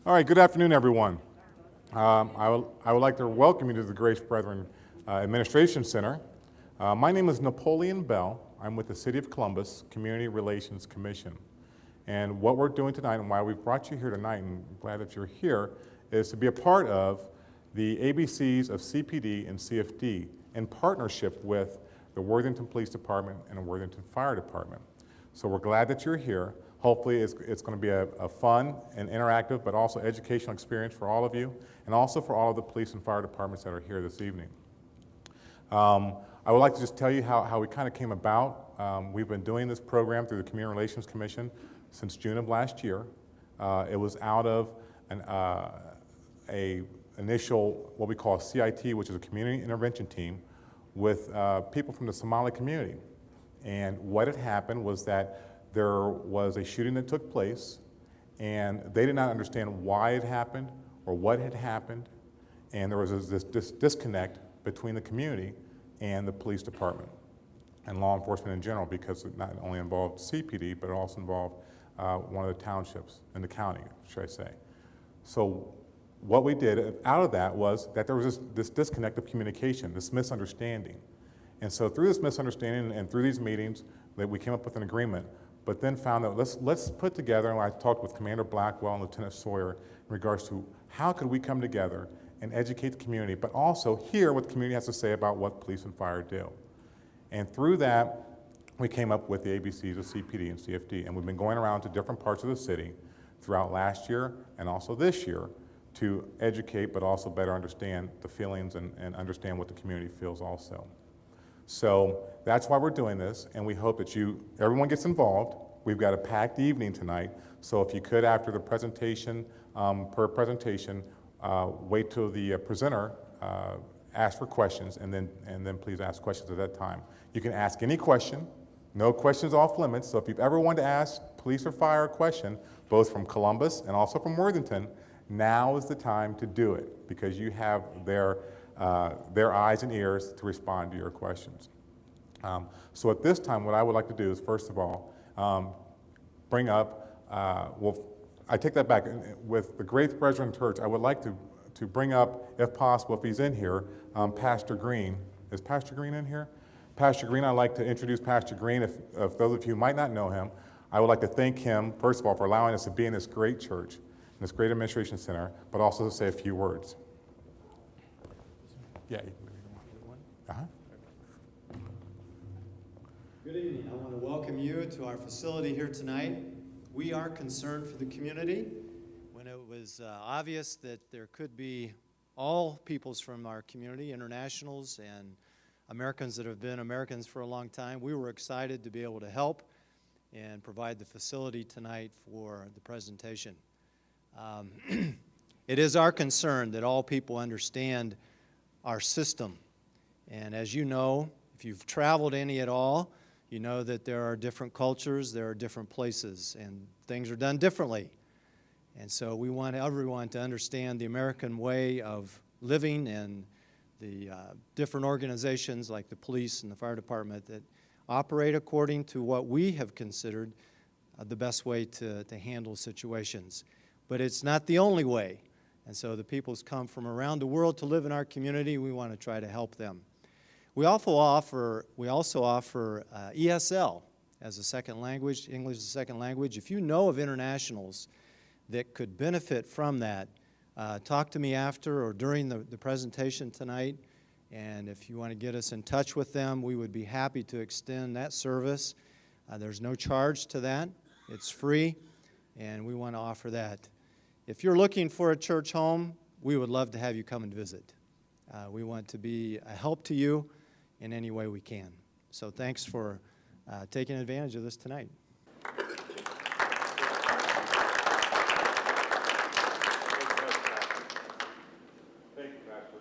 All right, good afternoon, everyone. I would like to welcome you to the Grace Bretheren Administration Center. My name is Napoleon Bell. I'm with the City of Columbus Community Relations Commission. And what we're doing tonight and why we've brought you here tonight, and I'm glad that you're here, is to be a part of the ABCs of CPD and CFD in partnership with the Worthington Police Department and the Worthington Fire Department. So we're glad that you're here. Hopefully it's going to be a fun and interactive but also educational experience for all of you and also for all of the police and fire departments that are here this evening. I would like to just tell you how we kind of came about. We've been doing this program through the Community Relations Commission since June of last year. It was out of a initial, what we call a CIT, which is a community intervention team, with people from the Somali community. And what had happened was that there was a shooting that took place, and they did not understand why it happened or what had happened, and there was this disconnect between the community and the police department and law enforcement in general, because it not only involved CPD, but it also involved one of the townships in the county, should I say. So what we did out of that was that there was this disconnect of communication, this misunderstanding. And so through this misunderstanding and through these meetings, that we came up with an agreement, but then found that let's put together, and I talked with Commander Blackwell and Lieutenant Sawyer in regards to how could we come together and educate the community, but also hear what the community has to say about what police and fire do. And through that, we came up with the ABCs of CPD and CFD, and we've been going around to different parts of the city throughout last year and also this year to educate, but also better understand the feelings and understand what the community feels also. So that's why we're doing this, and we hope that everyone gets involved. We've got a packed evening tonight, so if you could, after the presentation, wait till the presenter asks for questions, and then please ask questions at that time. You can ask any question. No questions off limits, so if you've ever wanted to ask police or fire a question, both from Columbus and also from Worthington, now is the time to do it, because you have their eyes and ears to respond to your questions. So at this time, what I would like to do is, first of all, bring up, I take that back. With the Grace Bretheren Church, I would like to bring up, if possible, if he's in here, Pastor Green. Is Pastor Green in here? Pastor Green, I'd like to introduce Pastor Green. If those of you who might not know him, I would like to thank him, first of all, for allowing us to be in this great church, in this great administration center, but also to say a few words. Yeah. Uh-huh. Good evening. I want to welcome you to our facility here tonight. We are concerned for the community. When it was obvious that there could be all peoples from our community, internationals and Americans that have been Americans for a long time, we were excited to be able to help and provide the facility tonight for the presentation. It is our concern that all people understand our system. And as you know, if you've traveled any at all, you know that there are different cultures, there are different places, and things are done differently. And so we want everyone to understand the American way of living and the different organizations like the police and the fire department that operate according to what we have considered the best way to handle situations. But it's not the only way. And so the peoples come from around the world to live in our community. We want to try to help them. We also offer ESL as a second language, English as a second language. If you know of internationals that could benefit from that, talk to me after or during the presentation tonight. And if you want to get us in touch with them, we would be happy to extend that service. There's no charge to that. It's free, and we want to offer that. If you're looking for a church home, we would love to have you come and visit. We want to be a help to you in any way we can. So thanks for taking advantage of this tonight. Thank you, Pastor.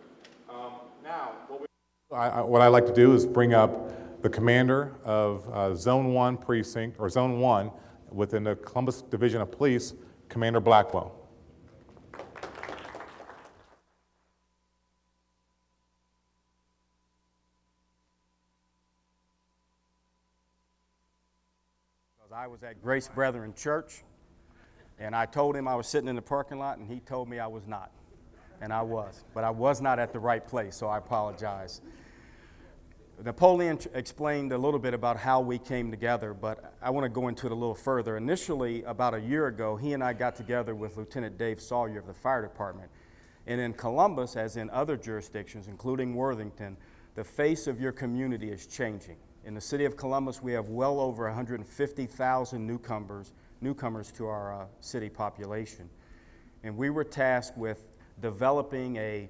Now, what I'd like to do is bring up the commander of Zone 1 Precinct, or Zone 1 within the Columbus Division of Police, Commander Blackwell. I was at Grace Bretheren Church, And I told him I was sitting in the parking lot, and he told me I was not. And I was. But I was not at the right place, so I apologize. Napoleon explained a little bit about how we came together, but I want to go into it a little further. Initially, about a year ago, he and I got together with Lieutenant Dave Sawyer of the fire department. And in Columbus, as in other jurisdictions, including Worthington, the face of your community is changing. In the city of Columbus, we have well over 150,000 newcomers to our city population. And we were tasked with developing a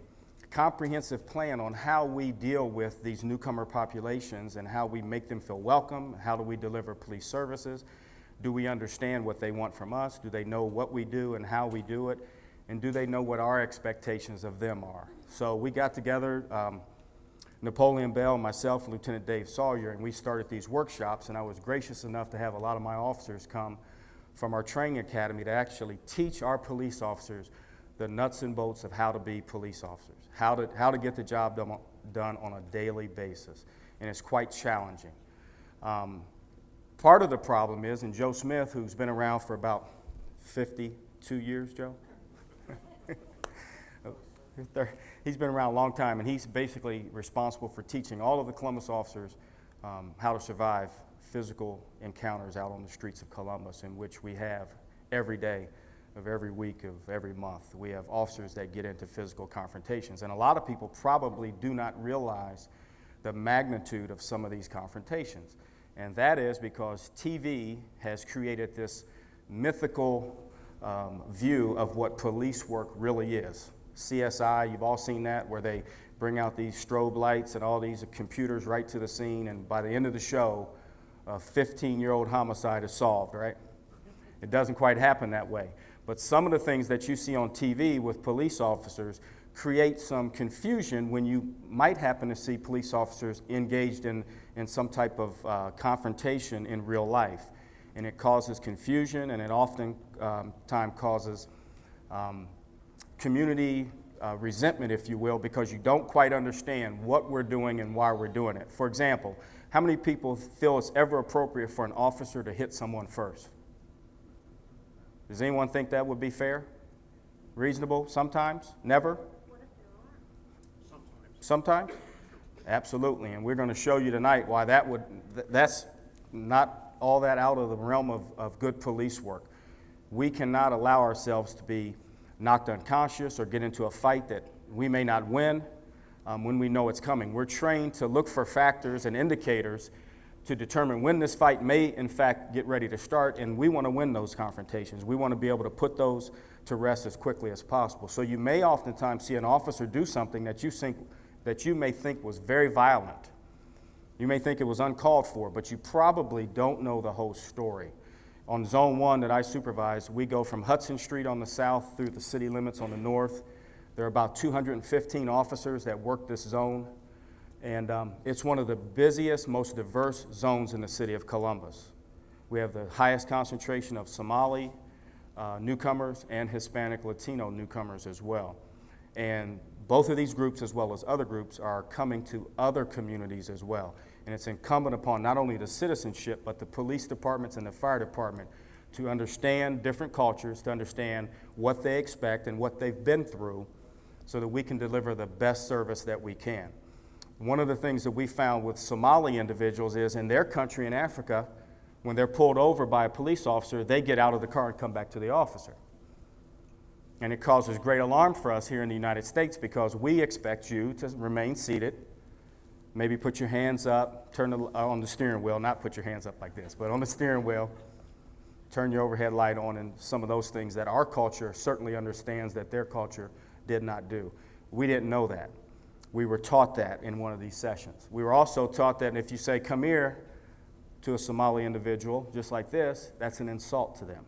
comprehensive plan on how we deal with these newcomer populations and how we make them feel welcome. How do we deliver police services? Do we understand what they want from us? Do they know what we do and how we do it? And do they know what our expectations of them are? So we got together, Napoleon Bell, myself, and Lieutenant Dave Sawyer, and we started these workshops, and I was gracious enough to have a lot of my officers come from our training academy to actually teach our police officers the nuts and bolts of how to be police officers, how to get the job done on a daily basis, and it's quite challenging. Part of the problem is, and Joe Smith, who's been around for about 52 years, Joe? He's been around a long time, and he's basically responsible for teaching all of the Columbus officers how to survive physical encounters out on the streets of Columbus, in which we have every day of every week of every month. We have officers that get into physical confrontations, and a lot of people probably do not realize the magnitude of some of these confrontations, and that is because TV has created this mythical view of what police work really is. CSI, you've all seen that, where they bring out these strobe lights and all these computers right to the scene, and by the end of the show, a 15-year-old homicide is solved, right? It doesn't quite happen that way. But some of the things that you see on TV with police officers create some confusion when you might happen to see police officers engaged in some type of confrontation in real life. And it causes confusion, and it often time causes community resentment, if you will, because you don't quite understand what we're doing and why we're doing it. For example, how many people feel it's ever appropriate for an officer to hit someone first? Does anyone think that would be fair? Reasonable? Sometimes? Never? What if there are? Sometimes? Absolutely. And we're going to show you tonight why that's not all that out of the realm of good police work. We cannot allow ourselves to be knocked unconscious or get into a fight that we may not win when we know it's coming. We're trained to look for factors and indicators to determine when this fight may, in fact, get ready to start, and we want to win those confrontations. We want to be able to put those to rest as quickly as possible. So you may oftentimes see an officer do something that you may think was very violent. You may think it was uncalled for, but you probably don't know the whole story. On Zone 1 that I supervise, we go from Hudson Street on the south through the city limits on the north. There are about 215 officers that work this zone. And it's one of the busiest, most diverse zones in the city of Columbus. We have the highest concentration of Somali newcomers and Hispanic Latino newcomers as well. And both of these groups, as well as other groups, are coming to other communities as well. And it's incumbent upon not only the citizenship, but the police departments and the fire department to understand different cultures, to understand what they expect and what they've been through, so that we can deliver the best service that we can. One of the things that we found with Somali individuals is in their country in Africa, when they're pulled over by a police officer, they get out of the car and come back to the officer. And it causes great alarm for us here in the United States, because we expect you to remain seated, maybe put your hands up, turn on the steering wheel, not put your hands up like this, but on the steering wheel, turn your overhead light on, and some of those things that our culture certainly understands that their culture did not do. We didn't know that. We were taught that in one of these sessions. We were also taught that if you say, "come here," to a Somali individual, just like this, that's an insult to them.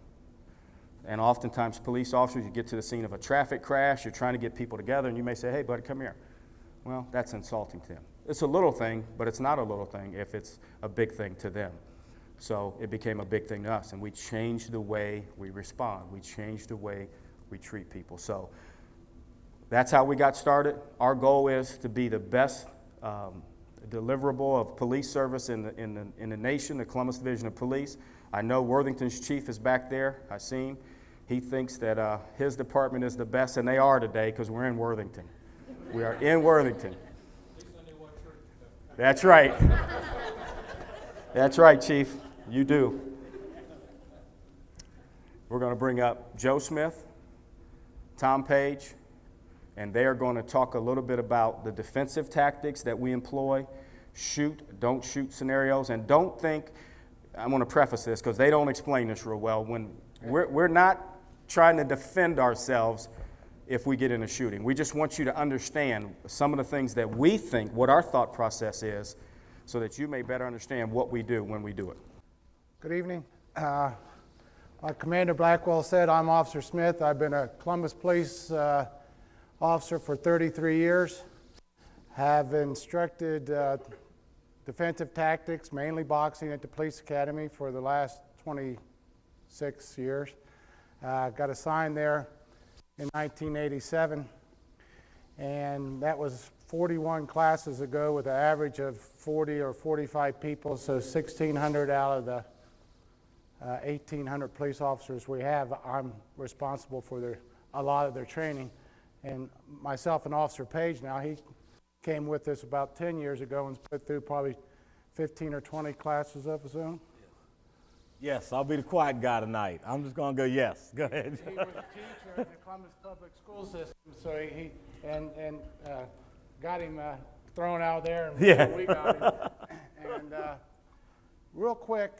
And oftentimes police officers, you get to the scene of a traffic crash, you're trying to get people together, and you may say, "hey, buddy, come here." Well, that's insulting to them. It's a little thing, but it's not a little thing if it's a big thing to them. So it became a big thing to us, and we changed the way we respond. We changed the way we treat people. So that's how we got started. Our goal is to be the best deliverable of police service in the nation, the Columbus Division of Police. I know Worthington's chief is back there. I see him. He thinks that his department is the best, and they are today because we're in Worthington. We are in Worthington. That's right. That's right, Chief. You do. We're going to bring up Joe Smith, Tom Page, and they are going to talk a little bit about the defensive tactics that we employ, shoot, don't shoot scenarios, and don't think, I'm going to preface this because they don't explain this real well. When we're not trying to defend ourselves if we get in a shooting. We just want you to understand some of the things that we think, what our thought process is, so that you may better understand what we do when we do it. Good evening. Like Commander Blackwell said, I'm Officer Smith. I've been a Columbus Police officer for 33 years. Have instructed defensive tactics, mainly boxing at the police academy for the last 26 years. Got assigned there in 1987, and that was 41 classes ago with an average of 40 or 45 people, so 1,600 out of the 1,800 police officers we have, I'm responsible for a lot of their training. And myself and Officer Page now, he came with us about 10 years ago and put through probably 15 or 20 classes of his own. Yes, I'll be the quiet guy tonight. I'm just going to go yes. Go ahead. He was a teacher in the Columbus Public School System, so he got him thrown out there, and Yeah. we got him. And real quick,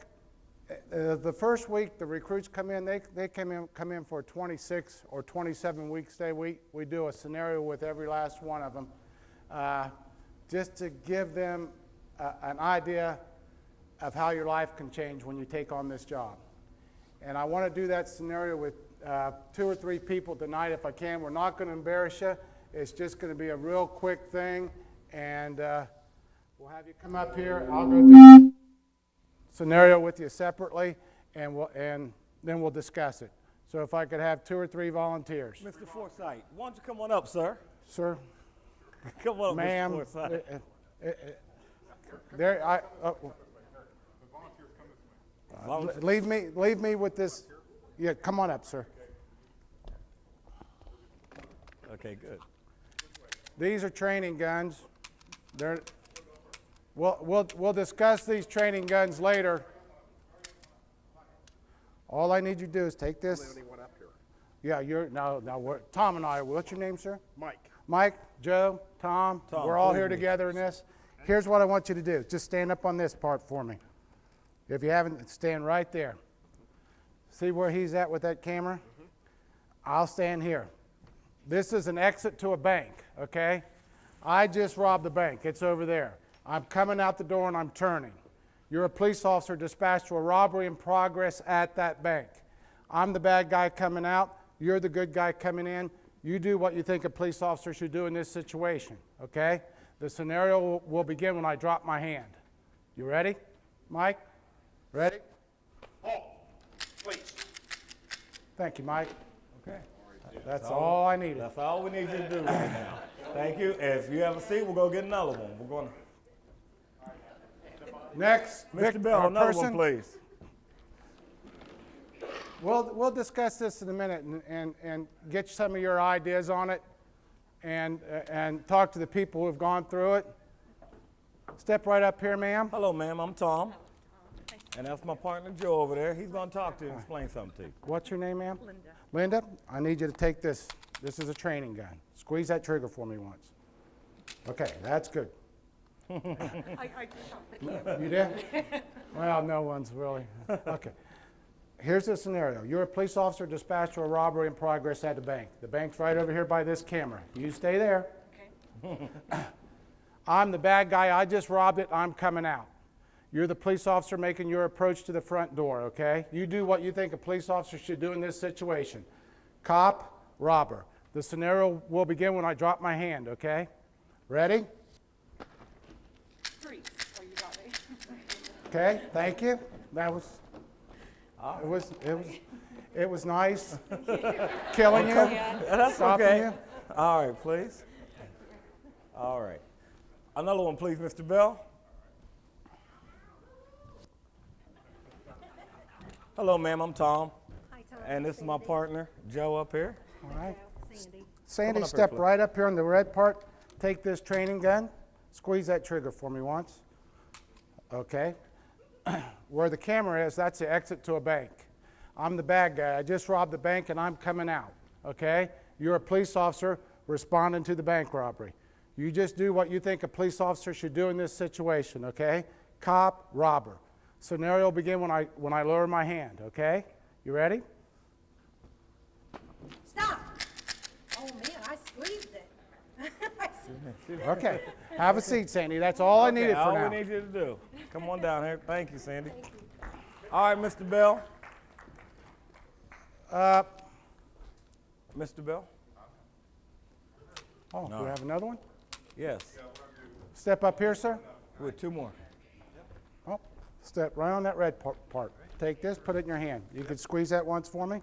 the first week the recruits come in, they come in for a 26 or 27 week stay. We do a scenario with every last one of them, just to give them an idea of how your life can change when you take on this job. And I want to do that scenario with 2 or 3 people tonight if I can. We're not going to embarrass you. It's just going to be a real quick thing, and we'll have you come up here. I'll go through the scenario with you separately, and then we'll discuss it. So if I could have 2 or 3 volunteers. Mr. Forsythe, why don't you come on up, sir? Sir, Come on up, ma'am, Mr. Forsythe. leave me with this. Yeah, come on up, sir. Okay, good. These are training guns. We'll discuss these training guns later. All I need you to do is take this. Yeah, Tom and I. What's your name, sir? Mike. Mike, Joe, Tom. We're all here please. together in this. Here's what I want you to do. Just stand up on this part for me. If you haven't, stand right there. See where he's at with that camera? I'll stand here. This is an exit to a bank, okay? I just robbed the bank. It's over there. I'm coming out the door and I'm turning. You're a police officer dispatched to a robbery in progress at that bank. I'm the bad guy coming out. You're the good guy coming in. You do what you think a police officer should do in this situation, okay? The scenario will begin when I drop my hand. You ready, Mike? Ready? Halt, please. Thank you, Mike. Okay. That's all I needed. That's all we need you to do right now. Thank you. If you have a seat, we'll go get another one. We're going to... Next, Mr. Bell, another one, please. We'll discuss this in a minute and get some of your ideas on it and talk to the people who have gone through it. Step right up here, ma'am. Hello, ma'am. I'm Tom. And that's my partner, Joe, over there. He's going to talk to you and explain something to you. What's your name, ma'am? Linda. Linda, I need you to take this. This is a training gun. Squeeze that trigger for me once. Okay, that's good. I just You did? Well, no one's really. Okay. Here's the scenario. You're a police officer dispatched to a robbery in progress at the bank. The bank's right over here by this camera. You stay there. okay. I'm the bad guy. I just robbed it. I'm coming out. You're the police officer making your approach to the front door, okay? You do what you think a police officer should do in this situation. Cop, robber. The scenario will begin when I drop my hand, okay? Ready? Freeze. Oh, you got me. Okay, thank you. That was, it was nice killing you, That's stopping okay. you. All right, please. All right. Another one, please, Mr. Bell. Hello, ma'am. I'm Tom. Hi, Tom. And this is my partner, Joe, up here. All right. Sandy. Sandy, up here, step please. right up here on the red part. Take this training gun. Squeeze that trigger for me once. Okay. Where the camera is, that's the exit to a bank. I'm the bad guy. I just robbed the bank and I'm coming out. Okay? You're a police officer responding to the bank robbery. You just do what you think a police officer should do in this situation. Okay? Cop, robber. Scenario will begin when I lower my hand. Okay? You ready? Stop! Oh man, I squeezed it. Okay. Have a seat, Sandy. That's all I needed for all now. we need you to do. Come on down here. Thank you, Sandy. All right, Mr. Bell. Mr. Bell? Oh, do we have another one? Yes. Step up here, sir. With two more. Oh, step right on that red part. Take this, put it in your hand. You can squeeze that once for me.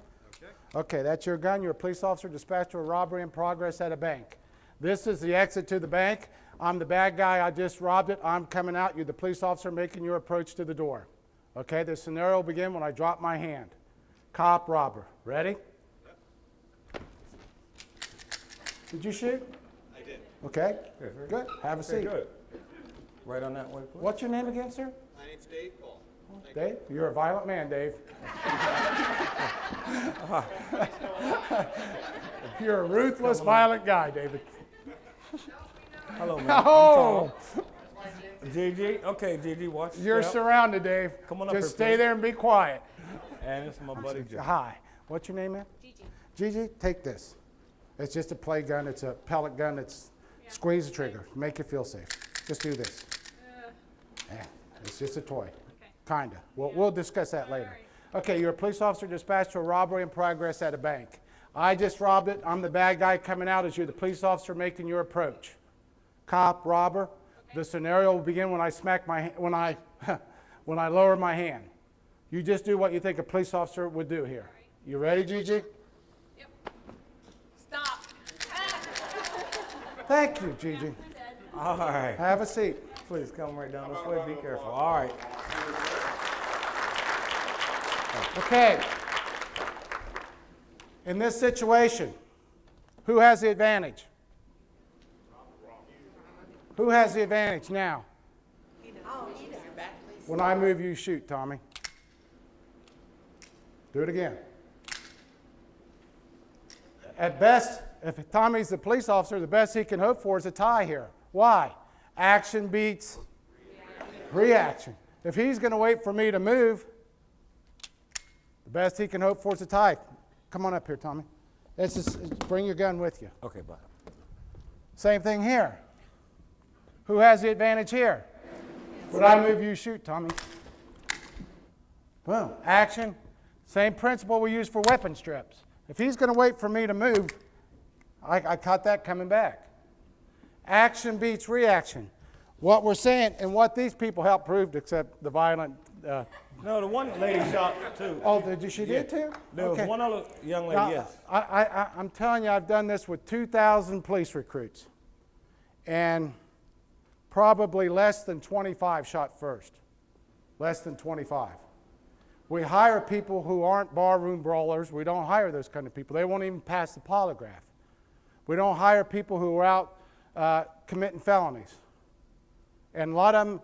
Okay, that's your gun. You're a police officer dispatched to a robbery in progress at a bank. This is the exit to the bank. I'm the bad guy. I just robbed it. I'm coming out. You're the police officer making your approach to the door. Okay, the scenario will begin when I drop my hand. Cop, robber. Ready? Did you shoot? I did. Okay, good. Have a Okay, seat. good. Right on that way, please. What's your name again, sir? My name's Dave Paul. Dave? You're a violent man, Dave. You're a ruthless, violent guy, David. Hello, man. Oh, Gigi. Okay, Gigi, watch. you're step. surrounded, Dave. Come on up Just here, stay please. there and be quiet. And this is my buddy Joe. Hi. What's your name, man? Gigi. Gigi, take this. It's just a play gun. It's a pellet gun. It's squeeze the trigger. Make you feel safe. Just do this. Yeah, it's just a toy. Kinda. We'll discuss that later. Okay, you're a police officer dispatched to a robbery in progress at a bank. I just robbed it. I'm the bad guy coming out as you're the police officer making your approach. Cop, robber. The scenario will begin when I smack my when I lower my hand. You just do what you think a police officer would do here. You ready, Gigi? Yep. Stop. Thank you, Gigi. All right. Have a seat. Please come right down this way. Be careful. All right. Okay. In this situation, who has the advantage? Who has the advantage now? When I move, you shoot, Tommy. Do it again. At best, if Tommy's the police officer, the best he can hope for is a tie here. Why? Action beats reaction. If he's going to wait for me to move, the best he can hope for is a tie. Come on up here, Tommy. Let's just bring your gun with you. Okay, bye. Same thing here. Who has the advantage here? When I move, you shoot, Tommy. Boom. Action. Same principle we use for weapon strips. If he's going to wait for me to move, I caught that coming back. Action beats reaction. What we're saying, and what these people helped prove, except the violent. No, the one lady shot too. Oh, she did too? There was Okay. one other young lady, Now, yes. I'm telling you, I've done this with 2,000 police recruits, and probably less than 25 shot first. Less than 25. We hire people who aren't barroom brawlers. We don't hire those kind of people. They won't even pass the polygraph. We don't hire people who are out committing felonies. And a lot of them,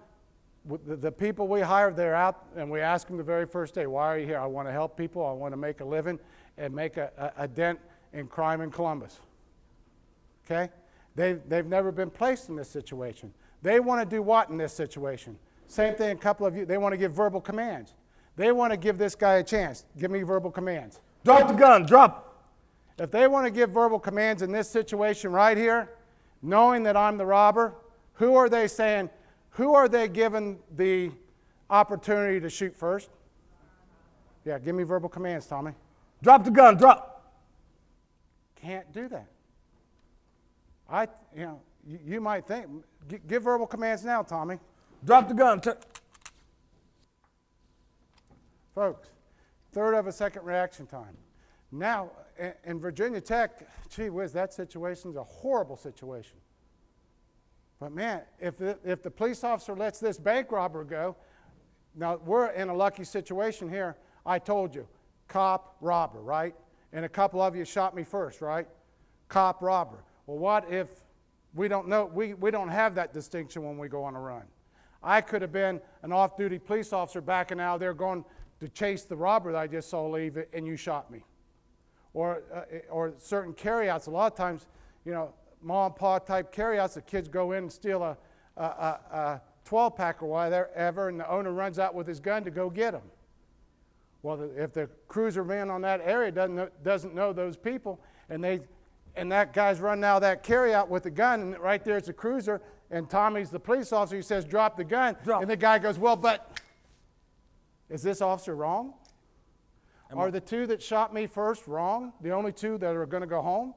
the people we hire, they're out, and we ask them the very first day, why are you here? I want to help people. I want to make a living and make a dent in crime in Columbus. Okay? They've never been placed in this situation. They want to do what in this situation? Same thing, a couple of you, they want to give verbal commands. They want to give this guy a chance. Give me verbal commands. Drop the gun, drop. If they want to give verbal commands in this situation right here, knowing that I'm the robber, who are they saying, who are they giving the opportunity to shoot first? Yeah, give me verbal commands, Tommy. Drop the gun, drop. Can't do that. You might think, give verbal commands now, Tommy. Drop the gun. Folks, third of a second reaction time. Now, in Virginia Tech, gee whiz, that situation's a horrible situation. But man, if the police officer lets this bank robber go, now we're in a lucky situation here. I told you, cop, robber, right? And a couple of you shot me first, right? Cop, robber. Well, what if we don't know, we don't have that distinction when we go on a run? I could have been an off-duty police officer backing out there going to chase the robber that I just saw leave, and you shot me. Or certain carryouts, a lot of times, you know, mom and pop type carryouts, the kids go in and steal a 12-pack or whatever, and the owner runs out with his gun to go get them. Well, if the cruiser man on that area doesn't know those people, and that guy's running out of that carryout with the gun, and right there's the cruiser, and Tommy's the police officer, he says, drop the gun, and the guy goes, well, but is this officer wrong? Are the two that shot me first wrong? The only two that are going to go home?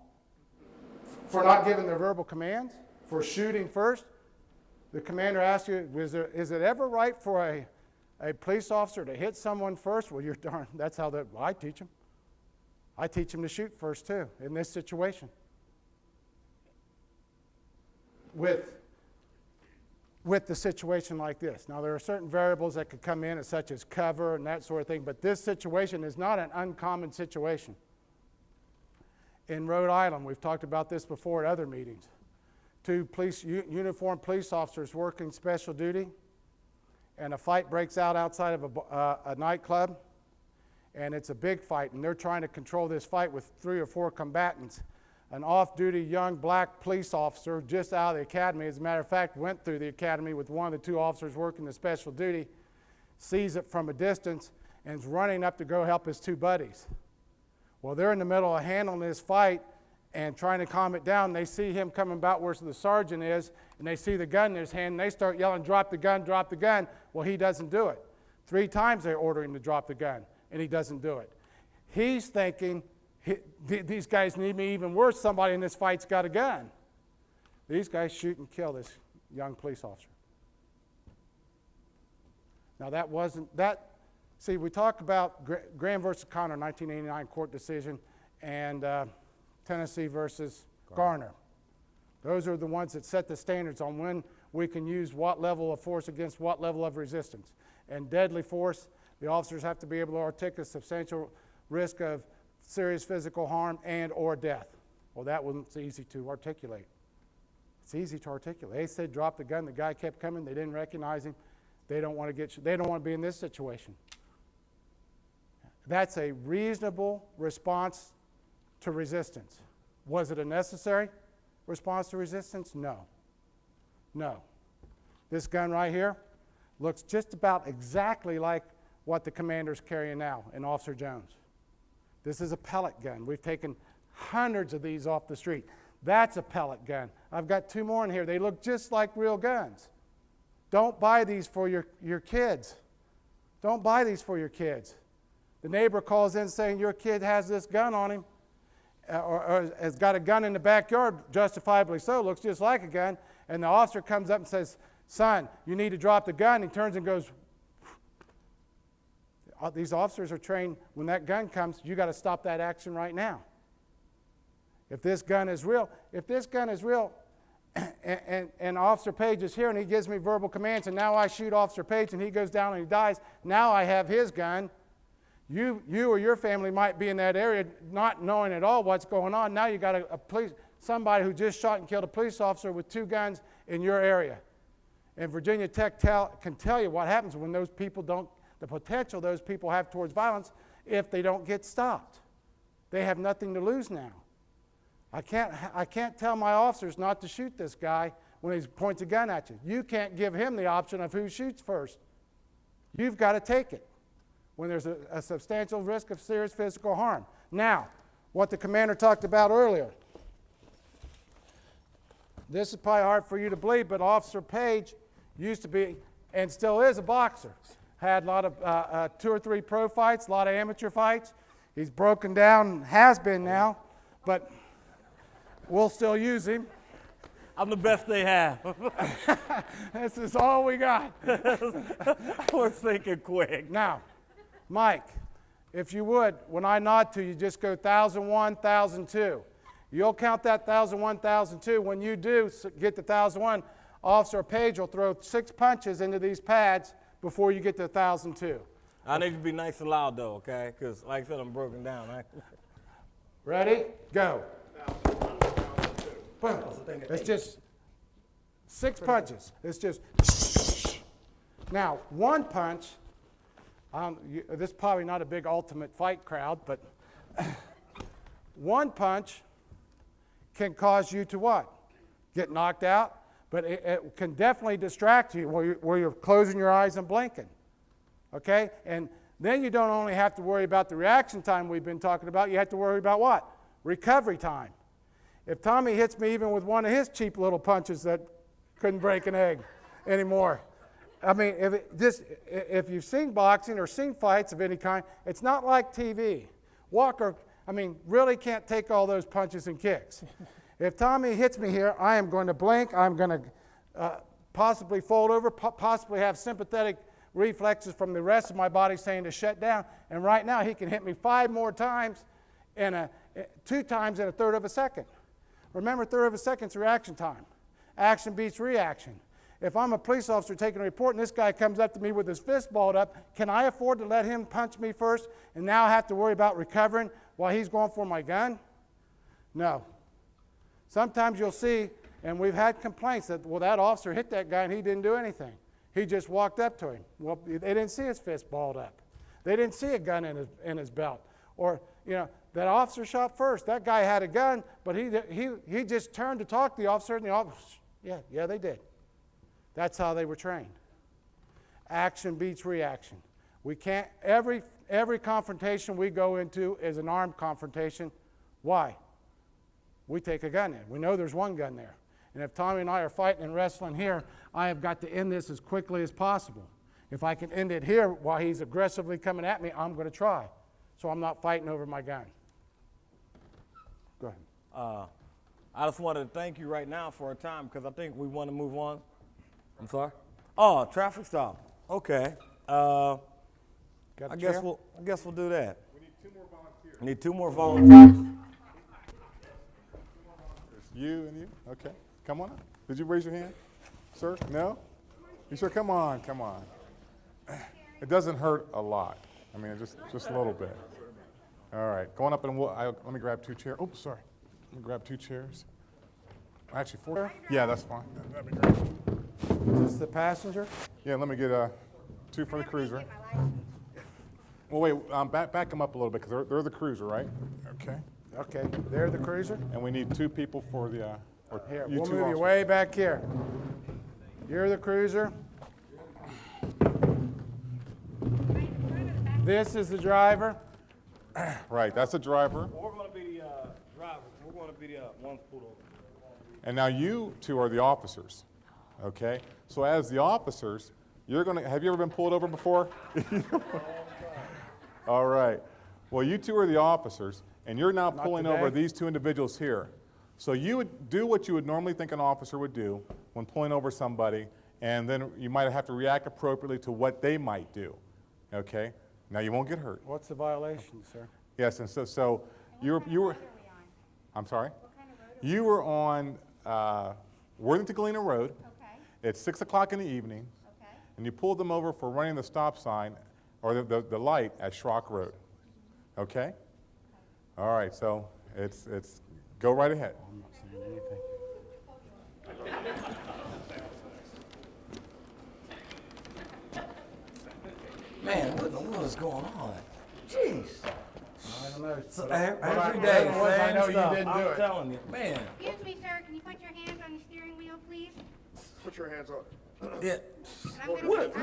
For not giving their verbal commands? For shooting first? The commander asks you, is it ever right for a police officer to hit someone first? Well, you're darn, that's how I teach them. I teach them to shoot first too, in this situation. With the situation like this. Now, there are certain variables that could come in, such as cover and that sort of thing, but this situation is not an uncommon situation. In Rhode Island, we've talked about this before at other meetings. Two uniformed police officers working special duty, and a fight breaks out outside of a nightclub, and it's a big fight, and they're trying to control this fight with 3 or 4 combatants. An off-duty young black police officer just out of the academy, as a matter of fact, went through the academy with one of the 2 officers working the special duty, sees it from a distance, and is running up to go help his 2 buddies. Well, they're in the middle of handling this fight and trying to calm it down. They see him coming about where the sergeant is, and they see the gun in his hand, and they start yelling, drop the gun, drop the gun. Well, he doesn't do it. 3 times they order him to drop the gun, and he doesn't do it. He's thinking, these guys need me even worse. Somebody in this fight's got a gun. These guys shoot and kill this young police officer. Now that wasn't, see, we talk about Graham versus Connor, 1989 court decision, and Tennessee versus Garner. Those are the ones that set the standards on when we can use what level of force against what level of resistance. And deadly force, the officers have to be able to articulate a substantial risk of serious physical harm and or death. Well, that wasn't easy to articulate. It's easy to articulate. They said drop the gun. The guy kept coming. They didn't recognize him. They don't want to be in this situation. That's a reasonable response to resistance. Was it a necessary response to resistance? No. No. This gun right here looks just about exactly like what the commander's carrying now in Officer Jones. This is a pellet gun. We've taken hundreds of these off the street. That's a pellet gun. I've got 2 more in here. They look just like real guns. Don't buy these for your kids. Don't buy these for your kids. The neighbor calls in saying your kid has this gun on him, or has got a gun in the backyard, justifiably so, looks just like a gun, and the officer comes up and says, son, you need to drop the gun. He turns and goes, these officers are trained, when that gun comes, you got to stop that action right now. If this gun is real, and Officer Page is here and he gives me verbal commands, and now I shoot Officer Page and he goes down and he dies, now I have his gun. You or your family might be in that area not knowing at all what's going on. Now you got somebody who just shot and killed a police officer with 2 guns in your area. And Virginia Tech can tell you what happens when those people the potential those people have towards violence if they don't get stopped. They have nothing to lose now. I can't tell my officers not to shoot this guy when he points a gun at you. You can't give him the option of who shoots first. You've got to take it when there's a substantial risk of serious physical harm. Now, what the commander talked about earlier. This is probably hard for you to believe, but Officer Page used to be, and still is, a boxer. Had a lot of 2 or 3 pro fights, a lot of amateur fights. He's broken down, has been now, but we'll still use him. I'm the best they have. This is all we got. We're thinking quick. Now, Mike, if you would, when I nod to you, just go 1,001, 1,002. You'll count that 1,001, 1,002. When you do get to 1,001, Officer Page will throw 6 punches into these pads before you get to 1,002. I need you to be nice and loud though, okay? Because like I said, I'm broken down. Right? Ready? Go. Boom. It's just 6 punches. It's just. Now, one punch, this is probably not a big ultimate fight crowd, but one punch can cause you to what? Get knocked out, but it can definitely distract you where you're closing your eyes and blinking. Okay? And then you don't only have to worry about the reaction time we've been talking about, you have to worry about what? Recovery time. If Tommy hits me even with one of his cheap little punches that couldn't break an egg anymore, I mean, if you've seen boxing or seen fights of any kind, it's not like TV. Walker, I mean, really can't take all those punches and kicks. If Tommy hits me here, I am going to blink. I'm going to possibly fold over, possibly have sympathetic reflexes from the rest of my body saying to shut down. And right now, he can hit me 5 more times, 2 times in a third of a second. Remember, third of a second's reaction time. Action beats reaction. If I'm a police officer taking a report and this guy comes up to me with his fist balled up, can I afford to let him punch me first and now have to worry about recovering while he's going for my gun? No. Sometimes you'll see, and we've had complaints that, well, that officer hit that guy and he didn't do anything. He just walked up to him. Well, they didn't see his fist balled up. They didn't see a gun in his belt. Or, you know, that officer shot first. That guy had a gun, but he just turned to talk to the officer, and the officer, yeah, they did. That's how they were trained. Action beats reaction. We can't, every confrontation we go into is an armed confrontation. Why? We take a gun in. We know there's one gun there. And if Tommy and I are fighting and wrestling here, I have got to end this as quickly as possible. If I can end it here while he's aggressively coming at me, I'm going to try. So I'm not fighting over my gun. Go ahead. I just wanted to thank you right now for our time because I think we want to move on. I'm sorry? Oh, traffic stop. Okay. I guess we'll do that. We need 2 more volunteers. Need 2 more volunteers. You and you? Okay. Come on up. Did you raise your hand, sir? No? You sure? Come on. It doesn't hurt a lot. I mean, just a little bit. All right. Going up and let me grab 2 chairs. Oops, sorry. Let me grab 2 chairs. Actually, 4. Yeah, that's fine. That'd be great. Is this the passenger? Yeah, let me get 2 for the cruiser. Well, wait, back them up a little bit because they're the cruiser, right? Okay. Okay, they're the cruiser. And we need 2 people for the. Here, you we'll 2 move you officers. way back here. You're the cruiser. This is the driver. Right, that's the driver. We're going to be the driver. We're going to be the ones pulled over. And now you 2 are the officers. Okay? So as the officers, have you ever been pulled over before? All right. Well, you 2 are the officers, and you're now pulling over these 2 individuals here. So you would do what you would normally think an officer would do when pulling over somebody, and then you might have to react appropriately to what they might do. Okay? Now you won't get hurt. What's the violation, sir? Yes, and so you were. I'm sorry. What kind of road are we You were on Worthington Galena Road. Okay, It's 6 o'clock in the evening, okay. and you pulled them over for running the stop sign or the light at Schrock Road. Okay? All right, so it's go right ahead. I'm not saying anything. Man, what in the world is going on? Jeez. I don't know. So But every I- day, whatever it was, I same know you stuff. didn't do I'm it. telling you, man. Excuse me, sir, can you put your hands on the steering wheel, please? Put your hands up. Yeah. And I'm gonna What- see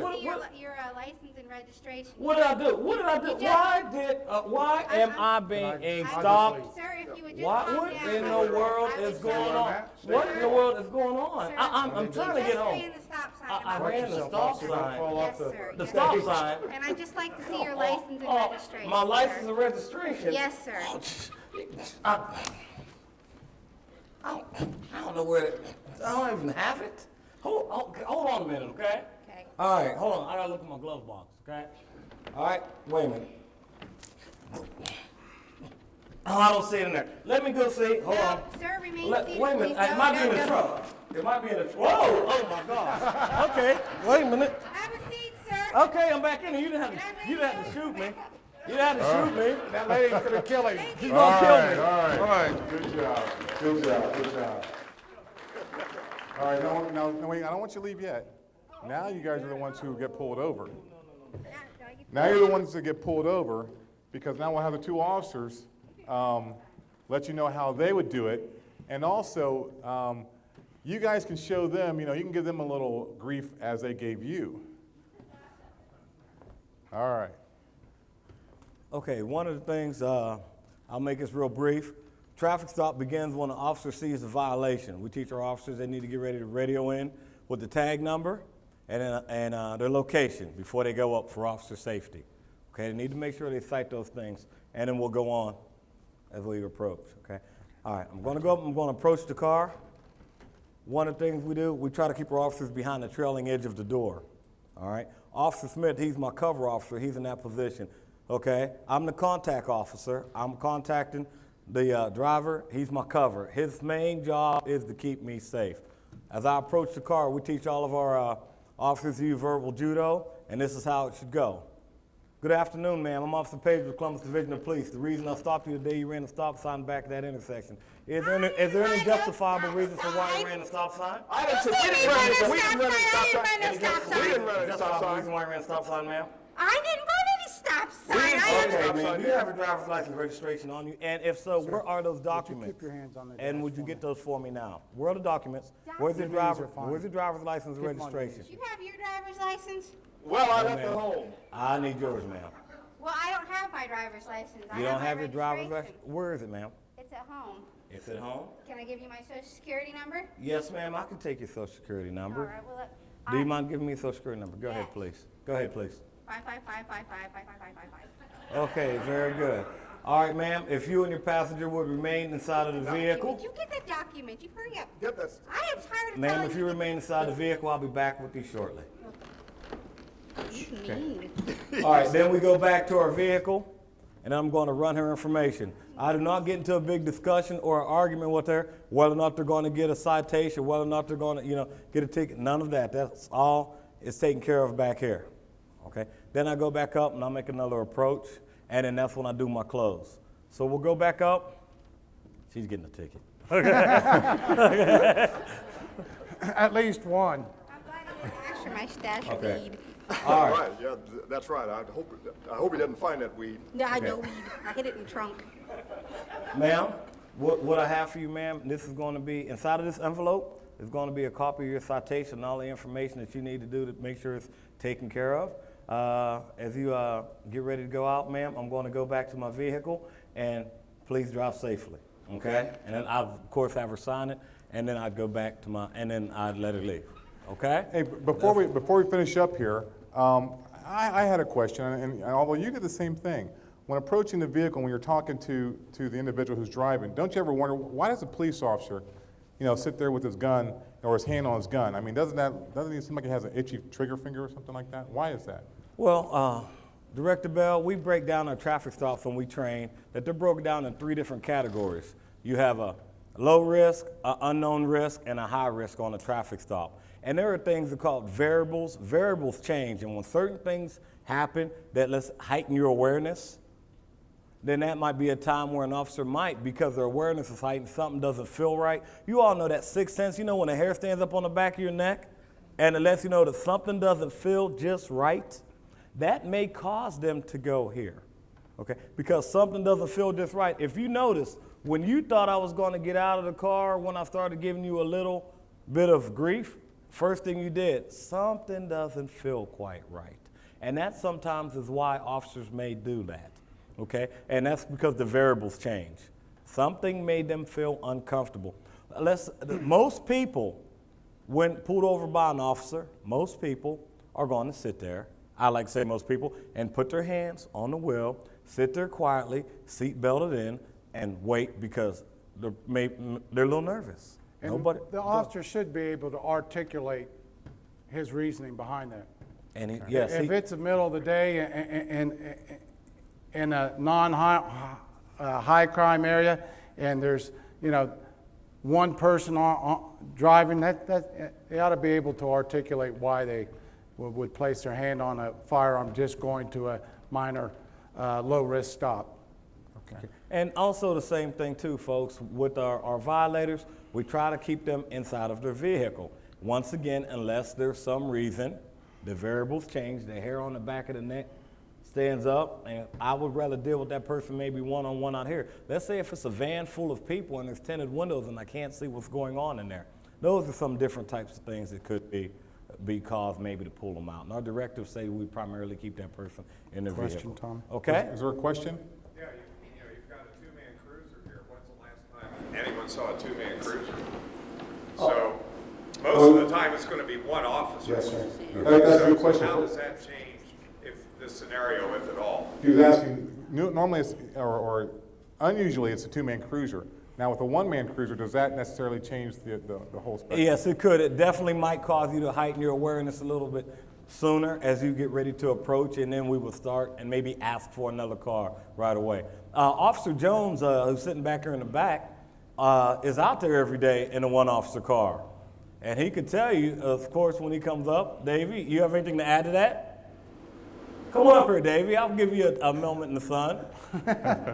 what- your license and registration. What did I do? What did I do? You just- Why am I being stopped? Sir, if you would just What calm down. in the world I is would going tell on? you. What in the world is going on? Sir, I'm trying to you get just home. ran the stop sign. I Am I ran right? the stop Officer, don't sign. fall off Yes, sir. The Yes, stop sir. sign. And I'd just like to see your license and registration. My license sir. and registration. Yes, sir. I don't know where I don't even have it. Hold on a minute, okay? Okay. All right, hold on. I gotta look at my glove box, okay? All right, wait a minute. Oh, I don't see it in there. Let me go see. Hold on. Sir, remain Wait seated, a minute. please. It might be in the No. truck. It might be in the truck. Whoa! Oh my gosh. Okay. Wait a minute. Have a seat, sir. Okay, I'm back in here. You didn't have to shoot me. You didn't have to shoot me. That lady's gonna kill him. She's gonna kill me. All right. Good job. Good job. Good job. All right, now, wait, I don't want you to leave yet. Now you guys are the ones who get pulled over. Now you're the ones that get pulled over because now we'll have the two officers let you know how they would do it. And also, you guys can show them, you can give them a little grief as they gave you. All right. Okay, one of the things, I'll make this real brief. Traffic stop begins when an officer sees a violation. We teach our officers they need to get ready to radio in with the tag number and their location before they go up for officer safety. Okay, they need to make sure they cite those things, and then we'll go on as we approach, okay? All right, I'm gonna go up, I'm gonna approach the car. One of the things we do, we try to keep our officers behind the trailing edge of the door, all right? Officer Smith, he's my cover officer, he's in that position, okay? I'm the contact officer, I'm contacting the driver, he's my cover. His main job is to keep me safe. As I approach the car, we teach all of our officers to use verbal judo, and this is how it should go. Good afternoon, ma'am. I'm Officer Page with Columbus Division of Police. The reason I stopped you today, you ran the stop sign back at that intersection. Is there any justifiable reason for why you ran the stop sign? I didn't say we didn't run any stop sign. We didn't run any stop Justifiable sign. reason why you ran the stop sign, ma'am? I didn't run any stop sign. Okay, ma'am. Do you have a driver's license registration on you? And if so, where are those documents? keep your hands on the And dash would you for get me? those for me now? Where are the documents? Where's your Your knees are driver? fine. Where's your driver's license Keep 'em on your registration? Do you have your driver's license? Well, I left ma'am. it home. I need yours, ma'am. Well, I don't have my driver's license. I You don't my have your driver's registration. license? Where is it, ma'am? It's at home. It's at home? Can I give you my social security number? Yes, ma'am. I can take your social security All number. right, well, Do you mind giving me your social security number? Go ahead, Yes. please. Go ahead, please. 555555555. Okay, very good. All right, ma'am. If you and your passenger would remain inside of the vehicle, Did you get the document? You hurry up. Get this. I am tired of ma'am, telling if you remain inside the vehicle, I'll be back with you shortly. mean. All right, then we go back to our vehicle, and I'm going to run her information. I do not get into a big discussion or an argument with her whether or not they're going to get a citation, whether or not they're going to, get a ticket. None of that. That's all is taken care of back here. Okay. Then I go back up and I'll make another approach, and then that's when I do my close. So we'll go back up. She's getting a ticket. At least one. I'm glad I didn't ask for my stash of Okay. weed. All right. Yeah, that's right. I hope he doesn't find that weed. No, I know weed. I hid it in the trunk. Ma'am, what I have for you, ma'am, this is going to be, inside of this envelope, is going to be a copy of your citation and all the information that you need to do to make sure it's taken care of. As you get ready to go out, ma'am, I'm going to go back to my vehicle, and please drive safely, okay? And then I'll, of course, have her sign it, and then I'd go back to and then I'd let her leave, okay? Hey, before we finish up here, I had a question, and although you did the same thing, when approaching the vehicle, when you're talking to the individual who's driving, don't you ever wonder, why does a police officer, sit there with his gun or his hand on his gun? I mean, doesn't it seem like he has an itchy trigger finger or something like that? Why is that? Well, Director Bell, we break down our traffic stops when we train, that they're broken down in 3 different categories. You have a low risk, an unknown risk, and a high risk on a traffic stop. And there are things that are called variables. Variables change, and when certain things happen that let's heighten your awareness, then that might be a time where an officer might, because their awareness is heightened, something doesn't feel right. You all know that sixth sense, when the hair stands up on the back of your neck, and it lets you know that something doesn't feel just right. That may cause them to go here, okay? Because something doesn't feel just right. If you notice, when you thought I was going to get out of the car, when I started giving you a little bit of grief, first thing you did, something doesn't feel quite right. And that sometimes is why officers may do that, okay? And that's because the variables change. Something made them feel uncomfortable. Most people, when pulled over by an officer, most people are going to sit there, I like to say most people, and put their hands on the wheel, sit there quietly, seat belted in, and wait because they're a little nervous. And the officer should be able to articulate his reasoning behind that. And If it's the middle of the day in a non-high crime area, and there's one person driving, they ought to be able to articulate why they would place their hand on a firearm just going to a minor low-risk stop. Okay. And also the same thing too, folks, with our violators, we try to keep them inside of their vehicle. Once again, unless there's some reason, the variables change, the hair on the back of the neck stands up, and I would rather deal with that person maybe one-on-one out here. Let's say if it's a van full of people and there's tinted windows and I can't see what's going on in there. Those are some different types of things that could be caused maybe to pull them out. And our directives say we primarily keep that person in the Question, vehicle. Tom? Okay? Is there a question? Yeah, you've got a two-man cruiser here. When's the last time anyone saw a two-man cruiser? So most of the time it's going to be one officer. Yes, sir. That's a good question. How does that change if this scenario, if at all? He was asking, normally it's, or unusually it's a two-man cruiser. Now with a one-man cruiser, does that necessarily change the whole spectrum? Yes, it could. It definitely might cause you to heighten your awareness a little bit sooner as you get ready to approach, and then we will start and maybe ask for another car right away. Officer Jones, who's sitting back here in the back, is out there every day in a one-officer car. And he could tell you, of course, when he comes up, Davey, you have anything to add to that? Come on up here, Davey. I'll give you a moment in the sun.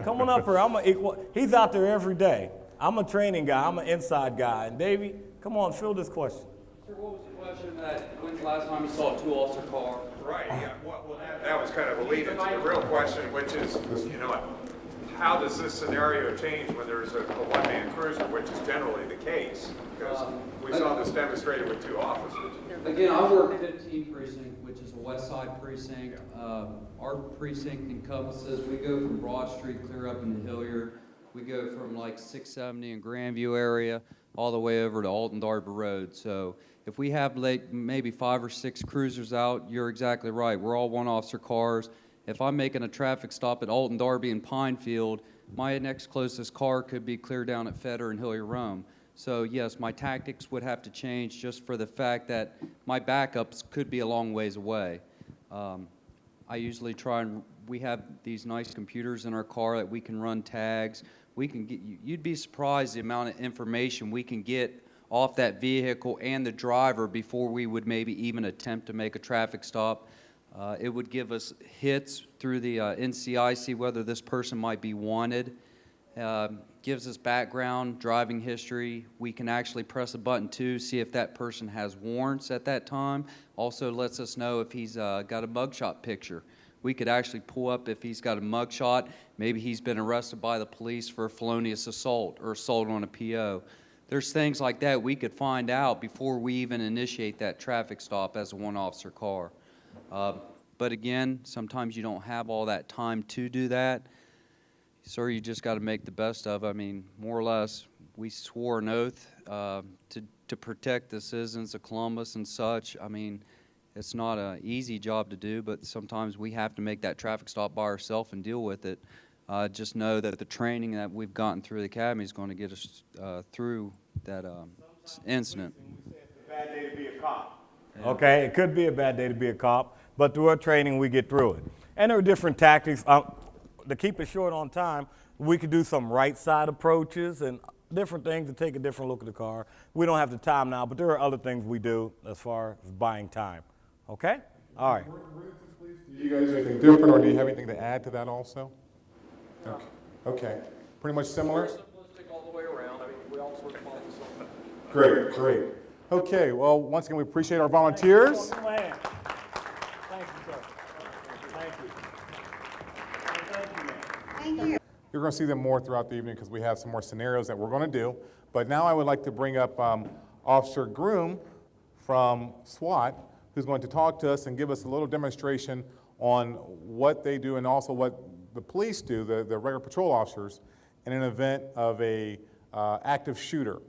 Come on up here. He's out there every day. I'm a training guy. I'm an inside guy. And Davey, come on, fill this question. Sir, what was the question that when's the last time you saw a two-officer car? Right, yeah. Well, that was kind of a lead into the real question, which is, how does this scenario change when there's a one-man cruiser, which is generally the case? Because we saw this demonstrated with two officers. Again, I work 15 precinct, which is a west side precinct. Our precinct encompasses, we go from Broad Street clear up into Hilliard. We go from like 670 in Grandview area all the way over to Alton Darby Road. So if we have like maybe 5 or 6 cruisers out, you're exactly right. We're all one officer cars. If I'm making a traffic stop at Alton Darby and Pinefield, my next closest car could be clear down at Fetter and Hilliard Rome. So yes, my tactics would have to change just for the fact that my backups could be a long ways away. I usually try and, we have these nice computers in our car that we can run tags. We can get, you'd be surprised the amount of information we can get off that vehicle and the driver before we would maybe even attempt to make a traffic stop. It would give us hits through the NCIC, whether this person might be wanted. Gives us background, driving history. We can actually press a button too, see if that person has warrants at that time. Also lets us know if he's got a mugshot picture. We could actually pull up if he's got a mugshot. Maybe he's been arrested by the police for felonious assault or assault on a PO. There's things like that we could find out before we even initiate that traffic stop as a one-officer car. But again, sometimes you don't have all that time to do that. Sir, you just got to make the best of it. I mean, more or less, we swore an oath to protect the citizens of Columbus and such. I mean, it's not an easy job to do, but sometimes we have to make that traffic stop by ourselves and deal with it. Just know that the training that we've gotten through the academy is going to get us through that incident. We say it's a bad day to be a cop. Yeah. Okay, it could be a bad day to be a cop, but through our training, we get through it. And there are different tactics. To keep it short on time, we could do some right side approaches and different things to take a different look at the car. We don't have the time now, but there are other things we do as far as buying time. Okay? All right. Do you guys do anything different, or do you have anything to add to that also? Okay. Okay. Pretty much similar? Simplistic all the way around. I mean, we all sort of follow something. Great, great. Okay, well, once again, we appreciate our volunteers. Thank you, sir. Thank you. Thank you. You're going to see them more throughout the evening because we have some more scenarios that we're going to do. But now I would like to bring up Officer Groom from SWAT, who's going to talk to us and give us a little demonstration on what they do and also what the police do, the regular patrol officers, in an event of a active shooter,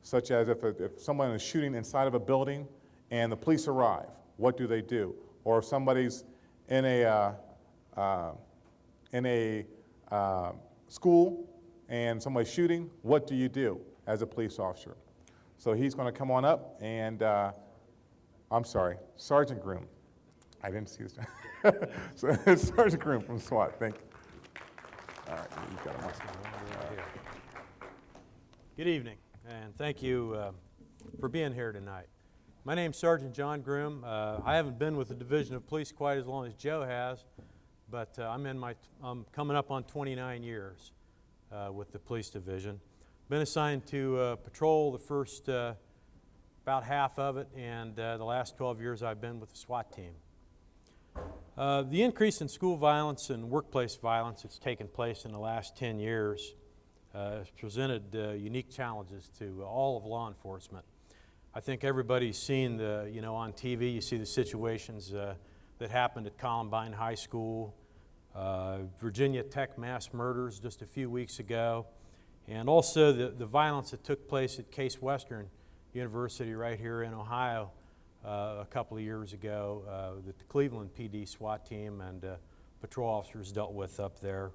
such as if someone is shooting inside of a building and the police arrive, what do they do? Or if somebody's in a school and somebody's shooting, what do you do as a police officer? So he's going to come on up and, I'm sorry, Sergeant Groom. I didn't see this. So Sergeant Groom from SWAT, thank you. All right, you've got a microphone. Good evening, and thank you for being here tonight. My name's Sergeant John Groom. I haven't been with the Division of Police quite as long as Joe has, but I'm coming up on 29 years with the Police Division. Been assigned to patrol the first about half of it, and the last 12 years I've been with the SWAT team. The increase in school violence and workplace violence that's taken place in the last 10 years has presented unique challenges to all of law enforcement. I think everybody's seen on TV, you see the situations that happened at Columbine High School, Virginia Tech mass murders just a few weeks ago, and also the violence that took place at Case Western University right here in Ohio a couple of years ago that the Cleveland PD SWAT team and patrol officers dealt with up there.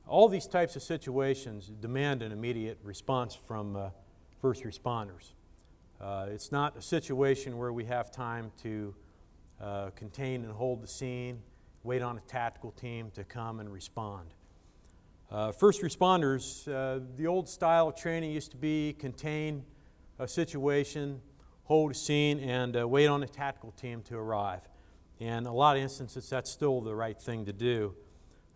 All these types of situations demand an immediate response from first responders. It's not a situation where we have time to contain and hold the scene, wait on a tactical team to come and respond. First responders, the old style of training used to be contain a situation, hold a scene, and wait on a tactical team to arrive. And in a lot of instances, that's still the right thing to do.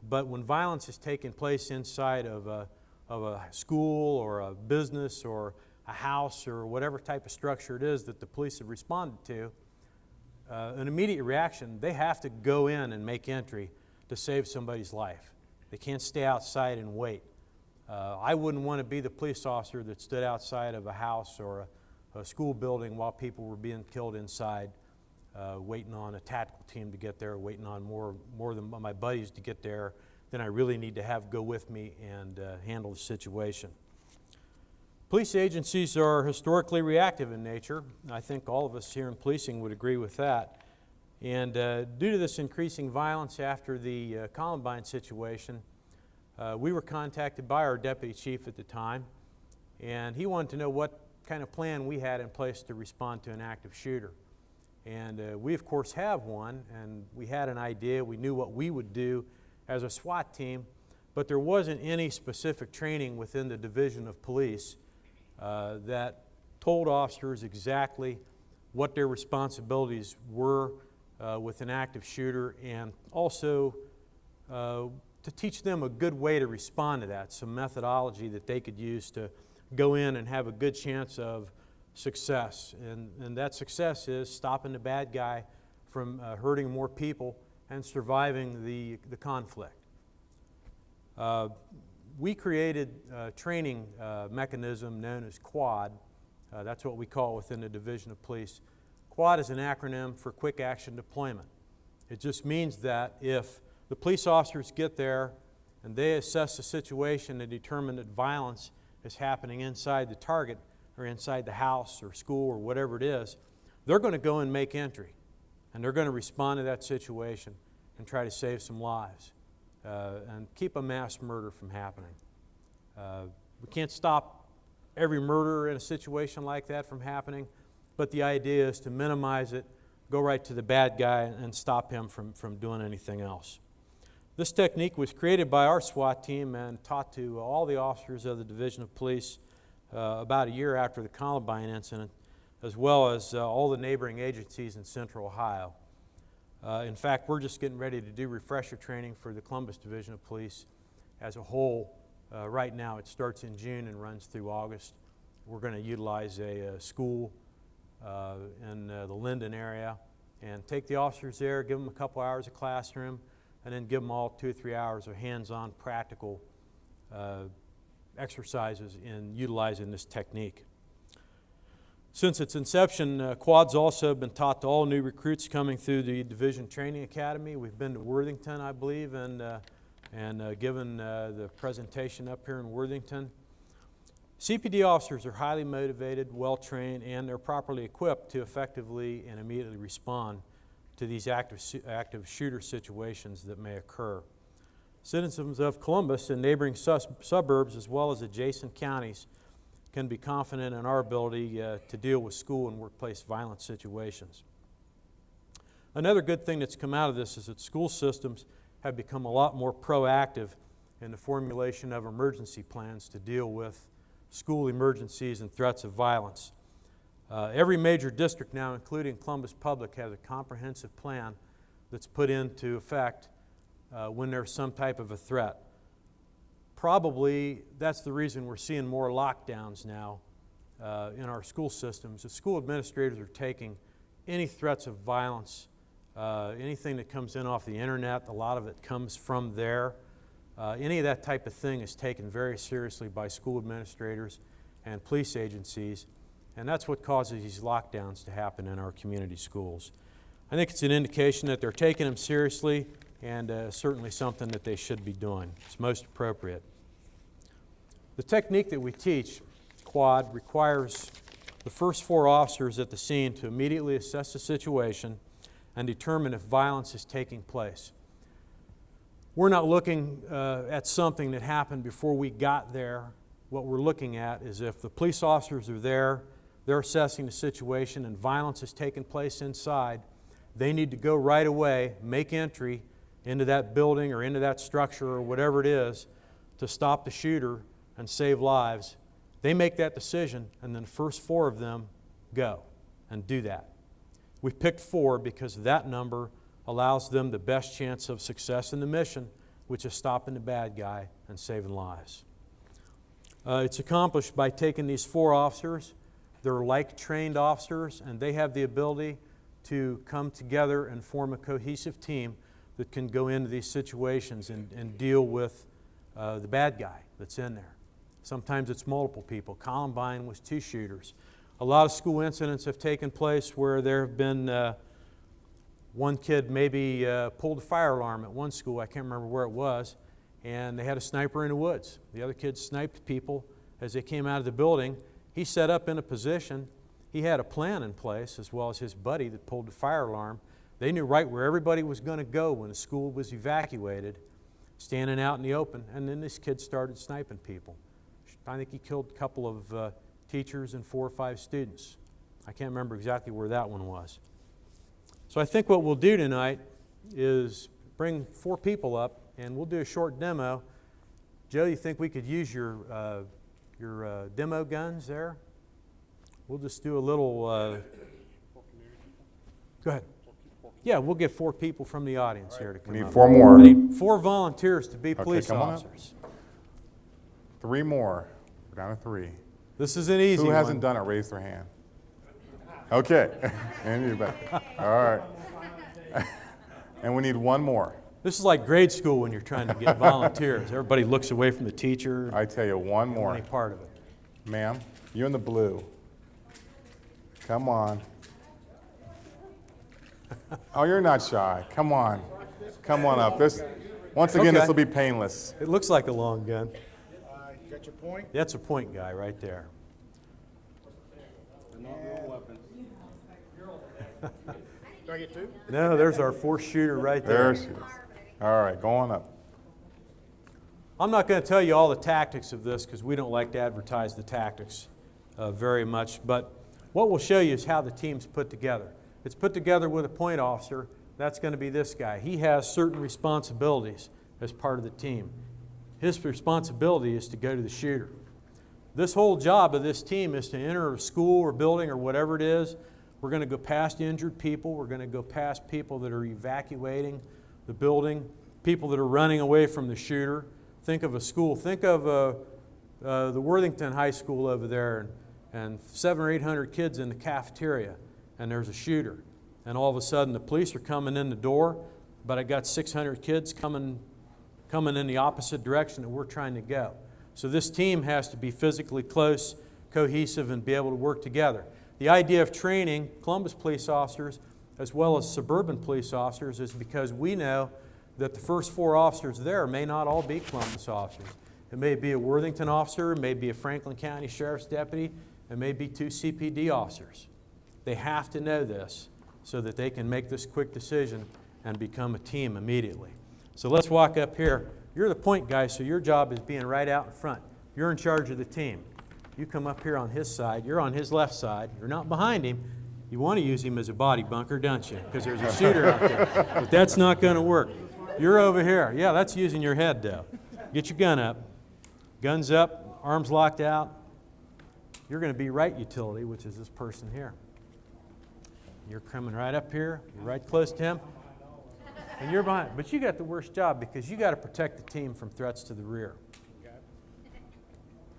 But when violence is taking place inside of a school or a business or a house or whatever type of structure it is that the police have responded to, an immediate reaction, they have to go in and make entry to save somebody's life. They can't stay outside and wait. I wouldn't want to be the police officer that stood outside of a house or a school building while people were being killed inside, waiting on a tactical team to get there, waiting on more than my buddies to get there than I really need to have go with me and handle the situation. Police agencies are historically reactive in nature. I think all of us here in policing would agree with that. And due to this increasing violence after the Columbine situation, we were contacted by our deputy chief at the time, and he wanted to know what kind of plan we had in place to respond to an active shooter. And we, of course, have one, and we had an idea. We knew what we would do as a SWAT team, but there wasn't any specific training within the Division of Police that told officers exactly what their responsibilities were with an active shooter, and also to teach them a good way to respond to that, some methodology that they could use to go in and have a good chance of success. And that success is stopping the bad guy from hurting more people and surviving the conflict. We created a training mechanism known as QUAD. That's what we call within the Division of Police. QUAD is an acronym for Quick Action Deployment. It just means that if the police officers get there and they assess the situation and determine that violence is happening inside the target or inside the house or school or whatever it is, they're going to go and make entry. And they're going to respond to that situation and try to save some lives and keep a mass murder from happening. We can't stop every murder in a situation like that from happening, but the idea is to minimize it, go right to the bad guy and stop him from doing anything else. This technique was created by our SWAT team and taught to all the officers of the Division of Police about a year after the Columbine incident, as well as all the neighboring agencies in Central Ohio. In fact, we're just getting ready to do refresher training for the Columbus Division of Police as a whole. Right now it starts in June and runs through August. We're going to utilize a school in the Linden area and take the officers there, give them a couple hours of classroom, and then give them all 2 or 3 hours of hands-on practical exercises in utilizing this technique. Since its inception, quads also have been taught to all new recruits coming through the Division Training Academy. We've been to Worthington, I believe, and given the presentation up here in Worthington. CPD officers are highly motivated, well-trained, and they're properly equipped to effectively and immediately respond to these active shooter situations that may occur. Citizens of Columbus and neighboring suburbs, as well as adjacent counties, can be confident in our ability to deal with school and workplace violence situations. Another good thing that's come out of this is that school systems have become a lot more proactive in the formulation of emergency plans to deal with school emergencies and threats of violence. Every major district now, including Columbus Public, has a comprehensive plan that's put into effect when there's some type of a threat. Probably that's the reason we're seeing more lockdowns now in our school systems. The school administrators are taking any threats of violence, anything that comes in off the internet, a lot of it comes from there. Any of that type of thing is taken very seriously by school administrators and police agencies, and that's what causes these lockdowns to happen in our community schools. I think it's an indication that they're taking them seriously, and certainly something that they should be doing. It's most appropriate. The technique that we teach, Quad, requires the first 4 officers at the scene to immediately assess the situation and determine if violence is taking place. We're not looking at something that happened before we got there. What we're looking at is if the police officers are there, they're assessing the situation and violence has taken place inside, they need to go right away, make entry into that building or into that structure or whatever it is to stop the shooter and save lives. They make that decision, and then the first 4 of them go and do that. We picked 4 because that number allows them the best chance of success in the mission, which is stopping the bad guy and saving lives. It's accomplished by taking these 4 officers. They're like trained officers, and they have the ability to come together and form a cohesive team that can go into these situations and deal with the bad guy that's in there. Sometimes it's multiple people. Columbine was 2 shooters. A lot of school incidents have taken place where there have been one kid maybe pulled a fire alarm at one school, I can't remember where it was, and they had a sniper in the woods. The other kid sniped people as they came out of the building. He set up in a position. He had a plan in place, as well as his buddy that pulled the fire alarm. They knew right where everybody was going to go when the school was evacuated, standing out in the open, and then this kid started sniping people. I think he killed a couple of teachers and 4 or 5 students. I can't remember exactly where that one was. So I think what we'll do tonight is bring 4 people up, and we'll do a short demo. Joe, you think we could use your demo guns there? We'll just do a little... Go ahead. Yeah, we'll get 4 people from the audience here to come We need up. 4 more. We need 4 volunteers to be police come on up. officers. 3 more. We're down to 3. This is an easy Who one. hasn't done it? Raise their hand. Okay. And you're back. All right. And we need 1 more. This is like grade school when you're trying to get volunteers. Everybody looks away from the teacher. I tell you, 1 more. Any part of it. Ma'am, you're in the blue. Come on. Oh, you're not shy. Come on. Come on up. Once again, Okay. this will be painless. It looks like a long gun. You got your point? That's a point guy right there. Do I get 2? No, there's our 4th shooter right there. There she is. All right, go on up. I'm not going to tell you all the tactics of this because we don't like to advertise the tactics very much, but what we'll show you is how the team's put together. It's put together with a point officer. That's going to be this guy. He has certain responsibilities as part of the team. His responsibility is to go to the shooter. This whole job of this team is to enter a school or building or whatever it is. We're going to go past injured people. We're going to go past people that are evacuating the building, people that are running away from the shooter. Think of a school. Think of the Worthington High School over there and 700 or 800 kids in the cafeteria, and there's a shooter. And all of a sudden the police are coming in the door, but I got 600 kids coming in the opposite direction that we're trying to go. So this team has to be physically close, cohesive, and be able to work together. The idea of training Columbus police officers as well as suburban police officers is because we know that the first 4 officers there may not all be Columbus officers. It may be a Worthington officer, it may be a Franklin County Sheriff's deputy, it may be 2 CPD officers. They have to know this so that they can make this quick decision and become a team immediately. So let's walk up here. You're the point guy, so your job is being right out in front. You're in charge of the team. You come up here on his side, you're on his left side, you're not behind him. You want to use him as a body bunker, don't you? Because there's a shooter out there. But that's not going to work. You're over here. Yeah, that's using your head, though. Get your gun up. Guns up, arms locked out. you're going to be right utility, which is this person here. You're coming right up here, you're right close to him, and you're behind. But you got the worst job because you got to protect the team from threats to the rear.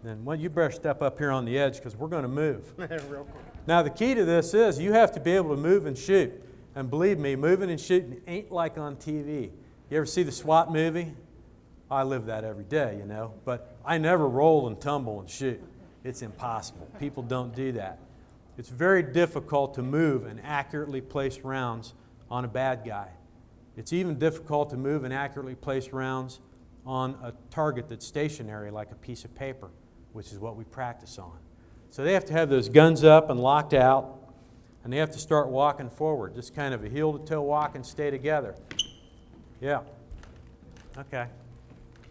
Then you better step up here on the edge because we're going to move. Real quick. Now the key to this is you have to be able to move and shoot. And believe me, moving and shooting ain't like on TV. You ever see the SWAT movie? I live that every day, you know. But I never roll and tumble and shoot. It's impossible. People don't do that. It's very difficult to move and accurately place rounds on a bad guy. It's even difficult to move and accurately place rounds on a target that's stationary like a piece of paper, which is what we practice on. So they have to have those guns up and locked out, and they have to start walking forward, just kind of a heel-to-toe walk and stay together. Yeah. Okay.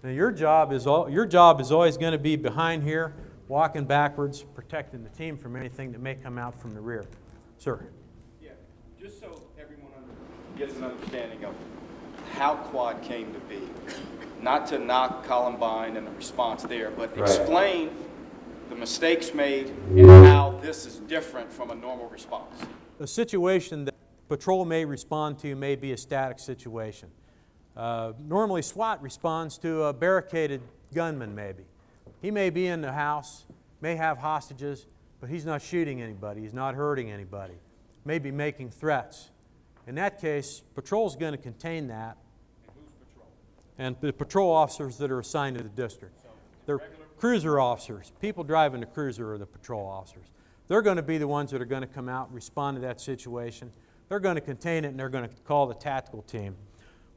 Now your job is always going to be behind here, walking backwards, protecting the team from anything that may come out from the rear. Sir. Yeah, just so everyone gets an understanding of how Quad came to be. Not to knock Columbine and the response there, but explain the mistakes made and how this is different from a normal response. A situation that patrol may respond to may be a static situation. Normally SWAT responds to a barricaded gunman maybe. He may be in the house, may have hostages, but he's not shooting anybody, he's not hurting anybody, may be making threats. In that case, patrol's going to contain that. And who's patrol? And the patrol officers that are assigned to the district. They're cruiser officers. People driving the cruiser are the patrol officers. They're going to be the ones that are going to come out and respond to that situation. They're going to contain it, and they're going to call the tactical team.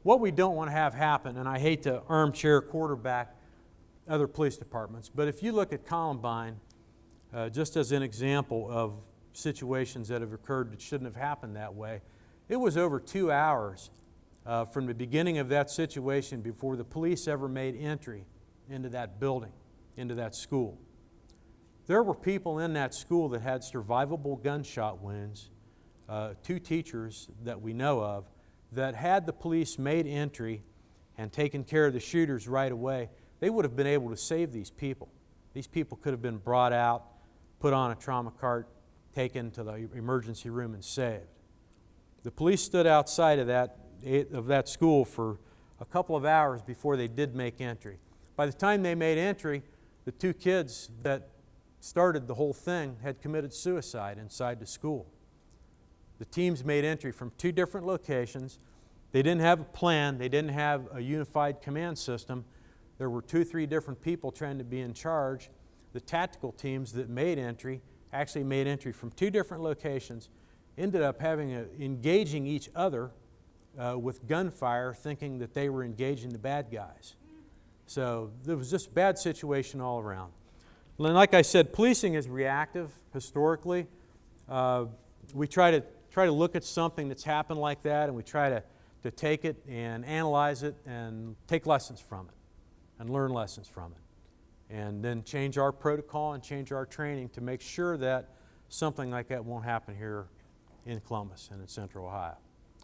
What we don't want to have happen, and I hate to armchair quarterback other police departments, but if you look at Columbine, just as an example of situations that have occurred that shouldn't have happened that way, it was over 2 hours from the beginning of that situation before the police ever made entry into that building, into that school. There were people in that school that had survivable gunshot wounds, 2 teachers that we know of, that had the police made entry and taken care of the shooters right away, they would have been able to save these people. These people could have been brought out, put on a trauma cart, taken to the emergency room and saved. The police stood outside of that school for a couple of hours before they did make entry. By the time they made entry, the 2 kids that started the whole thing had committed suicide inside the school. The teams made entry from 2 different locations. They didn't have a plan. They didn't have a unified command system. There were 2 or 3 different people trying to be in charge. The tactical teams that made entry actually made entry from 2 different locations, ended up engaging each other with gunfire, thinking that they were engaging the bad guys. So there was just a bad situation all around. And like I said, policing is reactive historically. We try to look at something that's happened like that, and we try to take it and analyze it and take lessons from it and learn lessons from it. And then change our protocol and change our training to make sure that something like that won't happen here in Columbus and in Central Ohio.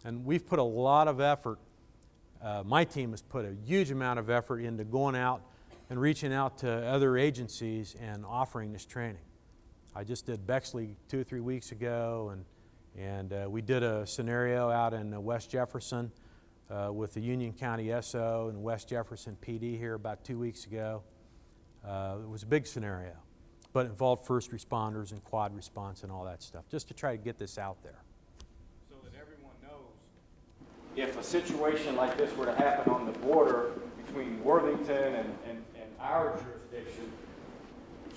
And we've put a lot of effort, my team has put a huge amount of effort into going out and reaching out to other agencies and offering this training. I just did Bexley 2 or 3 weeks ago, and we did a scenario out in West Jefferson with the Union County SO and West Jefferson PD here about 2 weeks ago. It was a big scenario, but it involved first responders and quad response and all that stuff, just to try to get this out there. So that everyone knows, if a situation like this were to happen on the border between Worthington and our jurisdiction,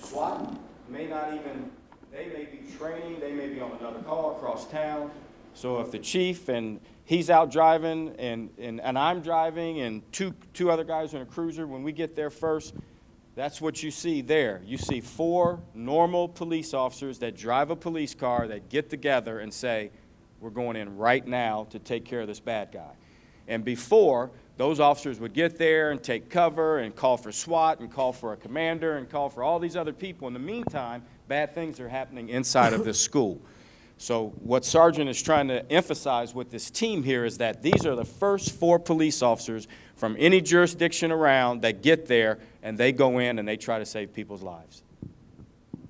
SWAT may not even, they may be training, they may be on another call across town. So if the chief and he's out driving and I'm driving and two other guys in a cruiser, when we get there first, that's what you see there. You see 4 normal police officers that drive a police car that get together and say, we're going in right now to take care of this bad guy. And before, those officers would get there and take cover and call for SWAT and call for a commander and call for all these other people. In the meantime, bad things are happening inside of this school. So what Sergeant is trying to emphasize with this team here is that these are the first 4 police officers from any jurisdiction around that get there and they go in and they try to save people's lives.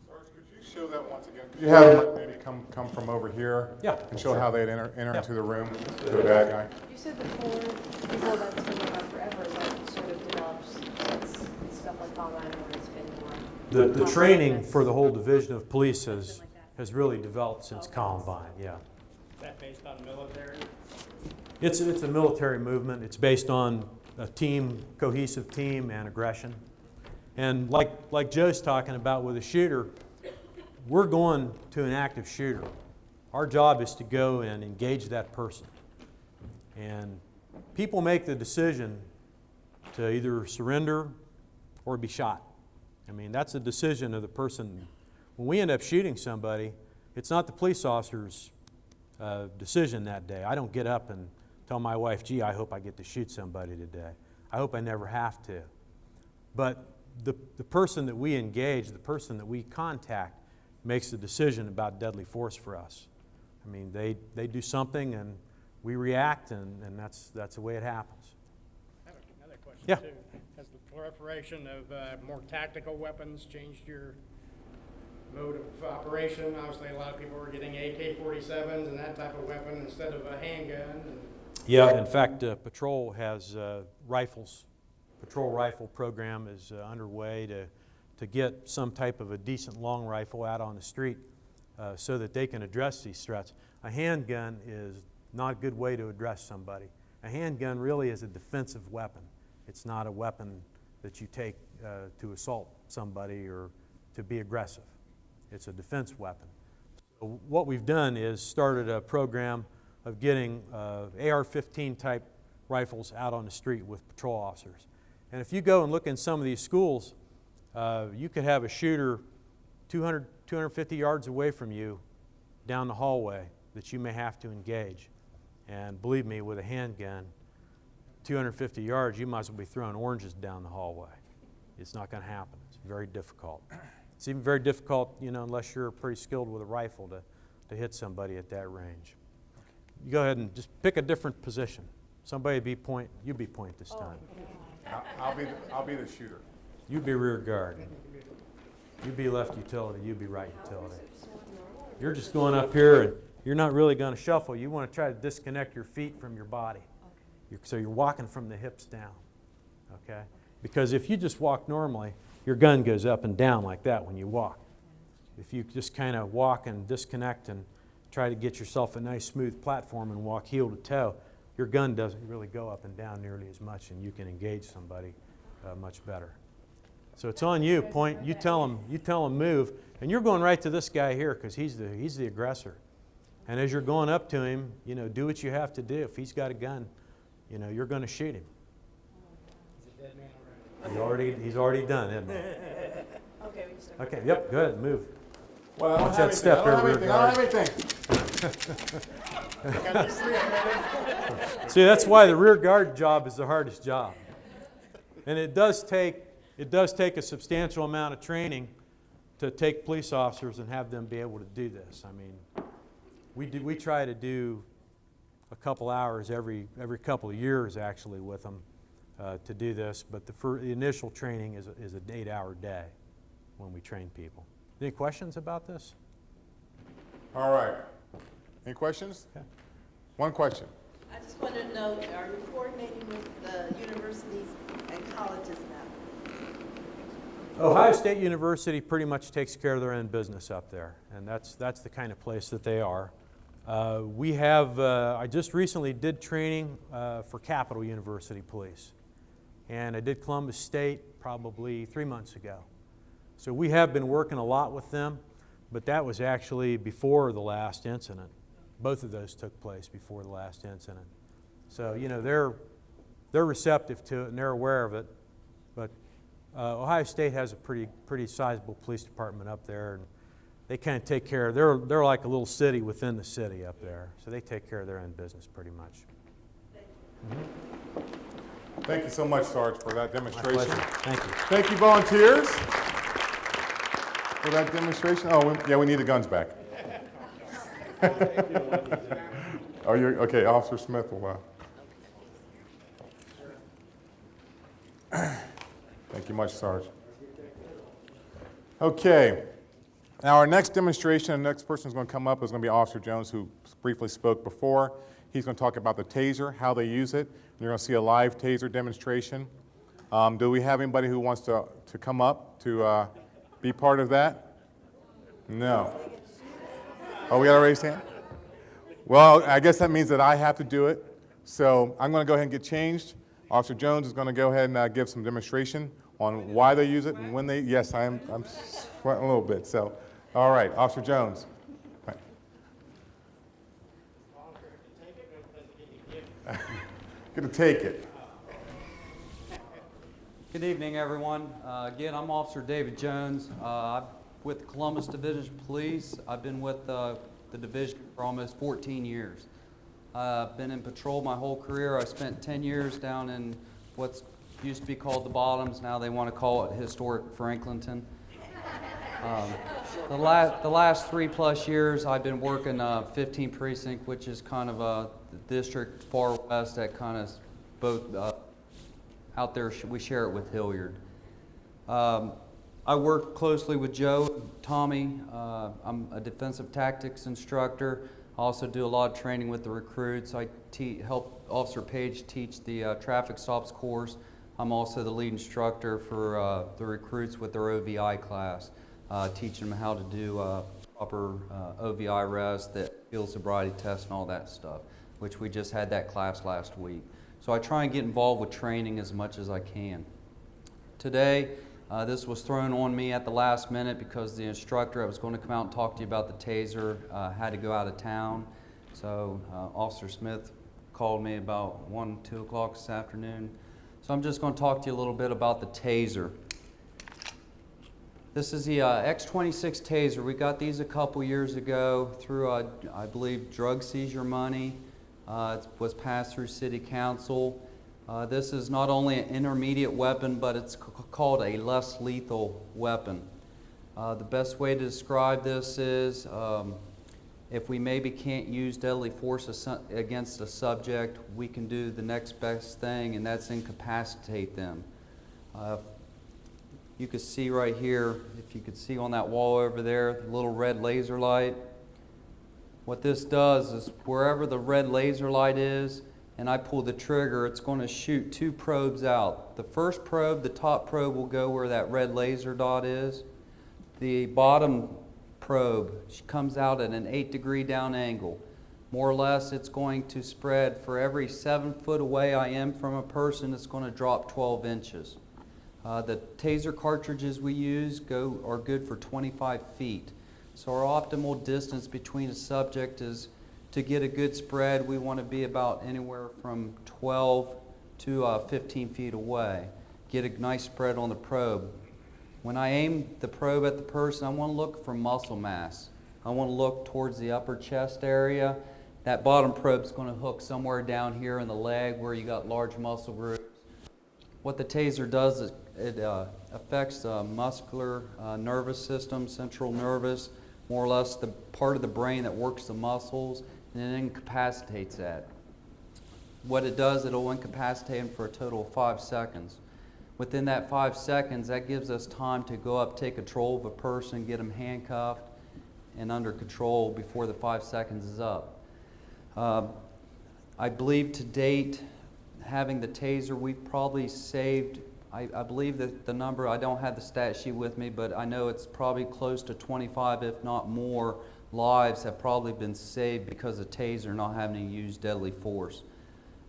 Sarge, could you show that once again? Could you have them maybe come from over here? Yeah. And show how they'd enter Yeah. into the room to the bad guy? You said the 4 people that's been going on forever, that sort of develops since stuff like online or it's been more. The training for the whole division of police has really developed since Columbine, yeah. Is that based on military? It's a military movement. It's based on a team, cohesive team, and aggression. And like Joe's talking about with a shooter, we're going to an active shooter. Our job is to go and engage that person. And people make the decision to either surrender or be shot. I mean, that's a decision of the person. When we end up shooting somebody, it's not the police officer's decision that day. I don't get up and tell my wife, gee, I hope I get to shoot somebody today. I hope I never have to. But the person that we engage, the person that we contact, makes the decision about deadly force for us. I mean, they do something and we react, and that's the way it happens. I have another question Yeah. too. Has the proliferation of more tactical weapons changed your mode of operation? Obviously, a lot of people were getting AK-47s and that type of weapon instead of a handgun. Yeah, in fact, Patrol has rifles. Patrol rifle program is underway to get some type of a decent long rifle out on the street so that they can address these threats. A handgun is not a good way to address somebody. A handgun really is a defensive weapon. It's not a weapon that you take to assault somebody or to be aggressive. It's a defense weapon. So what we've done is started a program of getting AR-15 type rifles out on the street with patrol officers. And if you go and look in some of these schools, you could have a shooter 200, 250 yards away from you down the hallway that you may have to engage. And believe me, with a handgun, 250 yards, you might as well be throwing oranges down the hallway. It's not going to happen. It's very difficult. It's even very difficult, unless you're pretty skilled with a rifle to hit somebody at that range. You go ahead and just pick a different position. Somebody be point, you be point this time. I'll be the shooter. You be rear guard. You be left utility, you be right utility. You're just going up here and you're not really going to shuffle. You want to try to disconnect your feet from your body. So you're walking from the hips down, okay? Because if you just walk normally, your gun goes up and down like that when you walk. If you just kind of walk and disconnect and try to get yourself a nice smooth platform and walk heel to toe, your gun doesn't really go up and down nearly as much, and you can engage somebody much better. So it's on you. Point. You tell him move, and you're going right to this guy here because he's the aggressor. And as you're going up to him, do what you have to do. If he's got a gun, you're going to shoot him. He's a dead man already. He's already done, isn't he? Okay, we can start. Okay. Yep. Go ahead. Move. Well, Watch that step here, rear guard. See, that's why the rear guard job is the hardest job. And it does take a substantial amount of training to take police officers and have them be able to do this. I mean, we try to do a couple hours every couple of years actually with them to do this, but the initial training is an 8-hour day when we train people. Any questions about this? All right. Any questions? Okay. One question. I just want to know, are you coordinating with the universities and colleges now? Ohio State University pretty much takes care of their own business up there, and that's the kind of place that they are. We have, I just recently did training for Capital University Police, and I did Columbus State probably 3 months ago. So we have been working a lot with them, but that was actually before the last incident. Both of those took place before the last incident. So, they're receptive to it and they're aware of it, but Ohio State has a pretty sizable police department up there, and they kind of take care of, they're like a little city within the city up there, so they take care of their own business pretty much. Thank you so much, Sarge, for that demonstration. My pleasure. Thank you. Thank you, volunteers, for that demonstration. Oh, yeah, we need the guns back. Oh, you're okay. Officer Smith will. Thank you much, Sarge. Okay, Now, our next demonstration, the next person who's going to come up is going to be Officer Jones, who briefly spoke before. He's going to talk about the taser, how they use it. You're going to see a live taser demonstration. Do we have anybody who wants to come up to be part of that? No. Oh, we got to raise hand? Well, I guess that means that I have to do it. So I'm going to go ahead and get changed. Officer Jones is going to go ahead and give some demonstration on why they use it and when they, yes, I'm sweating a little bit. So, all right, Officer Jones. Right. Get to take it. Good evening, everyone. Again, I'm Officer David Jones. I'm with Columbus Division Police. I've been with the division for almost 14 years. I've been in patrol my whole career. I spent 10 years down in what's used to be called the Bottoms. Now they want to call it historic Franklinton. The last 3+ years, I've been working 15 precinct, which is kind of the district far west that kind of both out there. We share it with Hilliard. I work closely with Joe, Tommy. I'm a defensive tactics instructor. I also do a lot of training with the recruits. I help Officer Page teach the traffic stops course. I'm also the lead instructor for the recruits with their OVI class, teaching them how to do proper OVI rest, the field sobriety test, and all that stuff, which we just had that class last week. So I try and get involved with training as much as I can. Today, this was thrown on me at the last minute because the instructor that was going to come out and talk to you about the taser had to go out of town. So Officer Smith called me about 1, 2 o'clock this afternoon. So I'm just going to talk to you a little bit about the taser. This is the X26 taser. We got these a couple years ago through, I believe, drug seizure money. It was passed through City Council. This is not only an intermediate weapon, but it's called a less lethal weapon. The best way to describe this is if we maybe can't use deadly force against a subject, we can do the next best thing, and that's incapacitate them. You can see right here, if you could see on that wall over there, the little red laser light. What this does is wherever the red laser light is, and I pull the trigger, it's going to shoot 2 probes out. The first probe, the top probe, will go where that red laser dot is. The bottom probe comes out at an 8-degree down angle. More or less, it's going to spread for every 7 foot away I am from a person, it's going to drop 12 inches. The taser cartridges we use are good for 25 feet. So our optimal distance between a subject is, to get a good spread, we want to be about anywhere from 12 to 15 feet away. Get a nice spread on the probe. When I aim the probe at the person, I want to look for muscle mass. I want to look towards the upper chest area. That bottom probe is going to hook somewhere down here in the leg where you got large muscle groups. What the taser does is it affects the muscular nervous system, central nervous, more or less the part of the brain that works the muscles, and it incapacitates that. What it does, it'll incapacitate them for a total of 5 seconds. Within that 5 seconds, that gives us time to go up, take control of a person, get them handcuffed and under control before the 5 seconds is up. I believe to date, having the taser, we've probably saved, I believe that the number, I don't have the stat sheet with me, but I know it's probably close to 25, if not more, lives have probably been saved because of taser not having to use deadly force.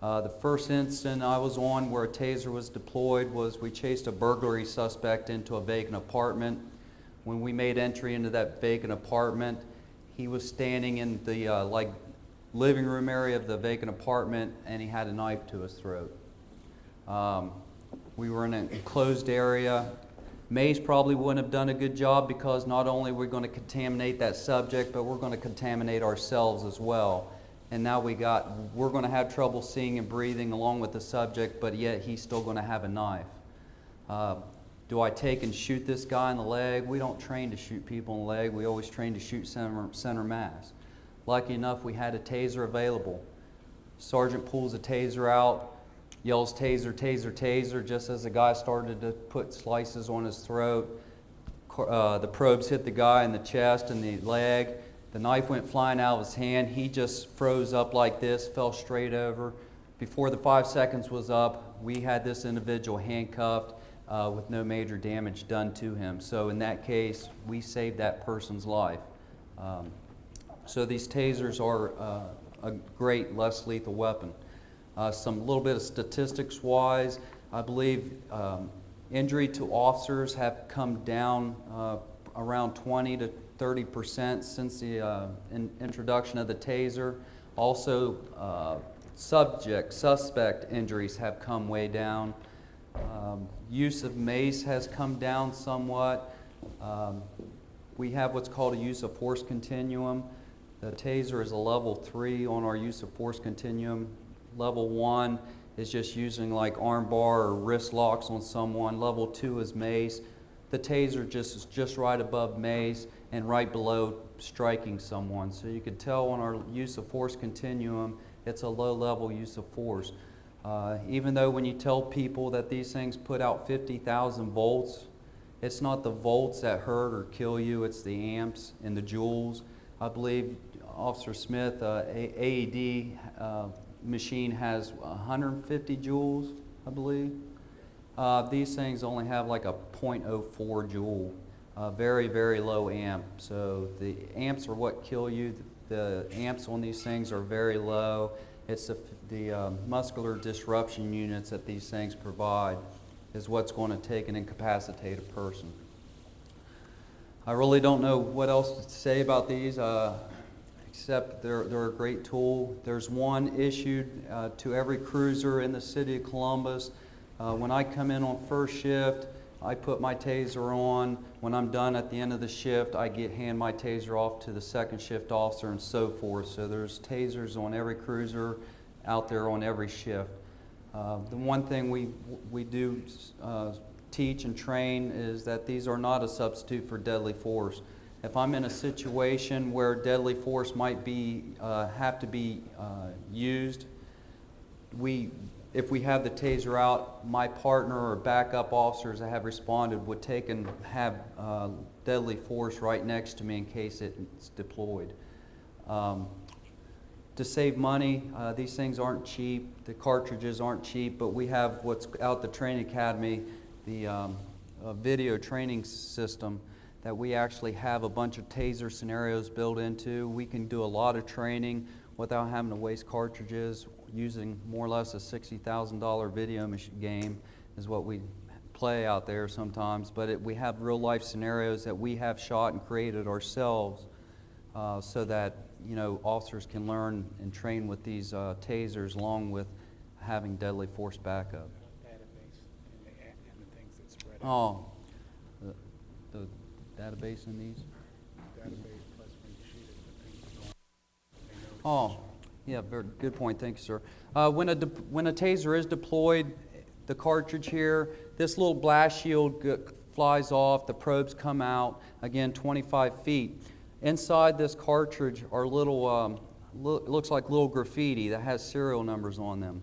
The first incident I was on where a taser was deployed was we chased a burglary suspect into a vacant apartment. When we made entry into that vacant apartment, he was standing in the living room area of the vacant apartment, and he had a knife to his throat. We were in an enclosed area. Mace probably wouldn't have done a good job because not only are we going to contaminate that subject, but we're going to contaminate ourselves as well. And now we're going to have trouble seeing and breathing along with the subject, but yet he's still going to have a knife. Do I take and shoot this guy in the leg? We don't train to shoot people in the leg. We always train to shoot center mass. Lucky enough, we had a taser available. Sergeant pulls a taser out, yells taser, taser, taser, just as the guy started to put slices on his throat. the probes hit the guy in the chest and the leg. The knife went flying out of his hand. He just froze up like this, fell straight over. Before the 5 seconds was up, we had this individual handcuffed with no major damage done to him. So in that case, we saved that person's life. So these tasers are a great, less lethal weapon. Some little bit of statistics-wise, I believe injury to officers have come down around 20 to 30% since the introduction of the taser. Also, suspect injuries have come way down. Use of mace has come down somewhat. We have what's called a use of force continuum. The taser is a level 3 on our use of force continuum. Level 1 is just using like arm bar or wrist locks on someone. Level 2 is mace. The taser is just right above mace and right below striking someone. So you could tell on our use of force continuum, it's a low level use of force. Even though when you tell people that these things put out 50,000 volts, it's not the volts that hurt or kill you, it's the amps and the joules. I believe Officer Smith, AED machine has 150 joules, I believe. These things only have like a 0.04 joule, very, very low amp. So the amps are what kill you. The amps on these things are very low. It's the muscular disruption units that these things provide is what's going to take and incapacitate a person. I really don't know what else to say about these, except they're a great tool. There's one issued to every cruiser in the city of Columbus. When I come in on first shift, I put my taser on. When I'm done at the end of the shift, I hand my taser off to the second shift officer and so forth. So there's tasers on every cruiser out there on every shift. The one thing we do teach and train is that these are not a substitute for deadly force. If I'm in a situation where deadly force might have to be used, if we have the taser out, my partner or backup officers that have responded would take and have deadly force right next to me in case it's deployed. To save money, these things aren't cheap, the cartridges aren't cheap, but we have what's out the training academy, the video training system that we actually have a bunch of taser scenarios built into. We can do a lot of training without having to waste cartridges, using more or less a $60,000 video game is what we play out there sometimes. But we have real life scenarios that we have shot and created ourselves so that officers can learn and train with these tasers along with having deadly force backup. Database and the things that spread out. Oh, the database in these? Database plus when you shoot it, the things are going. Oh, yeah, very good point. Thank you, sir. When a taser is deployed, the cartridge here, this little blast shield flies off, the probes come out, again, 25 feet. Inside this cartridge are little, looks like little graffiti that has serial numbers on them.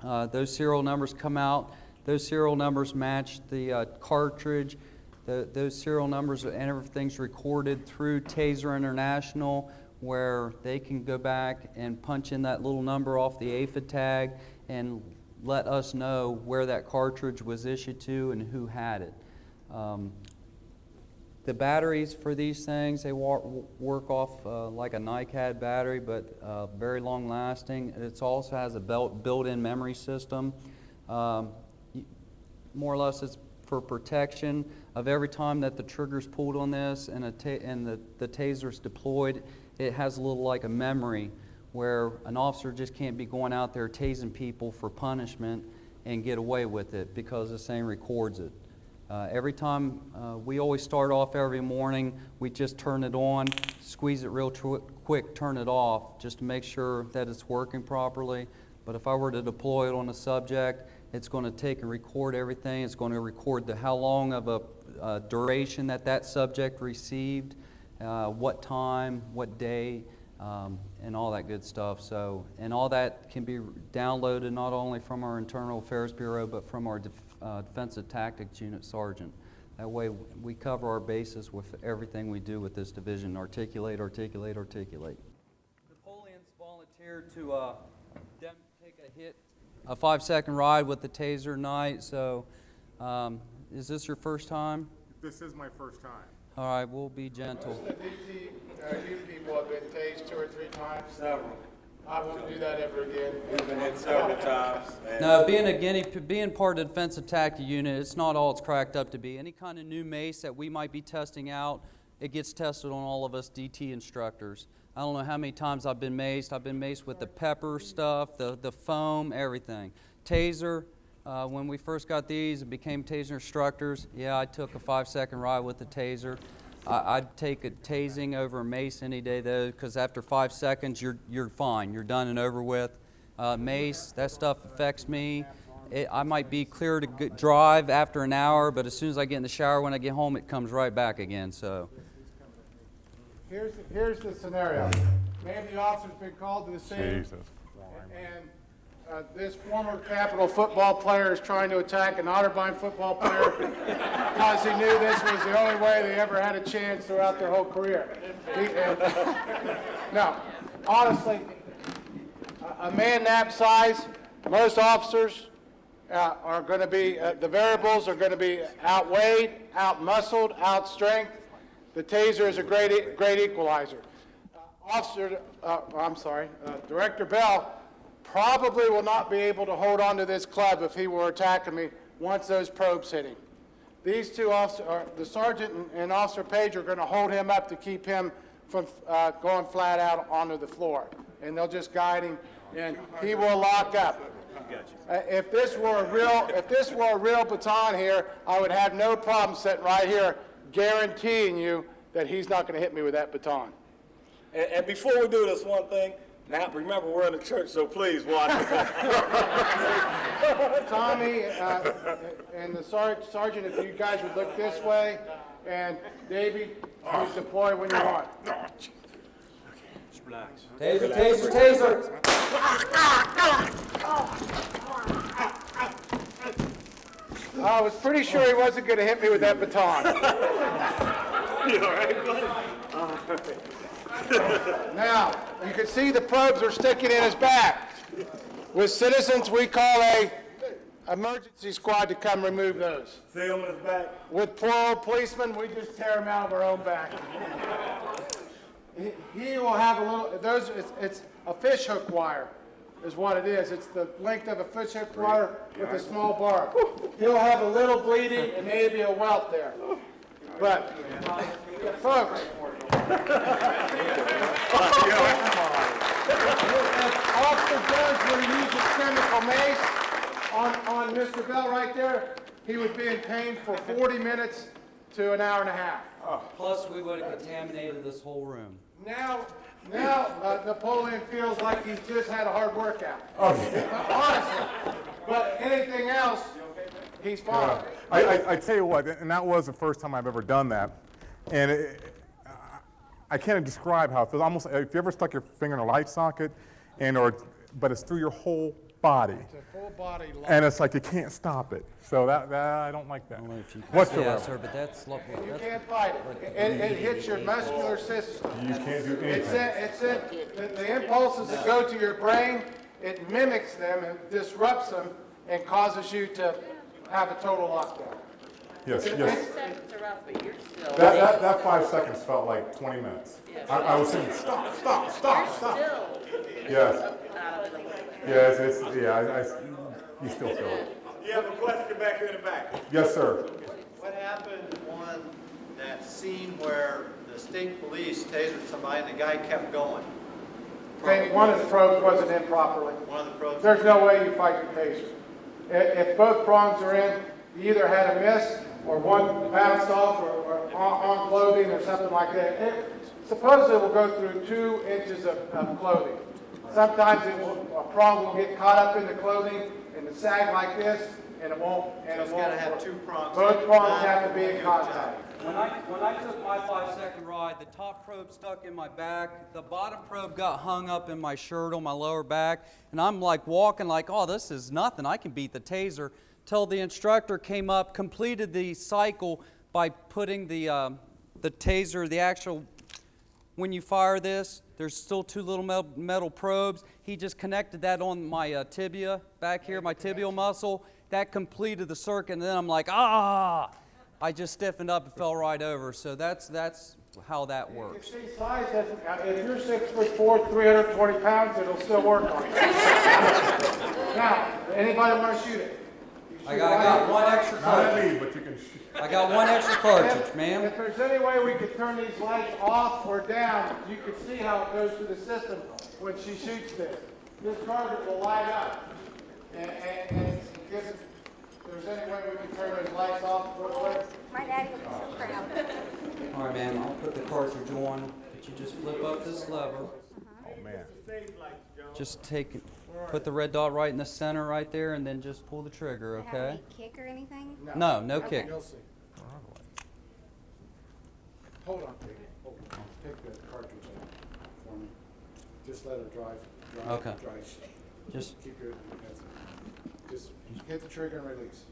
Those serial numbers come out. Those serial numbers match the cartridge. Those serial numbers and everything's recorded through Taser International, where they can go back and punch in that little number off the APHA tag and let us know where that cartridge was issued to and who had it. The batteries for these things, they work off like a NiCad battery, but very long lasting. It also has a built-in memory system. More or less it's for protection of every time that the trigger's pulled on this and the taser's deployed. It has a little like a memory where an officer just can't be going out there tasing people for punishment and get away with it because this thing records it. Every time, we always start off every morning, we just turn it on, squeeze it real quick, turn it off, just to make sure that it's working properly. But if I were to deploy it on a subject, it's going to take and record everything. It's going to record how long of a duration that subject received, what time, what day, and all that good stuff. So, and all that can be downloaded not only from our Internal Affairs Bureau, but from our Defensive Tactics Unit Sergeant. That way we cover our bases with everything we do with this division. Articulate, articulate, articulate. Napoleon's volunteered to take a 5-second ride with the taser tonight. So is this your first time? This is my first time. All right, we'll be gentle. Most of the you people have been tased 2 or 3 times. Several. I won't do that ever again. We've been hit several times. No, being part of the defensive tactic unit, it's not all it's cracked up to be. Any kind of new mace that we might be testing out, it gets tested on all of us DT instructors. I don't know how many times I've been maced. I've been maced with the pepper stuff, the foam, everything. Taser, when we first got these and became taser instructors, yeah, I took a 5-second ride with the taser. I'd take a tasing over a mace any day though, because after 5 seconds, you're fine. You're done and over with. Mace, that stuff affects me. I might be clear to drive after an hour, but as soon as I get in the shower, when I get home, it comes right back again. So Here's the scenario. Maybe the officer's been called to the scene. Jesus. And this former Capital football player is trying to attack an Otterbein football player because he knew this was the only way they ever had a chance throughout their whole career. No, honestly, a man that size, most officers are going to be, the variables are going to be outweighed, out-muscled, out-strength. The taser is a great equalizer. Director Bell probably will not be able to hold on to this club if he were attacking me once those probes hit him. These two officers, the sergeant and Officer Page, are going to hold him up to keep him from going flat out onto the floor. And they'll just guide him, and he will lock up. If this were a real baton here, I would have no problem sitting right here guaranteeing you that he's not going to hit me with that baton. And before we do this one thing, now remember we're in the church, so please watch. Tommy and the sergeant, if you guys would look this way, and Davey, please deploy when you want. taser, taser, taser. I was pretty sure he wasn't going to hit me with that baton. You all right, buddy? Now, you can see the probes are sticking in his back. With citizens, we call a emergency squad to come remove those. See him in his back? With poor old policemen, we just tear them out of our own back. He will have a little, it's a fish hook wire is what it is. It's the length of a fish hook wire with a small bar. He'll have a little bleeding and maybe a welt there. But, folks, if Officer Jones were to use his chemical mace on Mr. Bell right there, he would be in pain for 40 minutes to an hour and a half. Plus, we would have contaminated this whole room. Now Napoleon feels like he's just had a hard workout. Honestly. But anything else, he's fine. I tell you what, and that was the first time I've ever done that. And I can't describe how it feels. Almost, if you ever stuck your finger in a light socket, but it's through your whole body. It's a full body lock. And it's like you can't stop it. So that I don't like that. Whatsoever. Yeah, sir, but that's lovely. You can't fight it. It hits your muscular system. You can't do anything. The impulses that go to your brain, it mimics them and disrupts them and causes you to have a total lockdown. Yes. Seconds are up, but you're still. That 5 seconds felt like 20 minutes. I was saying, stop. Still. Yes. Yes, you still feel it. You have a question back here in the back. Yes, sir. What happened on that scene where the state police tasered somebody and the guy kept going? Okay, one of the probes wasn't in properly. One of the probes. There's no way you fight the taser. If both prongs are in, you either had a miss or one bounced off or on clothing or something like that. Suppose it will go through 2 inches of clothing. Sometimes a prong will get caught up in the clothing and it sag like this, and it won't. And It's got to have 2 prongs. Both prongs have to be in contact. When I took my 5-second ride, the top probe stuck in my back, the bottom probe got hung up in my shirt on my lower back, and I'm like walking like, oh, this is nothing. I can beat the taser. Till the instructor came up, completed the cycle. by putting the taser, the actual, when you fire this, there's still two little metal probes. He just connected that on my tibia back here, my tibial muscle. That completed the circuit, and then I'm like, ah! I just stiffened up and fell right over. So that's how that works. If she's size, if you're 6'4", 320 pounds, it'll still work on you. Now, anybody want to shoot it? I got one extra cartridge. But you can shoot. I got one extra cartridge, ma'am. If there's any way we could turn these lights off or down, you can see how it goes through the system when she shoots this. This cartridge will light up. And if there's any way we can turn those lights off real quick. My daddy will be so proud. All right, ma'am, I'll put the cartridge on, but you just flip up this lever. Oh, man. Just put the red dot right in the center right there, and then just pull the trigger, Have okay? any kick or anything? No kick. You'll see. Hold on, Peggy. Hold on. Take the cartridge out for me. Just let her drive. Okay. Drive. Just Keep your hands. Just hit the trigger and release.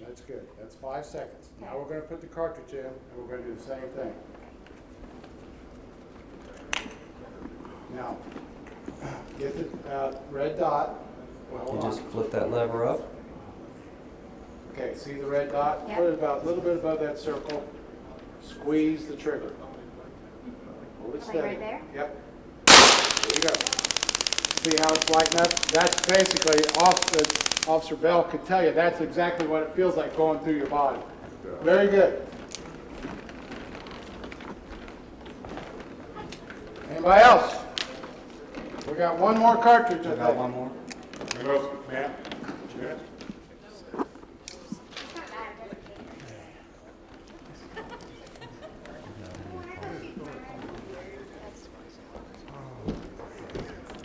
That's good. That's 5 seconds. Now we're going to put the cartridge in, and we're going to do the same thing. Now, get the red dot. Well, you hold just on. flip that lever up. Okay, see the red dot? Yep. Put it about a little bit above that circle. Squeeze the trigger. Hold it Like steady. right there? Yep. There you go. See how it's lighting up? That's basically, Officer Bell could tell you, that's exactly what it feels like going through your body. Very good. Anybody else? We got one more cartridge, I Got think. one more. Ma'am? Yeah.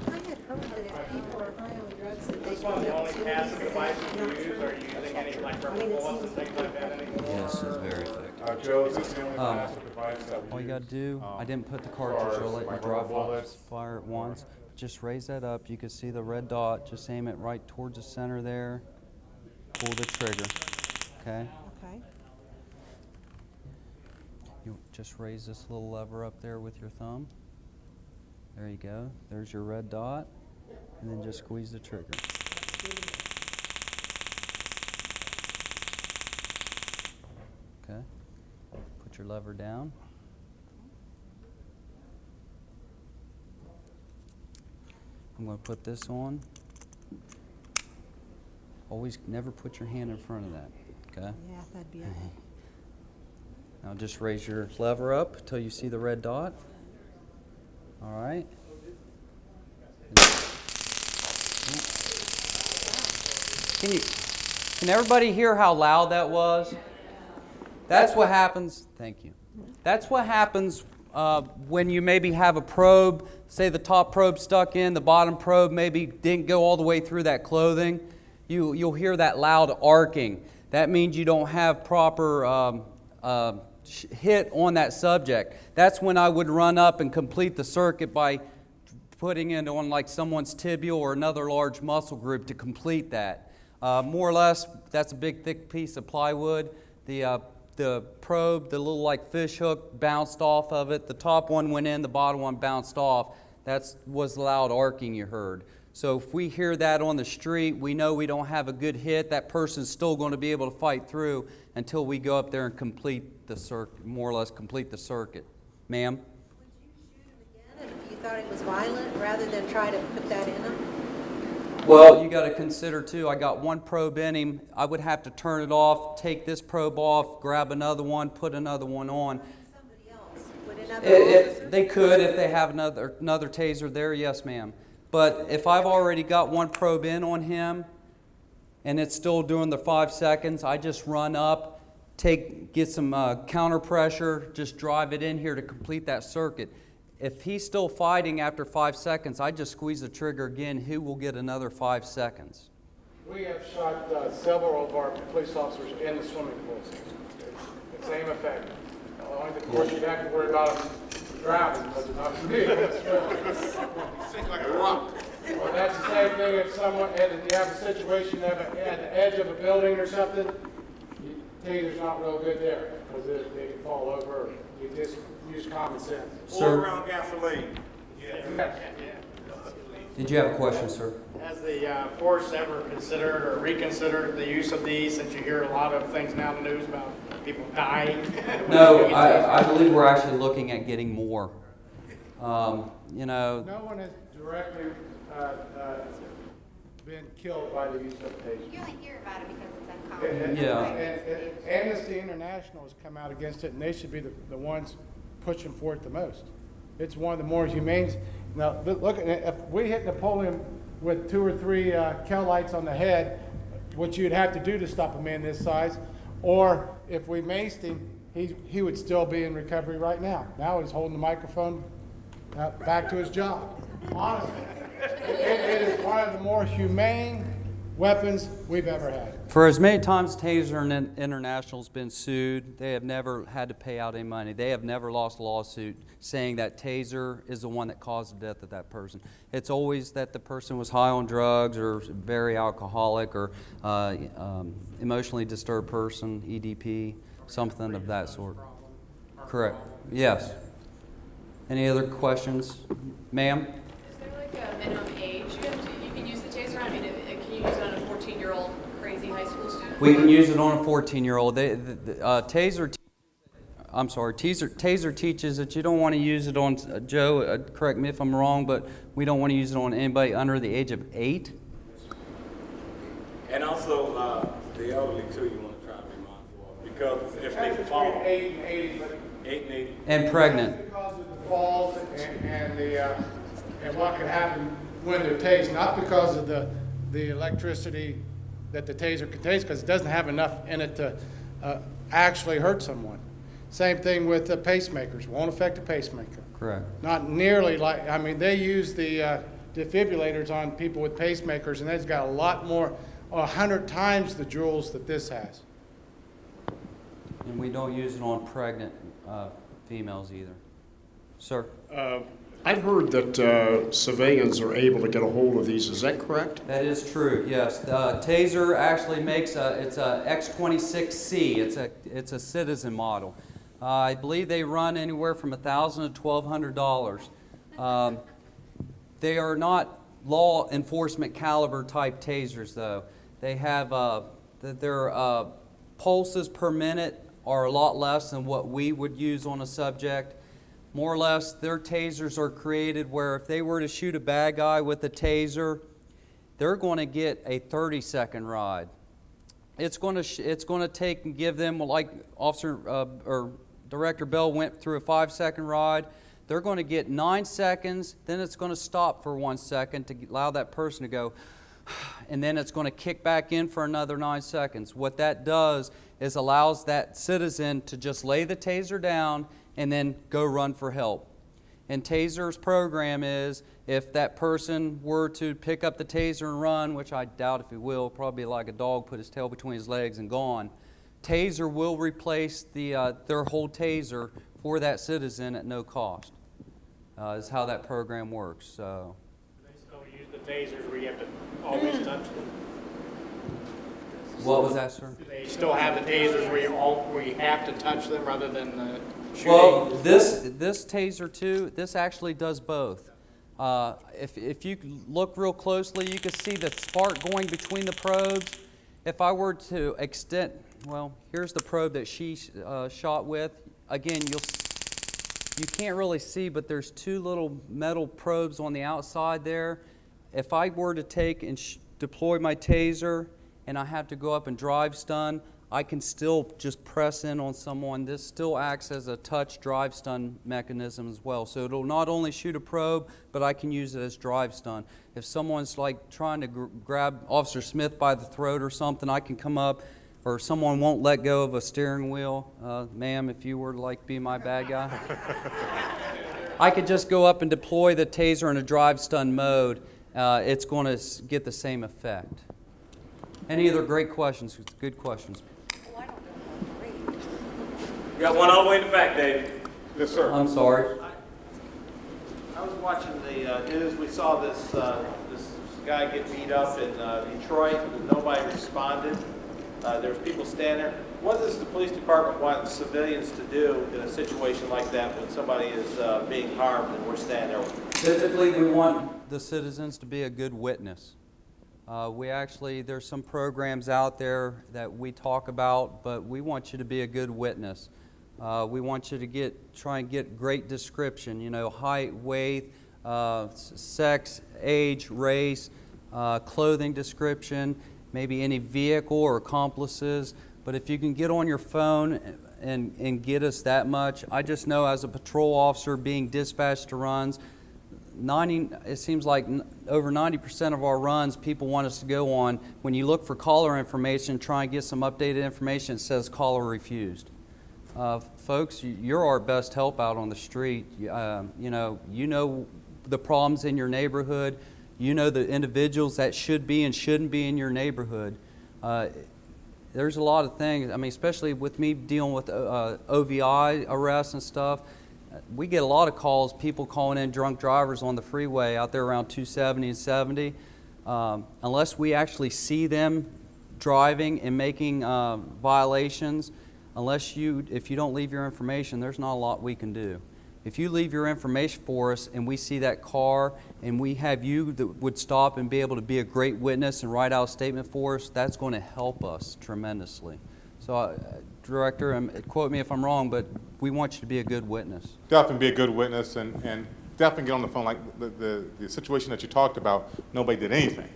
I had heard that if people are high on drugs, that they This one, can the get only serious passive device you use, are you using any like rubber it bullets and seems things like that anymore? Yes, it's very thick. Joe, is this the only passive device that we All you use? gotta do, I didn't put the as cartridge, far I'll as, let you like, dry rubber bullets? fire it once. Just raise that up, you can see the red dot, just aim it right towards the center there. Pull the trigger, okay? Okay. You just raise this little lever up there with your thumb. There you go, there's your red dot. And then just squeeze the trigger. Okay, put your lever down. I'm going to put this on. Always never put your hand in front of that, okay? Yeah, that'd be okay. Now just raise your lever up until you see the red dot. All right. Can everybody hear how loud that was? That's what happens. Thank you. That's what happens when you maybe have a probe. Say the top probe stuck in, the bottom probe maybe didn't go all the way through that clothing. You'll hear that loud arcing. That means you don't have proper hit on that subject. That's when I would run up and complete the circuit by putting it on like someone's tibial or another large muscle group to complete that. More or less, that's a big thick piece of plywood. The probe, the little like fish hook bounced off of it. The top one went in, the bottom one bounced off. That was the loud arcing you heard. So if we hear that on the street, we know we don't have a good hit. That person's still going to be able to fight through until we go up there and complete the circuit, more or less complete the circuit. Ma'am? Would you shoot him again if you thought it was violent, rather than try to put that in him? Well, you got to consider too, I got one probe in him. I would have to turn it off, take this probe off, grab another one, put another one on. Somebody else? Would another If they could, if they have another taser there, yes ma'am. But if I've already got one probe in on him and it's still doing the 5 seconds, I just run up, get some counter pressure, just drive it in here to complete that circuit. If he's still fighting after 5 seconds, I just squeeze the trigger again. He will get another 5 seconds. We have shot several of our police officers in the swimming pools. It's the same effect. Only, of course, you'd have to worry about them drowning, but not me. Seems like a rock. Well, that's the same thing if someone, if you have a situation at the edge of a building or something, taser's not real good there, because they can fall over. You just use common sense. Or around gasoline. Did you have a question, sir? Has the force ever considered or reconsidered the use of these, since you hear a lot of things now in the news about people dying? No, I believe we're actually looking at getting more. You know. No one has directly been killed by the use of taser. You only hear about it because it's uncommon. Yeah. And Amnesty International has come out against it, and they should be the ones pushing for it the most. It's one of the more humane. Now, look, if we hit Napoleon with 2 or 3 Kel lights on the head, which you'd have to do to stop a man this size, or if we maced him, he would still be in recovery right now. Now he's holding the microphone back to his job. Honestly, it is one of the more humane weapons we've ever had. For as many times Taser International's been sued, they have never had to pay out any money. They have never lost a lawsuit saying that Taser is the one that caused the death of that person. It's always that the person was high on drugs or very alcoholic or emotionally disturbed person, EDP, something of that sort. Correct. Yes. Any other questions? Ma'am? Is there like a minimum age you can use the taser on? I mean, can you use it on a 14-year-old crazy high school student? We can use it on a 14-year-old. Taser teaches that you don't want to use it on, Joe, correct me if I'm wrong, but we don't want to use it on anybody under the age of 8. And also the elderly too, you want to try to be mindful of, because if they fall. 8 and 80, but 8 and 80. And pregnant. because of the falls and what can happen when they're tased, not because of the electricity that the taser contains, because it doesn't have enough in it to actually hurt someone. Same thing with the pacemakers. Won't affect the pacemaker. Correct. Not nearly like, I mean, they use the defibrillators on people with pacemakers, and they've got a lot more, 100 times the joules that this has. And we don't use it on pregnant females either. Sir? I've heard that civilians are able to get a hold of these. Is that correct? That is true, yes. The Taser actually makes it's a X26C. It's a citizen model. I believe they run anywhere from $1,000 to $1,200. They are not law enforcement caliber type tasers, though. They have their pulses per minute are a lot less than what we would use on a subject. More or less, their tasers are created where if they were to shoot a bad guy with a taser, they're going to get a 30-second ride. It's going to take and give them, like Officer or Director Bell went through a 5-second ride. They're going to get 9 seconds, then it's going to stop for 1 second to allow that person to go, and then it's going to kick back in for another 9 seconds. What that does is allows that citizen to just lay the taser down and then go run for help. And Taser's program is, if that person were to pick up the taser and run, which I doubt if he will, probably like a dog put his tail between his legs and gone, Taser will replace their whole taser for that citizen at no cost. Is how that program works. So. They still use the tasers where you have to always touch them. What was that, sir? They still have the tasers where you have to touch them rather than shooting. Well, this Taser 2, this actually does both. If you look real closely, you can see the spark going between the probes. If I were to extend, well, here's the probe that she shot with. Again, you can't really see, but there's 2 little metal probes on the outside there. If I were to take and deploy my taser and I have to go up and drive stun, I can still just press in on someone. This still acts as a touch drive stun mechanism as well. So it'll not only shoot a probe, but I can use it as drive stun. If someone's like trying to grab Officer Smith by the throat or something, I can come up, or someone won't let go of a steering wheel. Ma'am, if you were to like be my bad guy, I could just go up and deploy the taser in a drive stun mode. It's going to get the same effect. Any other great questions? Good questions. You got one all the way in the back, Dave. Yes, sir. I'm sorry. I was watching the news. We saw this guy get beat up in Detroit, and nobody responded. There was people standing there. What does the police department want civilians to do in a situation like that when somebody is being harmed and we're standing there? Typically, we want the citizens to be a good witness. There's some programs out there that we talk about, but we want you to be a good witness. We want you to try and get great description, height, weight, sex, age, race, clothing description, maybe any vehicle or accomplices. But if you can get on your phone and get us that much, I just know as a patrol officer being dispatched to runs, it seems like over 90% of our runs people want us to go on. When you look for caller information, try and get some updated information, it says caller refused. Folks, you're our best help out on the street. You know the problems in your neighborhood. You know the individuals that should be and shouldn't be in your neighborhood. There's a lot of things. I mean, especially with me dealing with OVI arrests and stuff, we get a lot of calls, people calling in drunk drivers on the freeway out there around 270 and 70. Unless we actually see them driving and making violations, if you don't leave your information, there's not a lot we can do. If you leave your information for us and we see that car and we have you that would stop and be able to be a great witness and write out a statement for us, that's going to help us tremendously. So, Director, quote me if I'm wrong, but we want you to be a good witness. Definitely be a good witness and definitely get on the phone. Like the situation that you talked about, nobody did anything.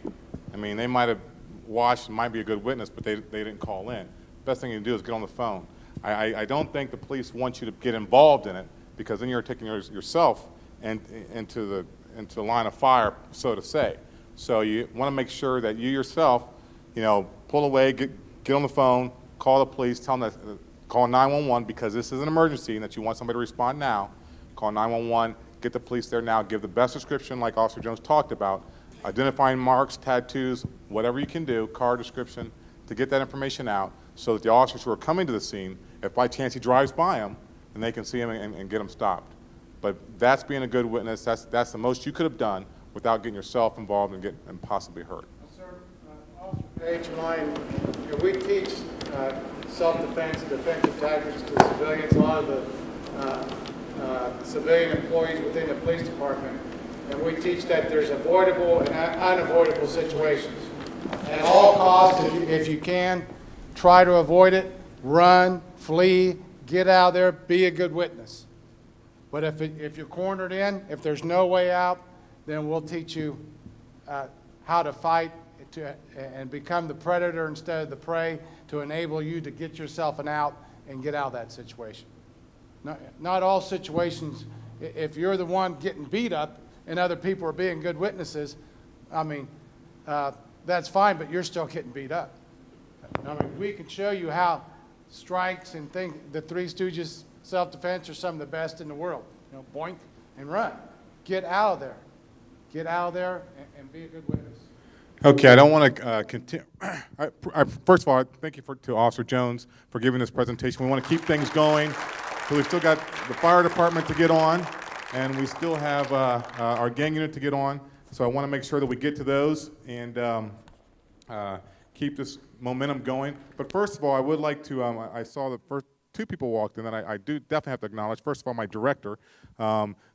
I mean, they might have watched and might be a good witness, but they didn't call in. Best thing you can do is get on the phone. I don't think the police want you to get involved in it, because then you're taking yourself into the line of fire, so to say. So you want to make sure that you yourself, pull away, get on the phone, call the police, tell them that, call 911 because this is an emergency and that you want somebody to respond now. Call 911, get the police there now, give the best description like Officer Jones talked about, identifying marks, tattoos, whatever you can do, car description, to get that information out so that the officers who are coming to the scene, if by chance he drives by them, and they can see him and get him stopped. But that's being a good witness. That's the most you could have done without getting yourself involved and possibly hurt. Sir, Officer Page and I, we teach self-defense and defensive tactics to civilians, a lot of the civilian employees within the police department, and we teach that there's avoidable and unavoidable situations. At all costs, if you can, try to avoid it, run, flee, get out of there, be a good witness. But if you're cornered in, if there's no way out, then we'll teach you how to fight and become the predator instead of the prey to enable you to get yourself an out and get out of that situation. Not all situations, if you're the one getting beat up and other people are being good witnesses, I mean, that's fine, but you're still getting beat up. I mean, we can show you how strikes and things, the Three Stooges self-defense are some of the best in the world. Boink and run. Get out of there. Get out of there and be a good witness. Okay, I don't want to continue. First of all, thank you to Officer Jones for giving this presentation. We want to keep things going. So we've still got the fire department to get on, and we still have our gang unit to get on. So I want to make sure that we get to those and keep this momentum going. But first of all, I would like to, I saw the first two people walked in that I do definitely have to acknowledge. First of all, my director,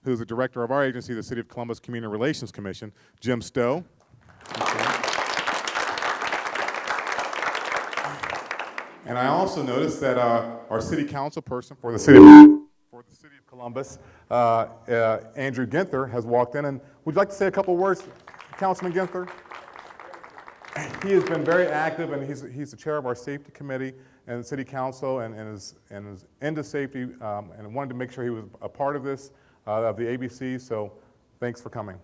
who's the director of our agency, the City of Columbus Community Relations Commission, Jim Stowe. And I also noticed that our city council person for the city of Columbus, Andrew Ginther, has walked in. And would you like to say a couple words, Councilman Ginther? He has been very active, and he's the chair of our safety committee and the city council, and is into safety, and wanted to make sure he was a part of this, of the ABC. So, thanks for coming.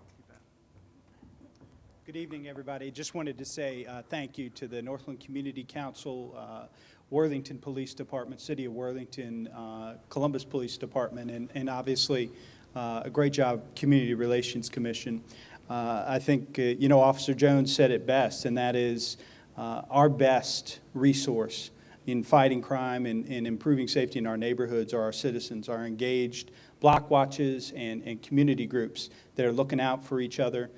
Good evening, everybody. Just wanted to say thank you to the Northland Community Council, Worthington Police Department, City of Worthington, Columbus Police Department, and obviously a great job, Community Relations Commission. I think, Officer Jones said it best, and that is our best resource in fighting crime and improving safety in our neighborhoods are our citizens, our engaged block watches and community groups that are looking out for each other,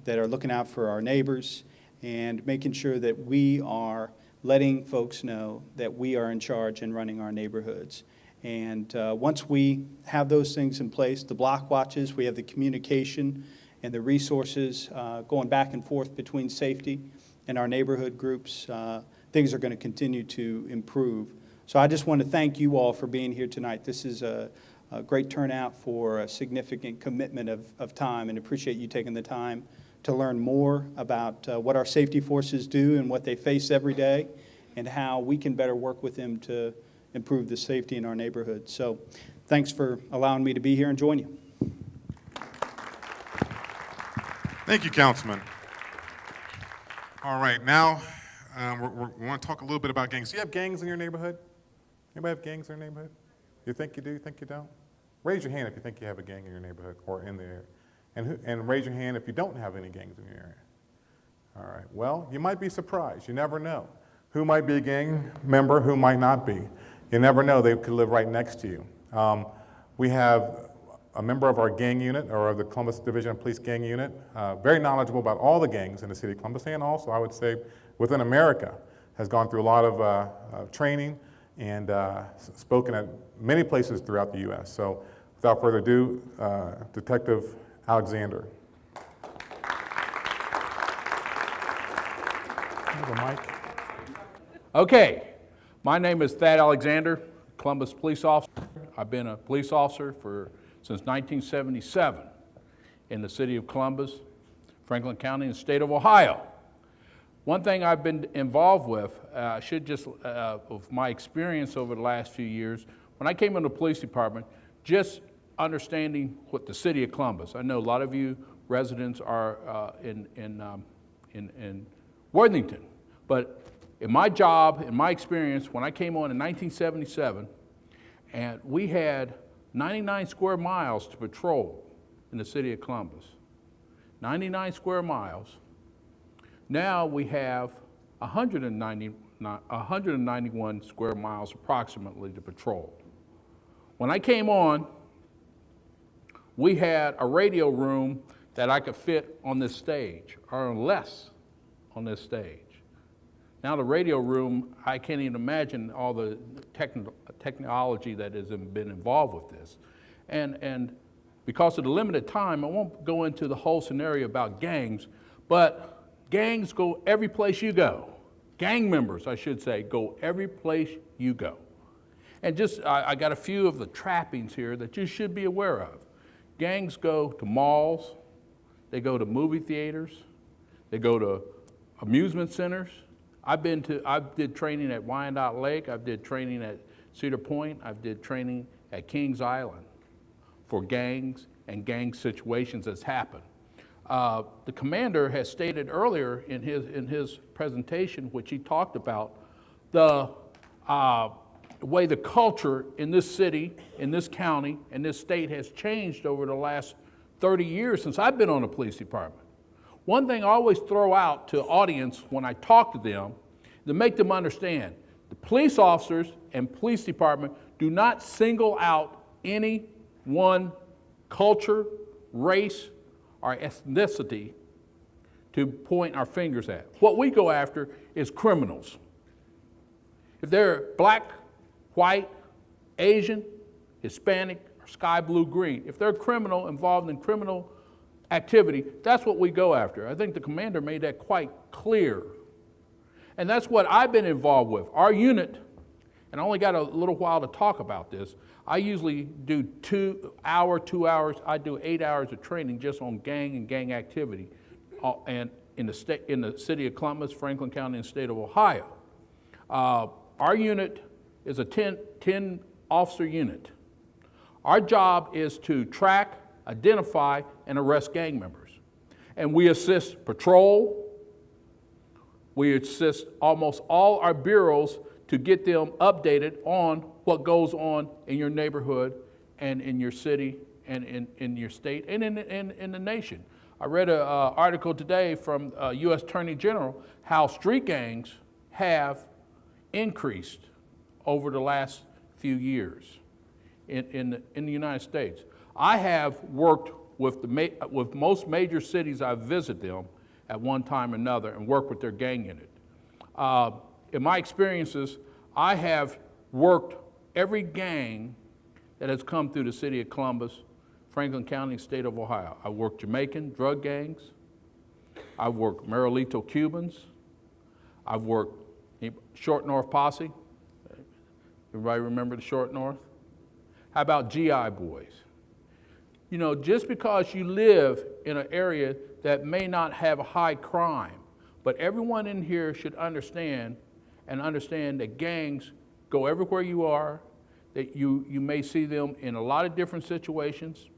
that are looking out for our neighbors and making sure that we are letting folks know that we are in charge and running our neighborhoods. And once we have those things in place, the block watches, we have the communication and the resources going back and forth between safety and our neighborhood groups, things are going to continue to improve. So I just want to thank you all for being here tonight. This is a great turnout for a significant commitment of time, and appreciate you taking the time to learn more about what our safety forces do and what they face every day, and how we can better work with them to improve the safety in our neighborhood. So thanks for allowing me to be here and join you. Thank you, Councilman. All right, now we want to talk a little bit about gangs. Do you have gangs in your neighborhood? Anybody have gangs in your neighborhood? You think you do? You think you don't? Raise your hand if you think you have a gang in your neighborhood or in the area. And raise your hand if you don't have any gangs in your area. All right, well, you might be surprised. You never know. Who might be a gang member, who might not be. You never know, they could live right next to you. We have a member of our gang unit, or of the Columbus Division of Police gang unit, very knowledgeable about all the gangs in the city of Columbus, and also, I would say, within America, has gone through a lot of training and spoken at many places throughout the U.S. So without further ado, Detective Alexander. Have a mic. Okay, my name is Thad Alexander, Columbus police officer. I've been a police officer since 1977 in the city of Columbus, Franklin County, and the state of Ohio. One thing I've been involved with, of my experience over the last few years, when I came into the police department, just understanding what the city of Columbus. I know a lot of you residents are in Worthington, but in my job, in my experience, when I came on in 1977, and we had 99 square miles to patrol in the city of Columbus. 99 square miles. Now we have 191 square miles approximately to patrol. When I came on, we had a radio room that I could fit on this stage, or less on this stage. Now the radio room, I can't even imagine all the technology that has been involved with this. And because of the limited time, I won't go into the whole scenario about gangs, but gangs go every place you go. Gang members, I should say, go every place you go. And I got a few of the trappings here that you should be aware of. Gangs go to malls, they go to movie theaters, they go to amusement centers. I did training at Wyandotte Lake, I did training at Cedar Point, I did training at Kings Island for gangs and gang situations that's happened. The commander has stated earlier in his presentation, which he talked about, the way the culture in this city, in this county, and this state has changed over the last 30 years since I've been on the police department. One thing I always throw out to audience when I talk to them, to make them understand, the police officers and police department do not single out any one culture, race, or ethnicity to point our fingers at. What we go after is criminals. If they're black, white, Asian, Hispanic, or sky blue, green, if they're a criminal involved in criminal activity, that's what we go after. I think the commander made that quite clear. And that's what I've been involved with. Our unit, and I only got a little while to talk about this, I usually do 2 hours, I do 8 hours of training just on gang and gang activity and in the city of Columbus, Franklin County, and the state of Ohio. Our unit is a 10 officer unit. Our job is to track, identify, and arrest gang members. And we assist patrol, we assist almost all our bureaus to get them updated on what goes on in your neighborhood and in your city and in your state and in the nation. I read an article today from U.S. Attorney General how street gangs have increased over the last few years in the United States. I have worked with, with most major cities. I visit them at one time or another and work with their gang unit. In my experiences, I have worked every gang that has come through the city of Columbus, Franklin County, state of Ohio. I worked Jamaican drug gangs. I've worked Marilito Cubans. I've worked Short North Posse. Everybody remember the Short North? How about GI boys? You know, just because you live in an area that may not have high crime, but everyone in here should understand that gangs go everywhere you are, that you may see them in a lot of different situations.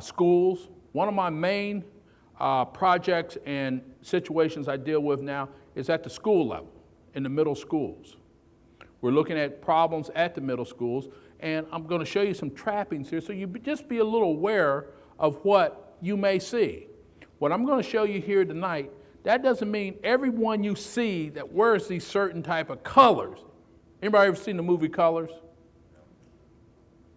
Schools, one of my main projects and situations I deal with now is at the school level, in the middle schools. We're looking at problems at the middle schools, and I'm going to show you some trappings here so you just be a little aware of what you may see. What I'm going to show you here tonight, that doesn't mean everyone you see that wears these certain type of colors. Anybody ever seen the movie Colors?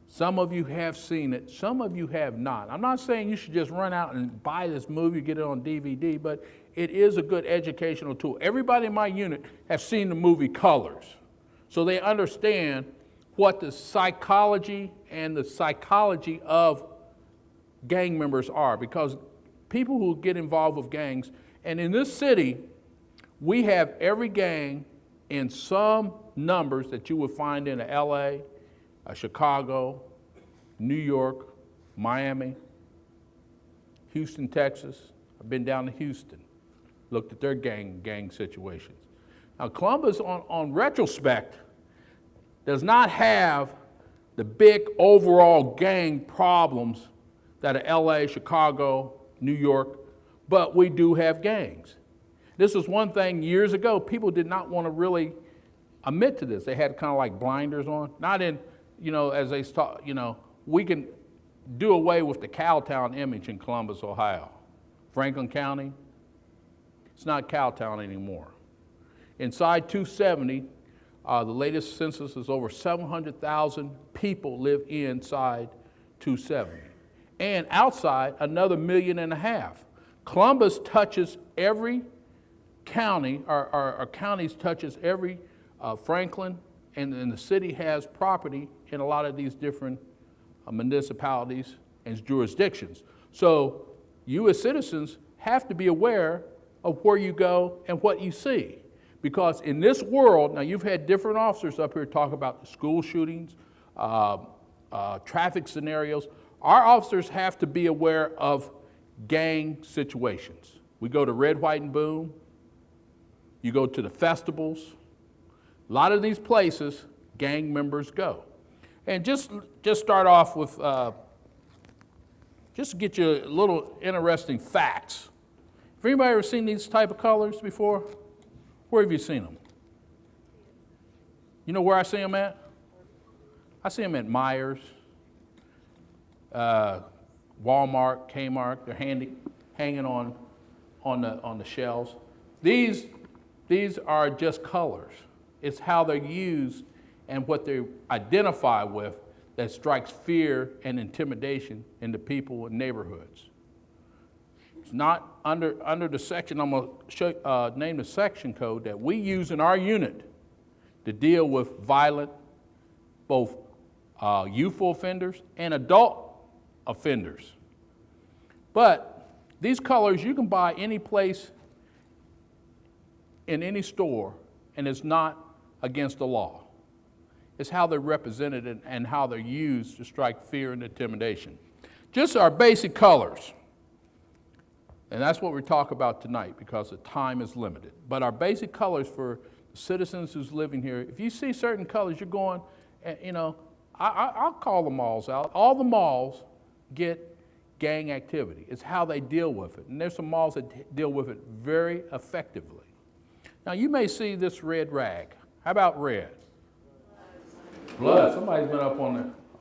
Some of you have seen it, some of you have not. I'm not saying you should just run out and buy this movie, get it on DVD, but it is a good educational tool. Everybody in my unit has seen the movie Colors, so they understand what the psychology and the psychology of gang members are, because people who get involved with gangs, and in this city, we have every gang in some numbers that you would find in LA, Chicago, New York, Miami, Houston, Texas. I've been down to Houston, looked at their gang situations. Now, Columbus, on retrospect, does not have the big overall gang problems that are LA, Chicago, New York, but we do have gangs. This was one thing years ago, people did not want to really admit to this. They had kind of like blinders on, not in, as they start, we can do away with the Cowtown image in Columbus, Ohio. Franklin County, it's not Cowtown anymore. Inside 270, the latest census is over 700,000 people live inside 270. And outside, another 1.5 million. Columbus touches every county, our counties touches every Franklin, and the city has property in a lot of these different municipalities and jurisdictions. So you as citizens have to be aware of where you go and what you see. Because in this world, now you've had different officers up here talk about the school shootings, traffic scenarios. Our officers have to be aware of gang situations. We go to Red, White, and Boom. You go to the festivals. A lot of these places, gang members go. And just start off with, just to get you a little interesting facts. Have anybody ever seen these type of colors before? Where have you seen them? You know where I see them at? I see them at Myers, Walmart, Kmart. They're hanging on the shelves. These are just colors. It's how they're used and what they identify with that strikes fear and intimidation into people in neighborhoods. It's not under the section. I'm going to name the section code that we use in our unit to deal with violent, both youthful offenders and adult offenders. But these colors you can buy any place in any store, and it's not against the law. It's how they're represented and how they're used to strike fear and intimidation. Just our basic colors. And that's what we talk about tonight because the time is limited. But our basic colors for citizens who's living here, if you see certain colors, you're going, I'll call the malls out. All the malls get gang activity. It's how they deal with it. And there's some malls that deal with it very effectively. Now, you may see this red rag. How about red? Blood. Somebody's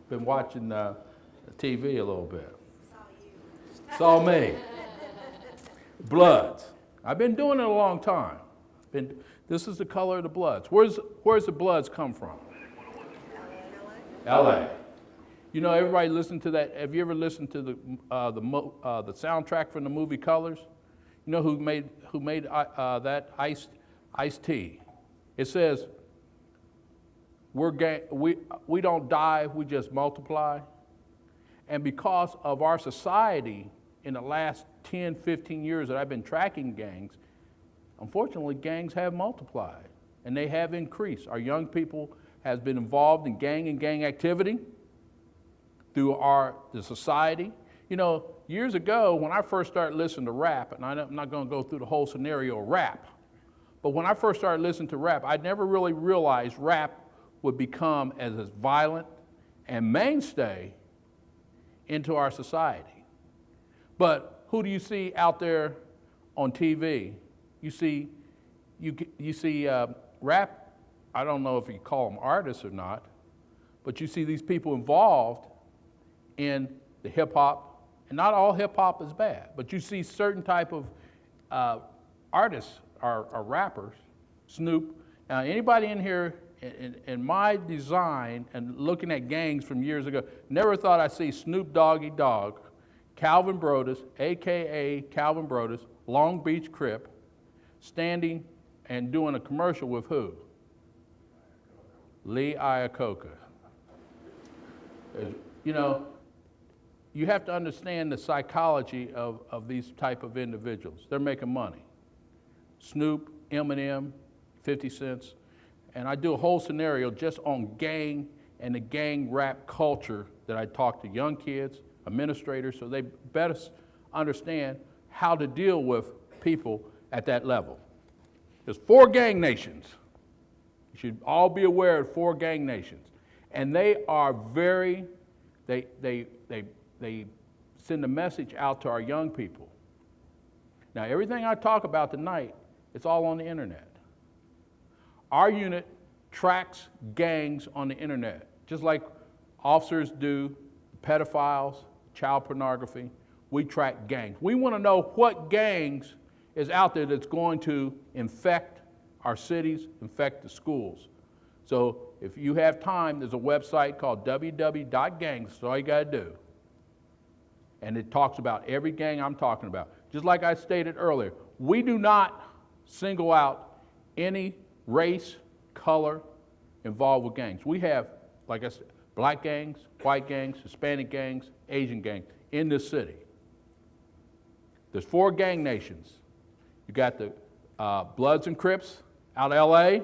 been watching TV a little bit. Saw me. Bloods. I've been doing it a long time. This is the color of the bloods. Where's the bloods come from? LA. You know, everybody listen to that. Have you ever listened to the soundtrack from the movie Colors? You know who made that Iced Tea? It says, we don't die, we just multiply. And because of our society in the last 10, 15 years that I've been tracking gangs, unfortunately, gangs have multiplied and they have increased. Our young people has been involved in gang activity through the society. You know, years ago, when I first started listening to rap, and I'm not going to go through the whole scenario of rap, but when I first started listening to rap, I never really realized rap would become as violent and mainstay into our society. But who do you see out there on TV? You see rap, I don't know if you call them artists or not, but you see these people involved in the hip hop, and not all hip hop is bad, but you see certain type of artists are rappers. Snoop. Now, anybody in here in my design and looking at gangs from years ago, never thought I'd see Snoop Doggy Dogg, Calvin Brodus, AKA Calvin Brodus, Long Beach Crip, standing and doing a commercial with who? Lee Iacocca. You know, you have to understand the psychology of these type of individuals. They're making money. Snoop, Eminem, 50 Cent, and I do a whole scenario just on gang and the gang rap culture that I talk to young kids, administrators, so they better understand how to deal with people at that level. There's 4 gang nations. You should all be aware of 4 gang nations. And they are they send a message out to our young people. Now, everything I talk about tonight, it's all on the internet. Our unit tracks gangs on the internet, just like officers do pedophiles, child pornography. We track gangs. We want to know what gangs is out there that's going to infect our cities, infect the schools. So if you have time, there's a website called www.gangs. That's all you got to do. And it talks about every gang I'm talking about. Just like I stated earlier, we do not single out any race, color involved with gangs. We have, like I said, black gangs, white gangs, Hispanic gangs, Asian gangs in this city. There's 4 gang nations. You got the Bloods and Crips out of LA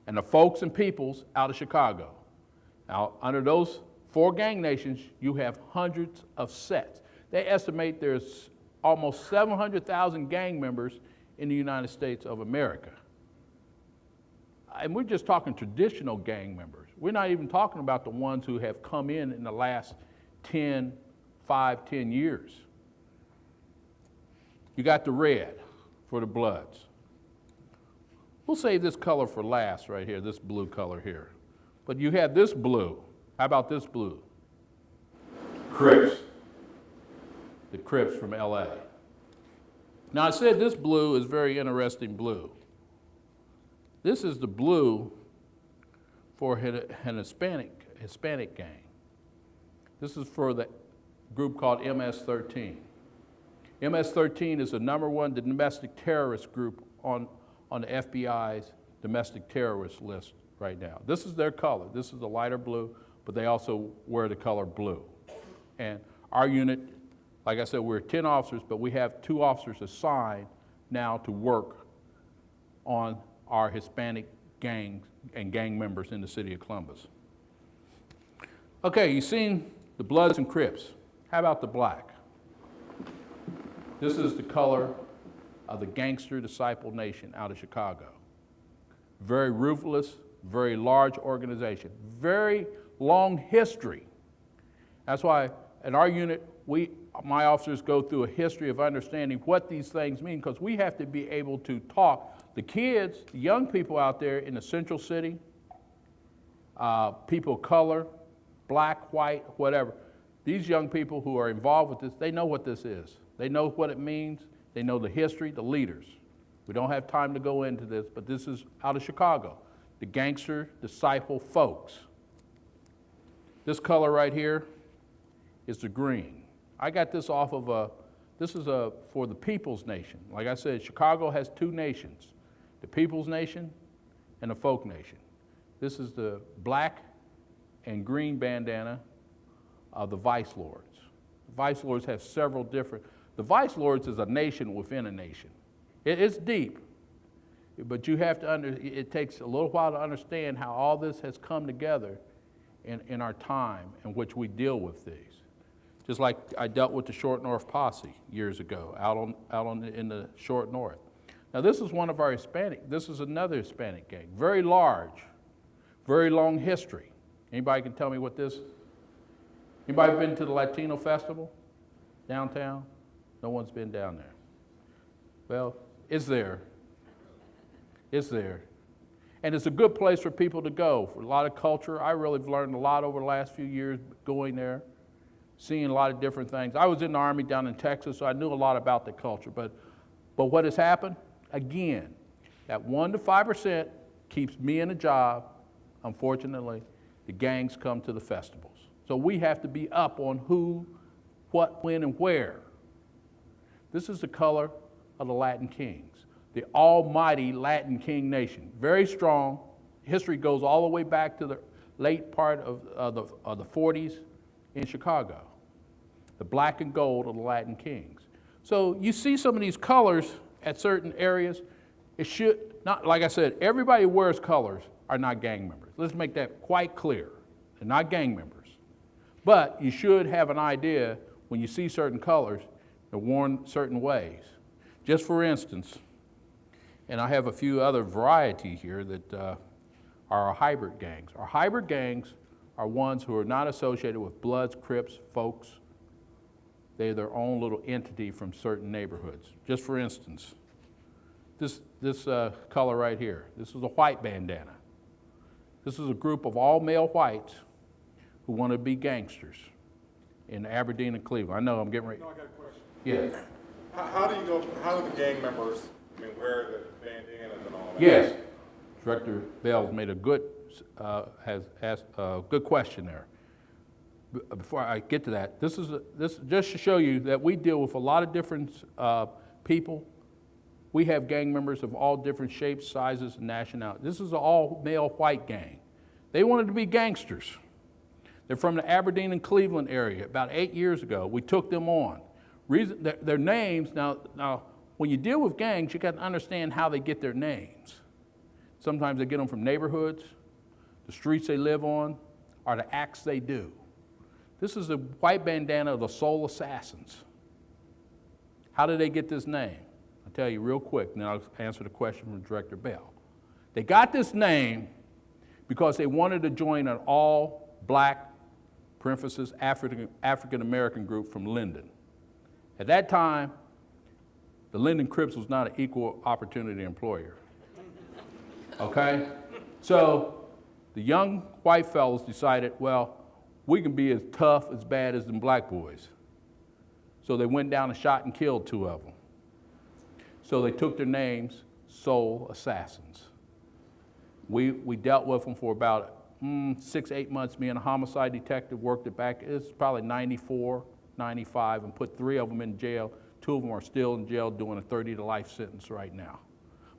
and the Folks and Peoples out of Chicago. Now, under those 4 gang nations, you have hundreds of sets. They estimate there's almost 700,000 gang members in the United States of America. And we're just talking traditional gang members. We're not even talking about the ones who have come in the last 10 years. You got the red for the Bloods. We'll save this color for last right here, this blue color here. But you have this blue. How about this blue? Crips. The Crips from LA. Now, I said this blue is very interesting blue. This is the blue for an Hispanic gang. This is for the group called MS-13. MS-13 is the #1 domestic terrorist group on the FBI's domestic terrorist list right now. This is their color. This is the lighter blue, but they also wear the color blue. And our unit, like I said, we're 10 officers, but we have 2 officers assigned now to work on our Hispanic gangs and gang members in the city of Columbus. Okay, you've seen the Bloods and Crips. How about the black? This is the color of the Gangster Disciple Nation out of Chicago. Very ruthless, very large organization, very long history. That's why in our unit, my officers go through a history of understanding what these things mean, because we have to be able to talk. The kids, the young people out there in the central city, people of color, black, white, whatever, these young people who are involved with this, they know what this is. They know what it means. They know the history, the leaders. We don't have time to go into this, but this is out of Chicago, the Gangster Disciple folks. This color right here is the green. I got this off of this is for the People's Nation. Like I said, Chicago has two nations, the People's Nation and the Folk Nation. This is the black and green bandana of the Vice Lords. The Vice Lords have several different, the Vice Lords is a nation within a nation. It's deep, but you have to it takes a little while to understand how all this has come together in our time in which we deal with these. Just like I dealt with the Short North Posse years ago, in the Short North. Now this is one of our this is another Hispanic gang, very large, very long history. Anybody can tell me what this? Anybody been to the Latino Festival downtown? No one's been down there. Well, it's there. It's there. And it's a good place for people to go for a lot of culture. I really have learned a lot over the last few years going there, seeing a lot of different things. I was in the Army down in Texas, so I knew a lot about the culture. But what has happened? Again, that 1% to 5% keeps me in a job. Unfortunately, the gangs come to the festivals. So we have to be up on who, what, when, and where. This is the color of the Latin Kings, the almighty Latin King nation. Very strong. History goes all the way back to the late part of the 40s in Chicago. The black and gold of the Latin Kings. So you see some of these colors at certain areas. It should not, like I said, everybody who wears colors are not gang members. Let's make that quite clear. They're not gang members. But you should have an idea when you see certain colors, they're worn certain ways. Just for instance, and I have a few other variety here that are our hybrid gangs. Our hybrid gangs are ones who are not associated with Bloods, Crips, Folks. They're their own little entity from certain neighborhoods. Just for instance, this color right here, this is a white bandana. This is a group of all male whites who want to be gangsters in Aberdeen and Cleveland. I know I'm getting ready. No, I got a question. Yes. How do the gang members, wear the bandanas and all that? Yes. Director Bell made a good, has asked a good question there. Before I get to that, this just to show you that we deal with a lot of different people. We have gang members of all different shapes, sizes, and nationalities. This is an all-male white gang. They wanted to be gangsters. They're from the Aberdeen and Cleveland area. About 8 years ago, we took them on. Their names, now, when you deal with gangs, you got to understand how they get their names. Sometimes they get them from neighborhoods, the streets they live on, or the acts they do. This is the white bandana of the Soul Assassins. How did they get this name? I'll tell you real quick, and then I'll answer the question from Director Bell. They got this name because they wanted to join an all-black, parenthesis, African-American group from Linden. At that time, the Linden Crips was not an equal opportunity employer. Okay? So the young white fellas decided, well, we can be as tough, as bad as them black boys. So they went down and shot and killed 2 of them. So they took their names, Soul Assassins. We dealt with them for about 6, 8 months. Me and a homicide detective worked it back. It's probably 94, 95, and put 3 of them in jail. 2 of them are still in jail doing a 30 to life sentence right now.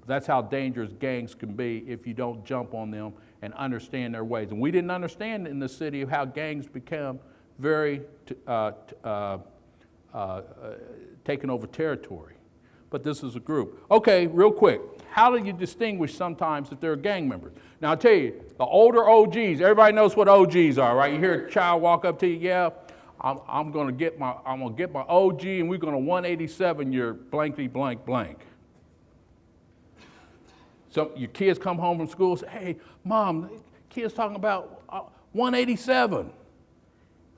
But that's how dangerous gangs can be if you don't jump on them and understand their ways. And we didn't understand in the city of how gangs become very taking over territory. But this is a group. Okay, real quick. How do you distinguish sometimes that they're gang members? Now, I'll tell you, the older OGs, everybody knows what OGs are, right? You hear a child walk up to you, yeah, I'm gonna get my OG, and we're gonna 187 your blankety blank blank. So your kids come home from school and say, hey, Mom, kids talking about 187.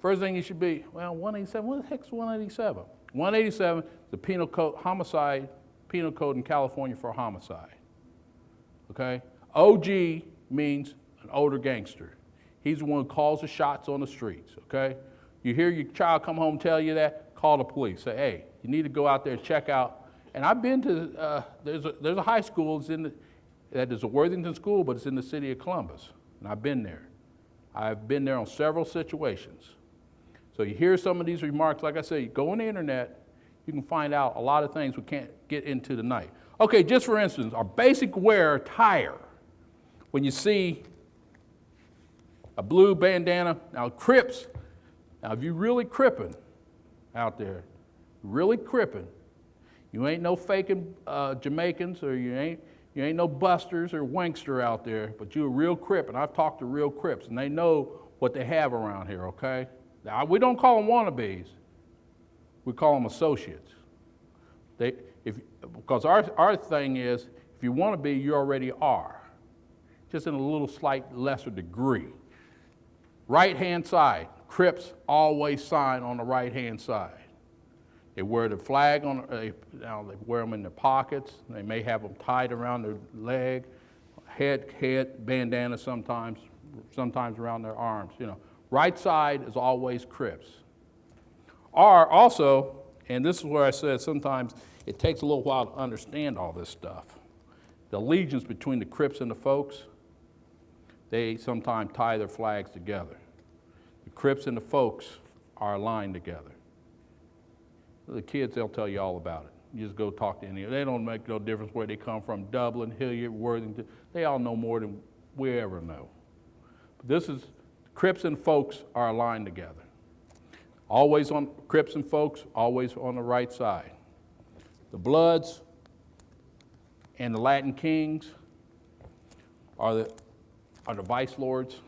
First thing you should be, well, 187, what the heck's 187? 187 is the penal code, homicide, penal code in California for homicide. Okay? OG means an older gangster. He's the one who calls the shots on the streets, okay? You hear your child come home and tell you that, call the police. Say, hey, you need to go out there and check out. And I've been to, there's a high school that is a Worthington school, but it's in the city of Columbus. And I've been there. I've been there on several situations. So you hear some of these remarks, like I say, you go on the internet, you can find out a lot of things we can't get into tonight. Okay, just for instance, our basic wear attire. When you see a blue bandana, now Crips, now if you really crippin' out there, really crippin', you ain't no faking Jamaicans, or you ain't no busters or wankster out there, but you're a real Crip, and I've talked to real Crips, and they know what they have around here, okay? Now, we don't call them wannabes. We call them associates. Because our thing is, if you want to be, you already are, just in a little slight lesser degree. Right-hand side, Crips always sign on the right-hand side. They wear the flag they wear them in their pockets. They may have them tied around their leg, head bandana sometimes around their arms. You know, right side is always Crips. Or also, and this is where I said sometimes it takes a little while to understand all this stuff. The allegiance between the Crips and the folks, they sometimes tie their flags together. The Crips and the folks are aligned together. The kids, they'll tell you all about it. You just go talk to any of them. They don't make no difference where they come from, Dublin, Hilliard, Worthington. They all know more than we ever know. But this is, Crips and folks are aligned together. Always on, Crips and folks, always on the right side. The Bloods and the Latin Kings are the vice lords.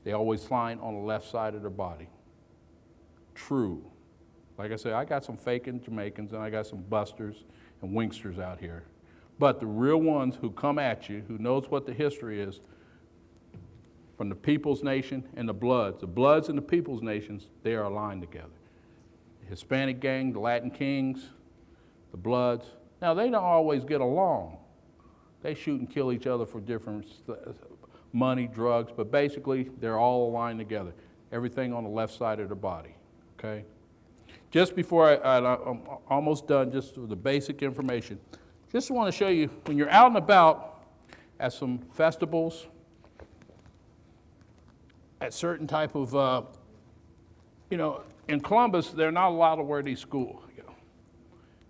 They always sign on the left side of their body. True. Like I said, I got some faking Jamaicans and I got some busters and winksters out here. But the real ones who come at you, who knows what the history is, from the People's Nation and the Bloods and the People's Nations, they are aligned together. The Hispanic gang, the Latin Kings, the Bloods. Now, they don't always get along. They shoot and kill each other for different money, drugs, but basically, they're all aligned together. Everything on the left side of their body, okay? Just before I'm almost done, just with the basic information, just want to show you, when you're out and about at some festivals, at certain type of, in Columbus, they're not allowed to wear these schools.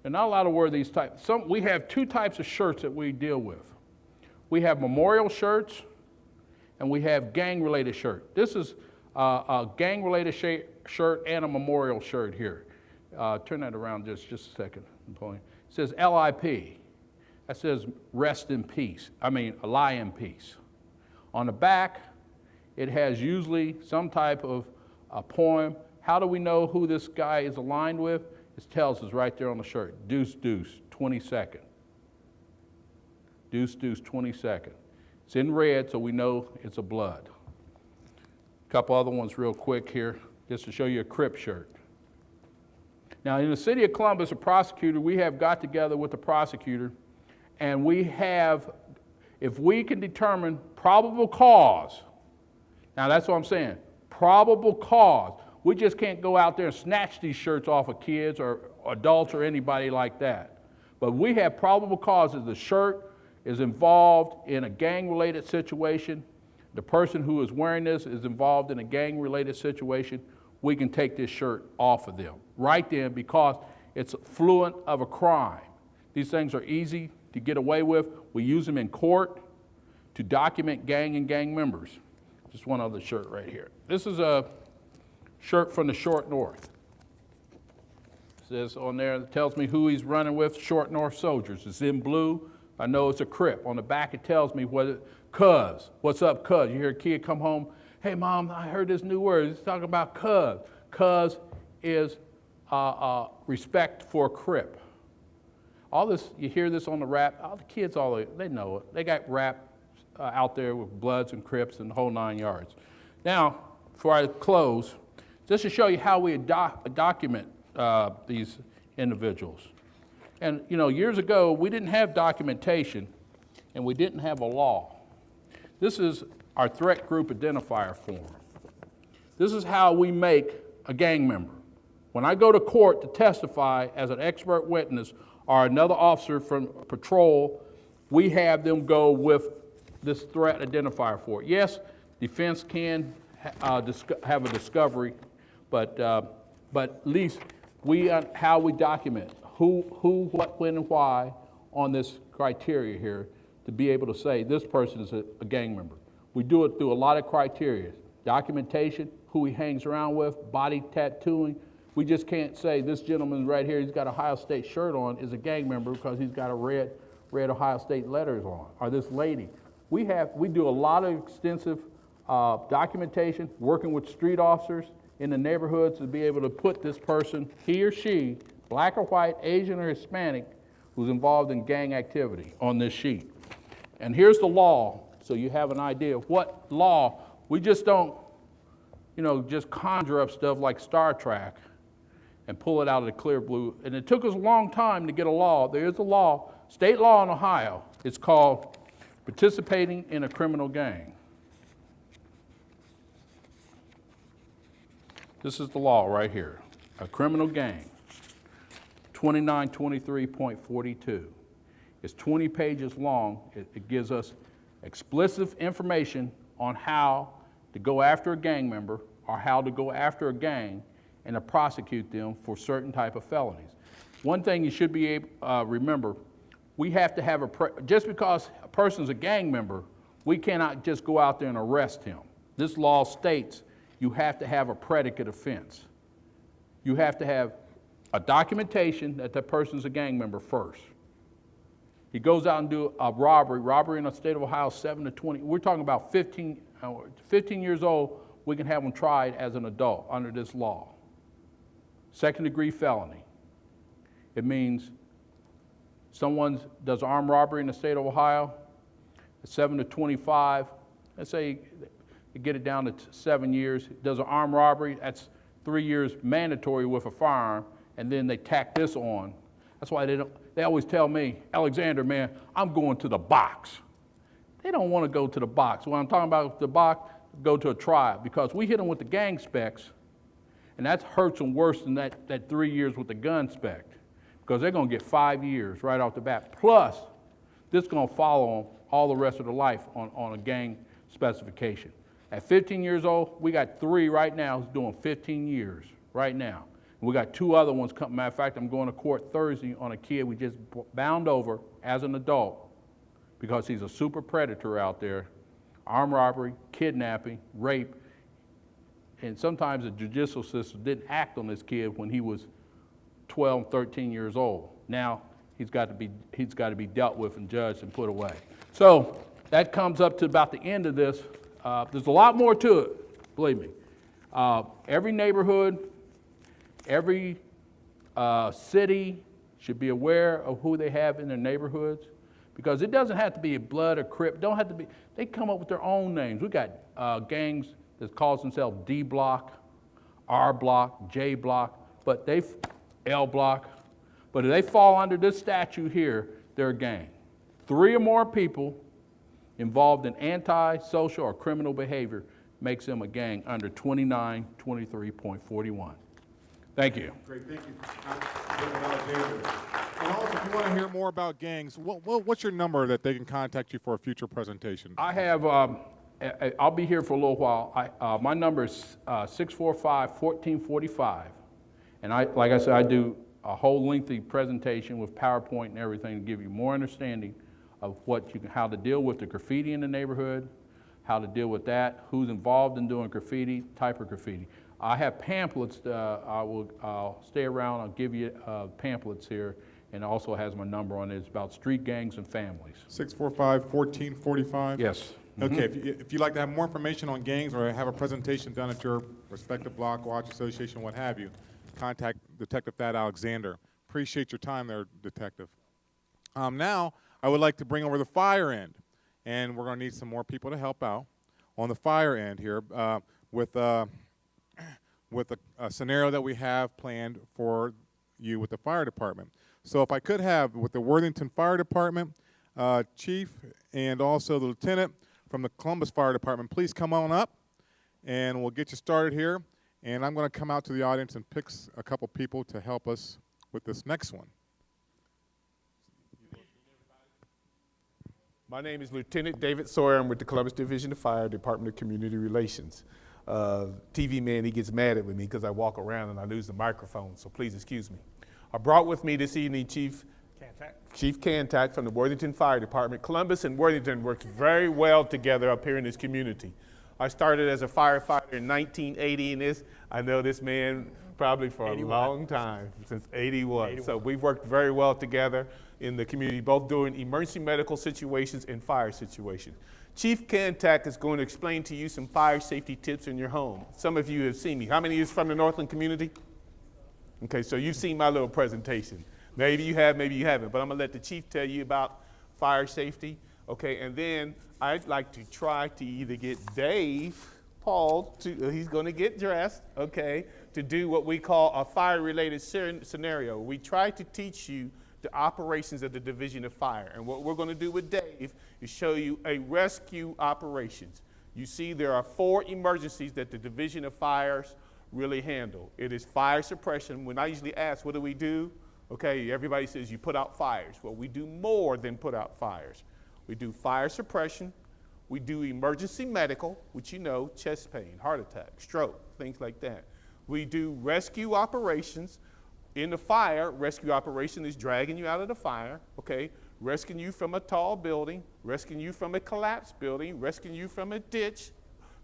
They're not allowed to wear these types. We have two types of shirts that we deal with. We have memorial shirts, and we have gang-related shirt. This is a gang-related shirt and a memorial shirt here. Turn that around just a second, Napoleon. It says LIP. That says rest in peace. Lie in peace. On the back, it has usually some type of a poem. How do we know who this guy is aligned with? It tells us right there on the shirt. Deuce, deuce, 22nd. Deuce, deuce, 22nd. It's in red, so we know it's a blood. A couple other ones real quick here, just to show you a Crip shirt. Now, in the city of Columbus, a prosecutor, we have got together with the prosecutor, and we have, if we can determine probable cause, now that's what I'm saying, probable cause. We just can't go out there and snatch these shirts off of kids or adults or anybody like that. But we have probable causes. The shirt is involved in a gang-related situation. The person who is wearing this is involved in a gang-related situation. We can take this shirt off of them right then because it's fluent of a crime. These things are easy to get away with. We use them in court to document gang and gang members. Just one other shirt right here. This is a shirt from the Short North. It says on there, it tells me who he's running with, Short North soldiers. It's in blue. I know it's a Crip. On the back, it tells me cuz. What's up, cuz? You hear a kid come home, hey, Mom, I heard this new word. It's talking about cuz. Cuz is respect for Crip. All this, you hear this on the rap, all the kids, they know it. They got rap out there with Bloods and Crips and the whole 9 yards. Now, before I close, just to show you how we document these individuals. And, years ago, we didn't have documentation, and we didn't have a law. This is our threat group identifier form. This is how we make a gang member. When I go to court to testify as an expert witness or another officer from patrol, we have them go with this threat identifier form. Yes, Defense can have a discovery, but at least how we document who, what, when, and why on this criteria here to be able to say this person is a gang member. We do it through a lot of criteria. Documentation, who he hangs around with, body tattooing. We just can't say this gentleman right here, he's got an Ohio State shirt on, is a gang member because he's got a red Ohio State letters on. Or this lady. We do a lot of extensive documentation, working with street officers in the neighborhoods to be able to put this person, he or she, black or white, Asian or Hispanic, who's involved in gang activity on this sheet. And here's the law, so you have an idea of what law. We just don't, just conjure up stuff like Star Trek and pull it out of the clear blue. And it took us a long time to get a law. There is a law, state law in Ohio. It's called participating in a criminal gang. This is the law right here, a criminal gang, 2923.42. It's 20 pages long. It gives us explicit information on how to go after a gang member or how to go after a gang and to prosecute them for certain type of felonies. One thing you should be able remember, we have to have just because a person's a gang member, we cannot just go out there and arrest him. This law states you have to have a predicate offense. You have to have a documentation that that person's a gang member first. He goes out and do a robbery in the state of Ohio, 7 to 20. We're talking about 15 years old, we can have them tried as an adult under this law. Second-degree felony. It means someone does armed robbery in the state of Ohio, 7 to 25, let's say you get it down to 7 years, does an armed robbery, that's 3 years mandatory with a firearm, and then they tack this on. That's why they always tell me, Alexander, man, I'm going to the box. They don't want to go to the box. When I'm talking about the box, go to a trial, because we hit them with the gang specs, and that hurts them worse than that 3 years with the gun spec, because they're going to get 5 years right off the bat. Plus, this is going to follow them all the rest of their life on a gang specification. At 15 years old, we got 3 right now who's doing 15 years right now. And we got 2 other ones coming. Matter of fact, I'm going to court Thursday on a kid we just bound over as an adult because he's a super predator out there. Armed robbery, kidnapping, rape. And sometimes the judicial system didn't act on this kid when he was 12, 13 years old. Now he's got to be dealt with and judged and put away. So that comes up to about the end of this. There's a lot more to it, believe me. Every neighborhood, every city should be aware of who they have in their neighborhoods, because it doesn't have to be a blood or crip. Don't have to be. They come up with their own names. We got gangs that calls themselves D Block, R Block, J Block, but L Block. But if they fall under this statute here, they're a gang. 3 or more people involved in anti-social or criminal behavior makes them a gang under 2923.41. Thank you. Great, thank you. And also, if you want to hear more about gangs, what's your number that they can contact you for a future presentation? I have, I'll be here for a little while. My number is 645-1445. And like I said, I do a whole lengthy presentation with PowerPoint and everything to give you more understanding of how to deal with the graffiti in the neighborhood, how to deal with that, who's involved in doing graffiti, type of graffiti. I have pamphlets. I'll stay around. I'll give you pamphlets here, and it also has my number on it. It's about street gangs and families. 645-1445? Yes. Okay, if you'd like to have more information on gangs or have a presentation done at your respective block, watch association, what have you, contact Detective Thad Alexander. Appreciate your time there, Detective. Now, I would like to bring over the fire end, and we're going to need some more people to help out on the fire end here with a scenario that we have planned for you with the fire department. So if I could have, with the Worthington Fire Department, Chief and also the Lieutenant from the Columbus Fire Department, please come on up, and we'll get you started here. And I'm going to come out to the audience and pick a couple people to help us with this next one. My name is Lieutenant David Sawyer. I'm with the Columbus Division of Fire, Department of Community Relations. TV man, he gets mad at me because I walk around and I lose the microphone, so please excuse me. I brought with me this evening Chief Cantac from the Worthington Fire Department. Columbus and Worthington worked very well together up here in this community. I started as a firefighter in 1980 in this. I know this man probably for 81. A long time, since 81. So we've worked very well together in the community, both during emergency medical situations and fire situations. Chief Cantac is going to explain to you some fire safety tips in your home. Some of you have seen me. How many of you is from the Northland community? Okay, so you've seen my little presentation. Maybe you have, maybe you haven't, but I'm gonna let the chief tell you about fire safety, okay? And then I'd like to try to either get Dave, Paul, he's gonna get dressed, okay, to do what we call a fire-related scenario. We try to teach you the operations of the Division of Fire. And what we're gonna do with Dave is show you a rescue operations. You see there are 4 emergencies that the Division of Fires really handle. It is fire suppression. When I usually ask, what do we do? Okay, everybody says you put out fires. Well, we do more than put out fires. We do fire suppression. We do emergency medical, which you know, chest pain, heart attack, stroke, things like that. We do rescue operations. In the fire, rescue operation is dragging you out of the fire, okay? Rescuing you from a tall building, rescuing you from a collapsed building, rescuing you from a ditch,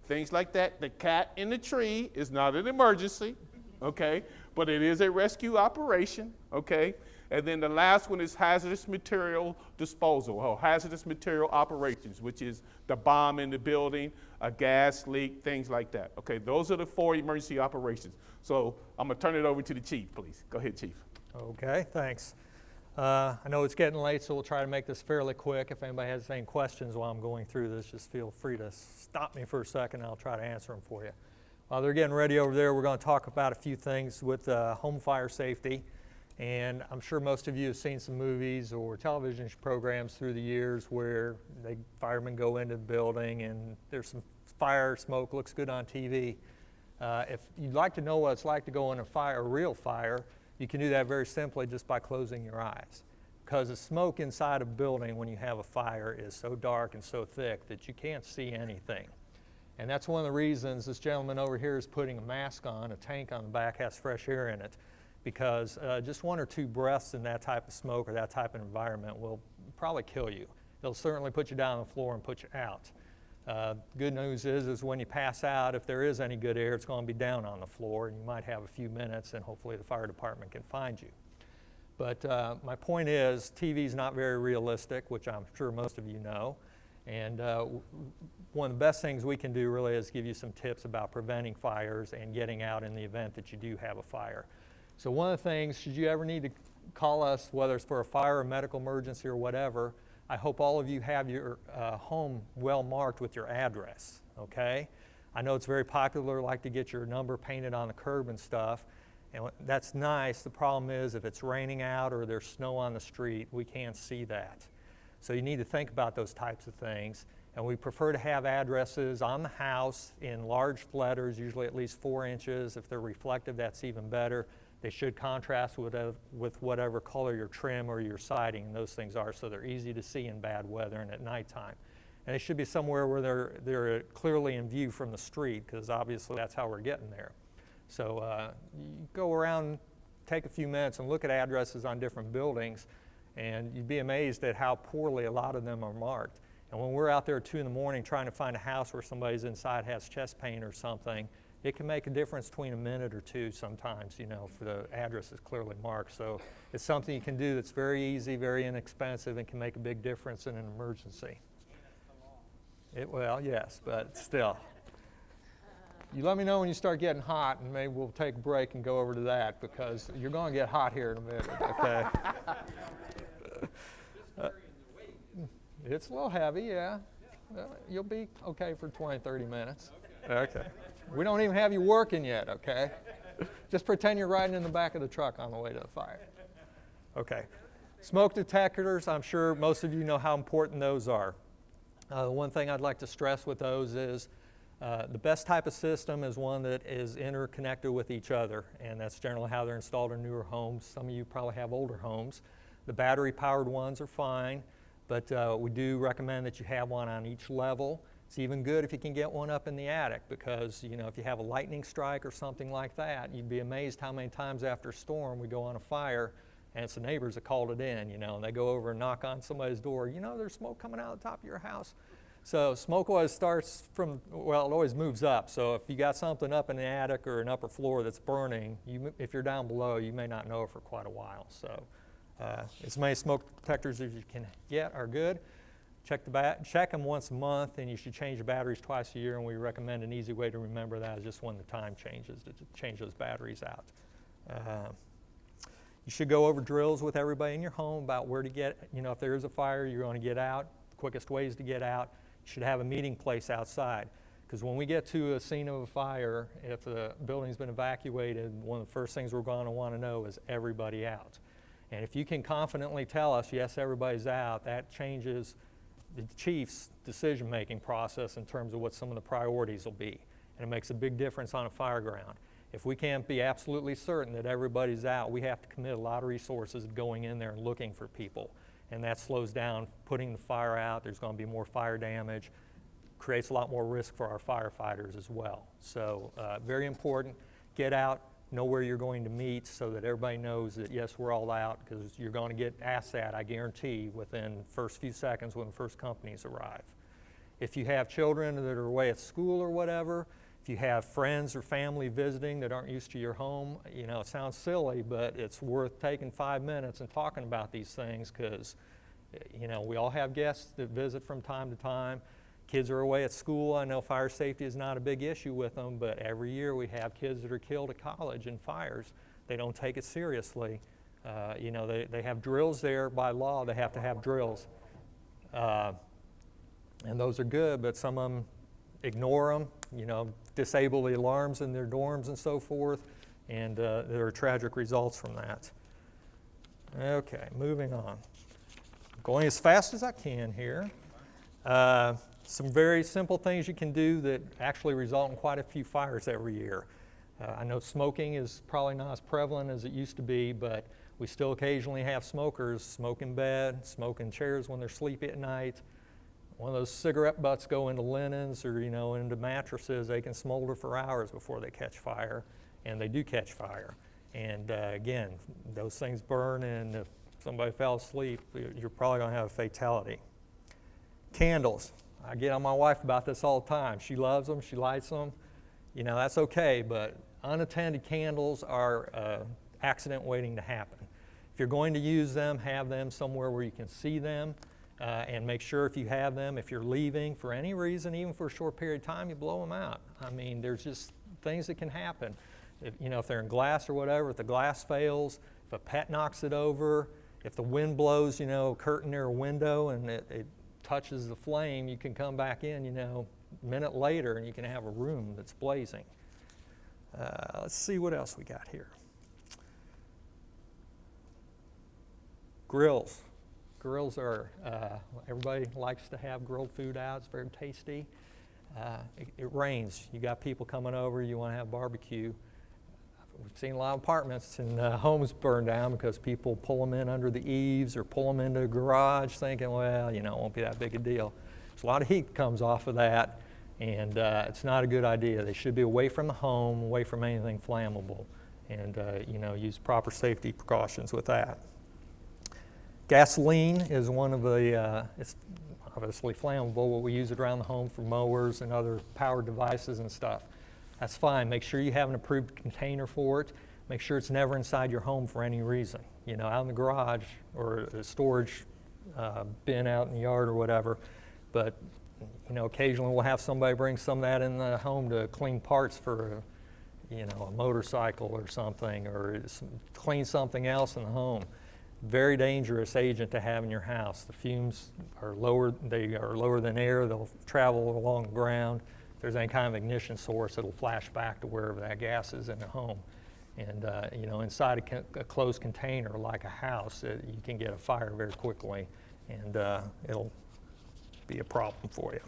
things like that. The cat in the tree is not an emergency, okay? But it is a rescue operation, okay? And then the last one is hazardous material disposal, or hazardous material operations, which is the bomb in the building, a gas leak, things like that. Okay, those are the 4 emergency operations. So I'm gonna turn it over to the chief, please. Go ahead, chief. Okay, thanks. I know it's getting late, so we'll try to make this fairly quick. If anybody has any questions while I'm going through this, just feel free to stop me for a second and I'll try to answer them for you. While they're getting ready over there, we're going to talk about a few things with home fire safety. And I'm sure most of you have seen some movies or television programs through the years where firemen go into the building and there's some fire, smoke, looks good on TV. If you'd like to know what it's like to go in a real fire, you can do that very simply just by closing your eyes. Because the smoke inside a building when you have a fire is so dark and so thick that you can't see anything. And that's one of the reasons this gentleman over here is putting a mask on. A tank on the back has fresh air in it, because just 1 or 2 breaths in that type of smoke or that type of environment will probably kill you. It'll certainly put you down on the floor and put you out. Good news is when you pass out, if there is any good air, it's going to be down on the floor, and you might have a few minutes, and hopefully the fire department can find you. But my point is, TV is not very realistic, which I'm sure most of you know. And one of the best things we can do really is give you some tips about preventing fires and getting out in the event that you do have a fire. So one of the things, should you ever need to call us, whether it's for a fire or medical emergency or whatever, I hope all of you have your home well marked with your address, okay? I know it's very popular, like to get your number painted on the curb and stuff, and that's nice. The problem is if it's raining out or there's snow on the street, we can't see that. So you need to think about those types of things. And we prefer to have addresses on the house in large letters, usually at least 4 inches. If they're reflective, that's even better. They should contrast with whatever color your trim or your siding and those things are, so they're easy to see in bad weather and at nighttime. And they should be somewhere where they're clearly in view from the street, because obviously that's how we're getting there. So you go around, take a few minutes and look at addresses on different buildings, and you'd be amazed at how poorly a lot of them are marked. And when we're out there at 2 in the morning trying to find a house where somebody's inside has chest pain or something, it can make a difference between a minute or 2 sometimes, you know, if the address is clearly marked. So it's something you can do that's very easy, very inexpensive, and can make a big difference in an emergency. Well, yes, but still. You let me know when you start getting hot, and maybe we'll take a break and go over to that, because you're going to get hot here in a minute, okay? It's a little heavy, yeah. You'll be okay for 20, 30 minutes. Okay. We don't even have you working yet, okay? Just pretend you're riding in the back of the truck on the way to the fire. Okay. Smoke detectors, I'm sure most of you know how important those are. One thing I'd like to stress with those is the best type of system is one that is interconnected with each other, and that's generally how they're installed in newer homes. Some of you probably have older homes. The battery-powered ones are fine. But we do recommend that you have one on each level. It's even good if you can get one up in the attic because, you know, if you have a lightning strike or something like that, you'd be amazed how many times after a storm we go on a fire and it's the neighbors that called it in, you know, and they go over and knock on somebody's door. You know, there's smoke coming out of the top of your house. So smoke always starts from, well, it always moves up. So if you got something up in the attic or an upper floor that's burning, if you're down below, you may not know it for quite a while. So as many smoke detectors as you can get are good. Check them once a month, and you should change the batteries twice a year, and we recommend an easy way to remember that is just when the time changes to change those batteries out. You should go over drills with everybody in your home about where to get, you know, if there is a fire, you're going to get out, the quickest ways to get out. You should have a meeting place outside, because when we get to a scene of a fire, if the building's been evacuated, one of the first things we're going to want to know is everybody out. And if you can confidently tell us, yes, everybody's out, that changes the chief's decision-making process in terms of what some of the priorities will be. And it makes a big difference on a fire ground. If we can't be absolutely certain that everybody's out, we have to commit a lot of resources going in there and looking for people. And that slows down putting the fire out. There's going to be more fire damage, creates a lot more risk for our firefighters as well. So very important, get out, know where you're going to meet so that everybody knows that, yes, we're all out, because you're going to get asked that, I guarantee, within the first few seconds when the first companies arrive. If you have children that are away at school or whatever, if you have friends or family visiting that aren't used to your home, you know, it sounds silly, but it's worth taking 5 minutes and talking about these things because, you know, we all have guests that visit from time to time. Kids are away at school. I know fire safety is not a big issue with them, but every year we have kids that are killed at college in fires. They don't take it seriously. You know, they have drills there by law. They have to have drills. And those are good, but some of them ignore them, you know, disable the alarms in their dorms and so forth, and there are tragic results from that. Okay, moving on. Going as fast as I can here. Some very simple things you can do that actually result in quite a few fires every year. I know smoking is probably not as prevalent as it used to be, but we still occasionally have smokers smoke in bed, smoke in chairs when they're sleepy at night. One of those cigarette butts go into linens or, you know, into mattresses. They can smolder for hours before they catch fire, and they do catch fire. And again, those things burn, and if somebody fell asleep, you're probably going to have a fatality. Candles. I get on my wife about this all the time. She loves them, she lights them. You know, that's okay, but unattended candles are accident waiting to happen. If you're going to use them, have them somewhere where you can see them, and make sure if you have them, if you're leaving for any reason, even for a short period of time, you blow them out. I mean, there's just things that can happen. If, you know, if they're in glass or whatever, if the glass fails, if a pet knocks it over, if the wind blows, you know, a curtain near a window and it touches the flame, you can come back in, you know, a minute later and you can have a room that's blazing. Let's see what else we got here. Grills. Grills are, everybody likes to have grilled food out. It's very tasty. It rains. You got people coming over, you want to have barbecue. We've seen a lot of apartments and homes burn down because people pull them in under the eaves or pull them into a garage thinking, well, you know, it won't be that big a deal. There's a lot of heat comes off of that, and it's not a good idea. They should be away from the home, away from anything flammable, and, you know, use proper safety precautions with that. Gasoline is one of the, it's obviously flammable, but we use it around the home for mowers and other powered devices and stuff. That's fine. Make sure you have an approved container for it. Make sure it's never inside your home for any reason. You know, out in the garage or a storage bin out in the yard or whatever. But, you know, occasionally we'll have somebody bring some of that in the home to clean parts for, you know, a motorcycle or something, or clean something else in the home. Very dangerous agent to have in your house. The fumes are lower, they are lower than air. They'll travel along the ground. If there's any kind of ignition source, it'll flash back to wherever that gas is in the home. And, you know, inside a closed container like a house, you can get a fire very quickly, and it'll be a problem for you.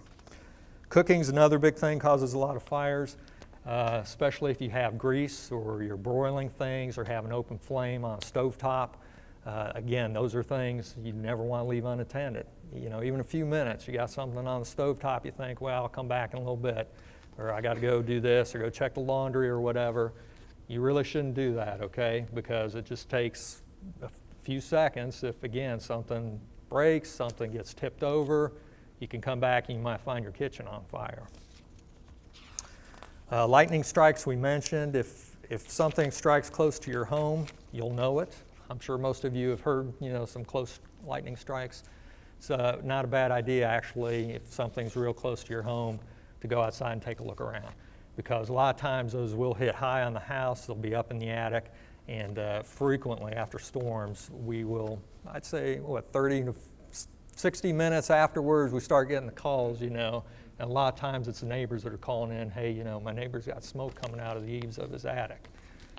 Cooking's another big thing, causes a lot of fires, especially if you have grease or you're broiling things or have an open flame on a stovetop. Again, those are things you never want to leave unattended. you know, even a few minutes. You got something on the stovetop, you think, well, I'll come back in a little bit, or I got to go do this, or go check the laundry or whatever. You really shouldn't do that, okay? Because it just takes a few seconds. If, again, something breaks, something gets tipped over, you can come back and you might find your kitchen on fire. Lightning strikes we mentioned. If something strikes close to your home, you'll know it. I'm sure most of you have heard, you know, some close lightning strikes. It's not a bad idea, actually, if something's real close to your home, to go outside and take a look around. Because a lot of times those will hit high on the house, they'll be up in the attic, and frequently after storms, we will, I'd say, 30 to 60 minutes afterwards, we start getting the calls, you know. And a lot of times it's the neighbors that are calling in, hey, you know, my neighbor's got smoke coming out of the eaves of his attic.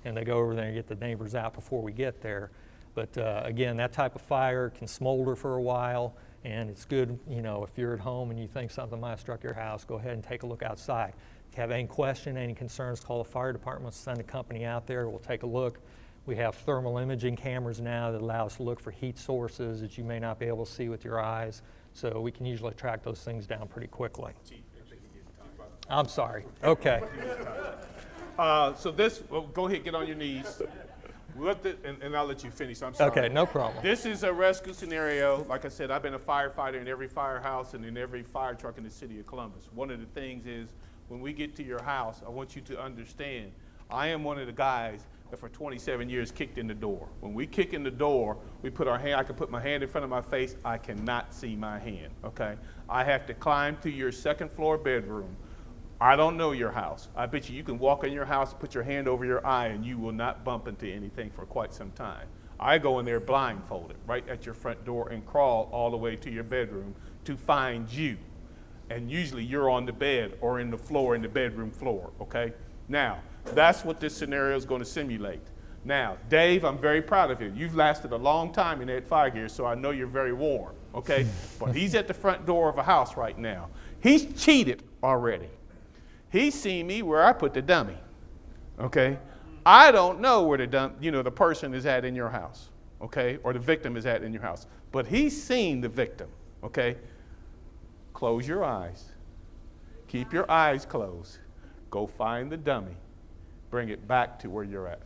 And they go over there and get the neighbors out before we get there. But again, that type of fire can smolder for a while, and it's good, you know, if you're at home and you think something might have struck your house, go ahead and take a look outside. If you have any question, any concerns, call the fire department, send a company out there, we'll take a look. We have thermal imaging cameras now that allow us to look for heat sources that you may not be able to see with your eyes, so we can usually track those things down pretty quickly. I'm sorry. Okay. So this, well, go ahead, get on your knees. And I'll let you finish. I'm sorry. Okay, no problem. This is a rescue scenario. Like I said, I've been a firefighter in every firehouse and in every fire truck in the city of Columbus. One of the things is when we get to your house, I want you to understand, I am one of the guys that for 27 years kicked in the door. When we kick in the door, we put our hand, I can put my hand in front of my face, I cannot see my hand, okay? I have to climb to your second floor bedroom. I don't know your house. I bet you can walk in your house, put your hand over your eye, and you will not bump into anything for quite some time. I go in there blindfolded, right at your front door, and crawl all the way to your bedroom to find you. And usually you're on the bed or in the floor, in the bedroom floor, okay? Now, that's what this scenario is going to simulate. Now, Dave, I'm very proud of you. You've lasted a long time in that fire gear, so I know you're very warm, okay? But he's at the front door of a house right now. He's cheated already. He's seen me where I put the dummy, okay? I don't know where the person is at in your house, okay? Or the victim is at in your house. But he's seen the victim, okay? Close your eyes. Keep your eyes closed. Go find the dummy. Bring it back to where you're at.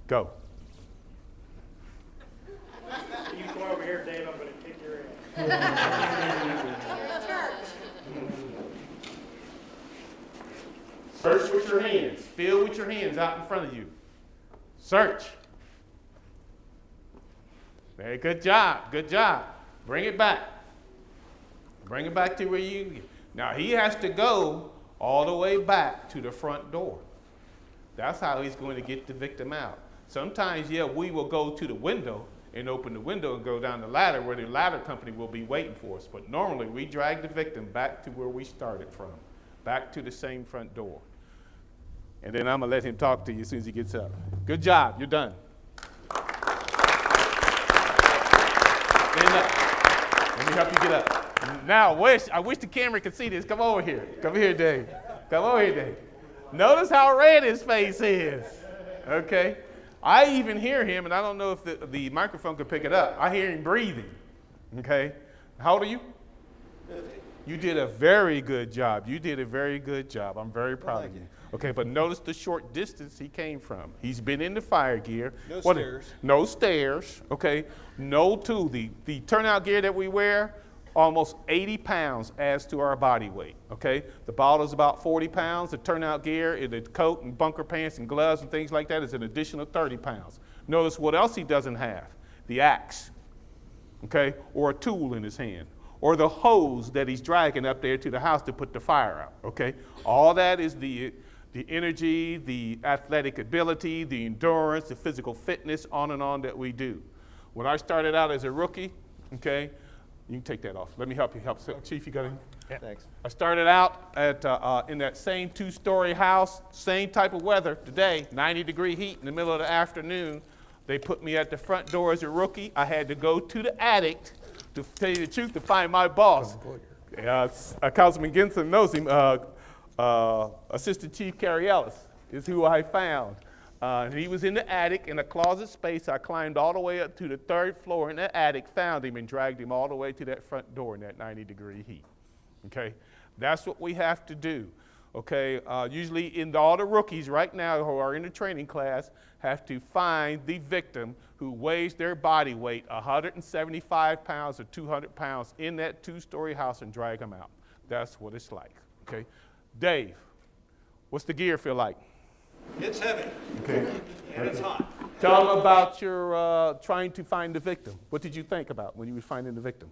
Go. You come over here, Dave, I'm going to kick your ass. Search with your hands. Feel with your hands out in front of you. Search. Very good job. Good job. Bring it back. Bring it back to where you. Now he has to go all the way back to the front door. That's how he's going to get the victim out. Sometimes, yeah, we will go to the window and open the window and go down the ladder where the ladder company will be waiting for us. But normally we drag the victim back to where we started from, back to the same front door. And then I'm going to let him talk to you as soon as he gets up. Good job. You're done. Stand up. Let me help you get up. Now, I wish the camera could see this. Come over here. Come here, Dave. Come over here, Dave. Notice how red his face is. Okay? I even hear him, and I don't know if the microphone could pick it up. I hear him breathing. Okay? How old are you? You did a very good job. You did a very good job. I'm very proud of you. Okay, but notice the short distance he came from. He's been in the fire gear. No stairs. No stairs, okay? No tool. The turnout gear that we wear, almost 80 pounds adds to our body weight, okay? The bottle is about 40 pounds. The turnout gear, the coat and bunker pants and gloves and things like that is an additional 30 pounds. Notice what else he doesn't have. The axe, okay? Or a tool in his hand. Or the hose that he's dragging up there to the house to put the fire out, okay? All that is the energy, the athletic ability, the endurance, the physical fitness, on and on that we do. When I started out as a rookie, okay, you can take that off. Let me help you. Chief, you got it? Yeah. Thanks. I started out at in that same two-story house, same type of weather today, 90-degree heat in the middle of the afternoon. They put me at the front door as a rookie. I had to go to the attic, to tell you the truth, to find my boss. Councilman Ginson knows him. Assistant Chief Carrie Ellis is who I found. He was in the attic in a closet space. I climbed all the way up to the 3rd floor in the attic, found him, and dragged him all the way to that front door in that 90-degree heat. Okay, that's what we have to do. Okay, usually all the rookies right now who are in the training class have to find the victim who weighs their body weight 175 pounds or 200 pounds in that 2-story house and drag them out. That's what it's like. Okay, Dave, what's the gear feel like? It's heavy. Okay. And it's hot. Tell them about your trying to find the victim. What did you think about when you were finding the victim?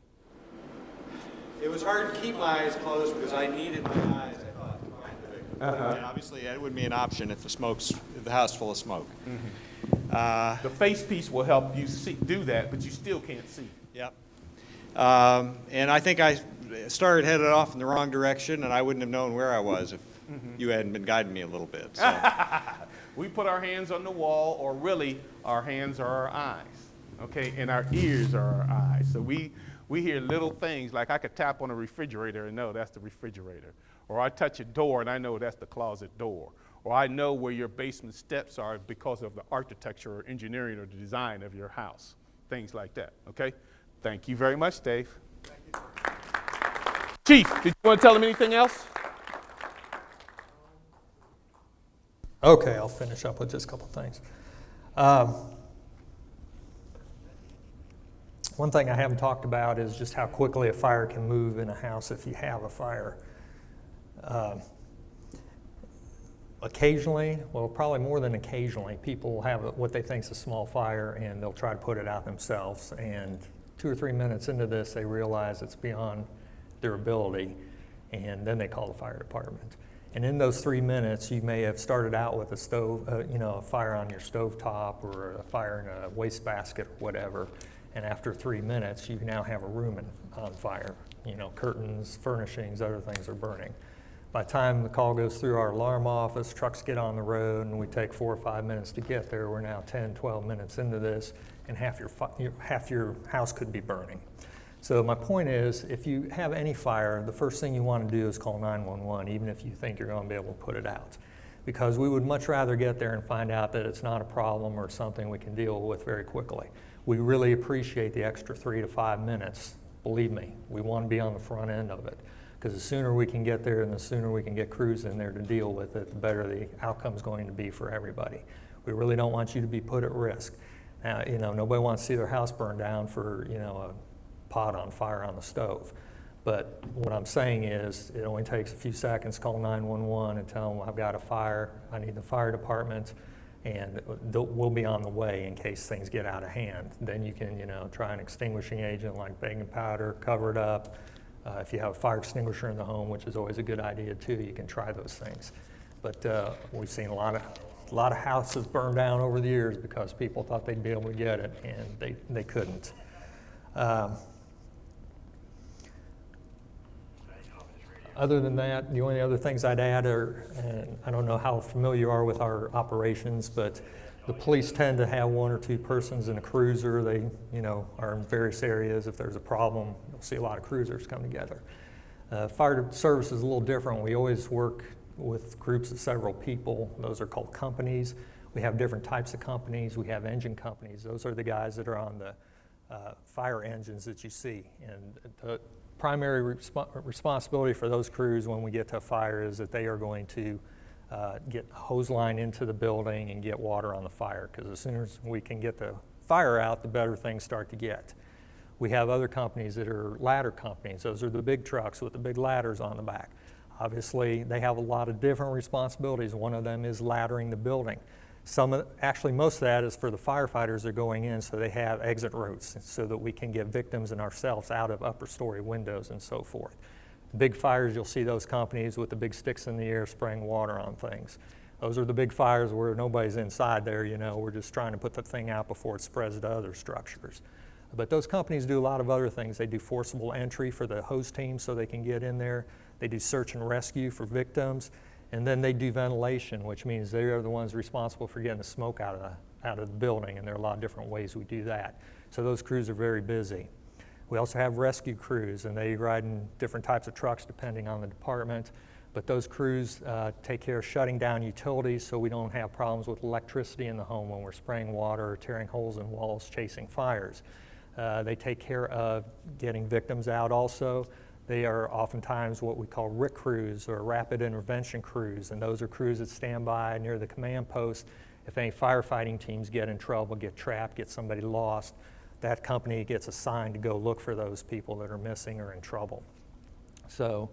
It was hard to keep my eyes closed because I needed my eyes, I thought, to find the victim. And obviously, that wouldn't be an option if the house full of smoke. The face piece will help you do that, but you still can't see. Yep. And I think I started headed off in the wrong direction, and I wouldn't have known where I was if you hadn't been guiding me a little bit. So. We put our hands on the wall, or really, our hands are our eyes, okay? And our ears are our eyes. So we hear little things, like I could tap on a refrigerator and know that's the refrigerator. Or I touch a door and I know that's the closet door. Or I know where your basement steps are because of the architecture or engineering or the design of your house. Things like that, okay? Thank you very much, Dave. Thank you. Chief, did you want to tell them anything else? Okay, I'll finish up with just a couple things. One thing I haven't talked about is just how quickly a fire can move in a house if you have a fire. Occasionally, well, probably more than occasionally, people have what they think is a small fire and they'll try to put it out themselves. And 2 or 3 minutes into this, they realize it's beyond their ability, and then they call the fire department. And in those 3 minutes, you may have started out with a stove, a fire on your stovetop or a fire in a wastebasket or whatever. And after 3 minutes, you now have a room on fire. Curtains, furnishings, other things are burning. By the time the call goes through our alarm office, trucks get on the road, and we take 4 or 5 minutes to get there. We're now 10, 12 minutes into this, and half your house could be burning. So my point is, if you have any fire, the first thing you want to do is call 911, even if you think you're going to be able to put it out. Because we would much rather get there and find out that it's not a problem or something we can deal with very quickly. We really appreciate the extra 3 to 5 minutes. Believe me, we want to be on the front end of it. Because the sooner we can get there and the sooner we can get crews in there to deal with it, the better the outcome's going to be for everybody. We really don't want you to be put at risk. Now, nobody wants to see their house burned down for, a pot on fire on the stove. But what I'm saying is, it only takes a few seconds, call 911 and tell them I've got a fire, I need the fire department, and we'll be on the way in case things get out of hand. Then you can, try an extinguishing agent like baking powder, cover it up. If you have a fire extinguisher in the home, which is always a good idea too, you can try those things. But we've seen a lot of houses burn down over the years because people thought they'd be able to get it and they couldn't. Other than that, the only other things I'd add are, and I don't know how familiar you are with our operations, but the police tend to have 1 or 2 persons in a cruiser. They, are in various areas. If there's a problem, you'll see a lot of cruisers come together. Fire service is a little different. We always work with groups of several people. Those are called companies. We have different types of companies. We have engine companies. Those are the guys that are on the fire engines that you see. And the primary responsibility for those crews when we get to a fire is that they are going to get a hose line into the building and get water on the fire, because as soon as we can get the fire out, the better things start to get. We have other companies that are ladder companies. Those are the big trucks with the big ladders on the back. Obviously, they have a lot of different responsibilities. One of them is laddering the building. Actually, most of that is for the firefighters that are going in, so they have exit routes so that we can get victims and ourselves out of upper story windows and so forth. Big fires, you'll see those companies with the big sticks in the air spraying water on things. Those are the big fires where nobody's inside there, we're just trying to put the thing out before it spreads to other structures. But those companies do a lot of other things. They do forcible entry for the hose team so they can get in there. They do search and rescue for victims. And then they do ventilation, which means they are the ones responsible for getting the smoke out of the building, and there are a lot of different ways we do that. So those crews are very busy. We also have rescue crews, and they ride in different types of trucks depending on the department. But those crews take care of shutting down utilities so we don't have problems with electricity in the home when we're spraying water or tearing holes in walls, chasing fires. They take care of getting victims out also. They are oftentimes what we call RIC crews, or rapid intervention crews, and those are crews that stand by near the command post. If any firefighting teams get in trouble, get trapped, get somebody lost, that company gets assigned to go look for those people that are missing or in trouble. So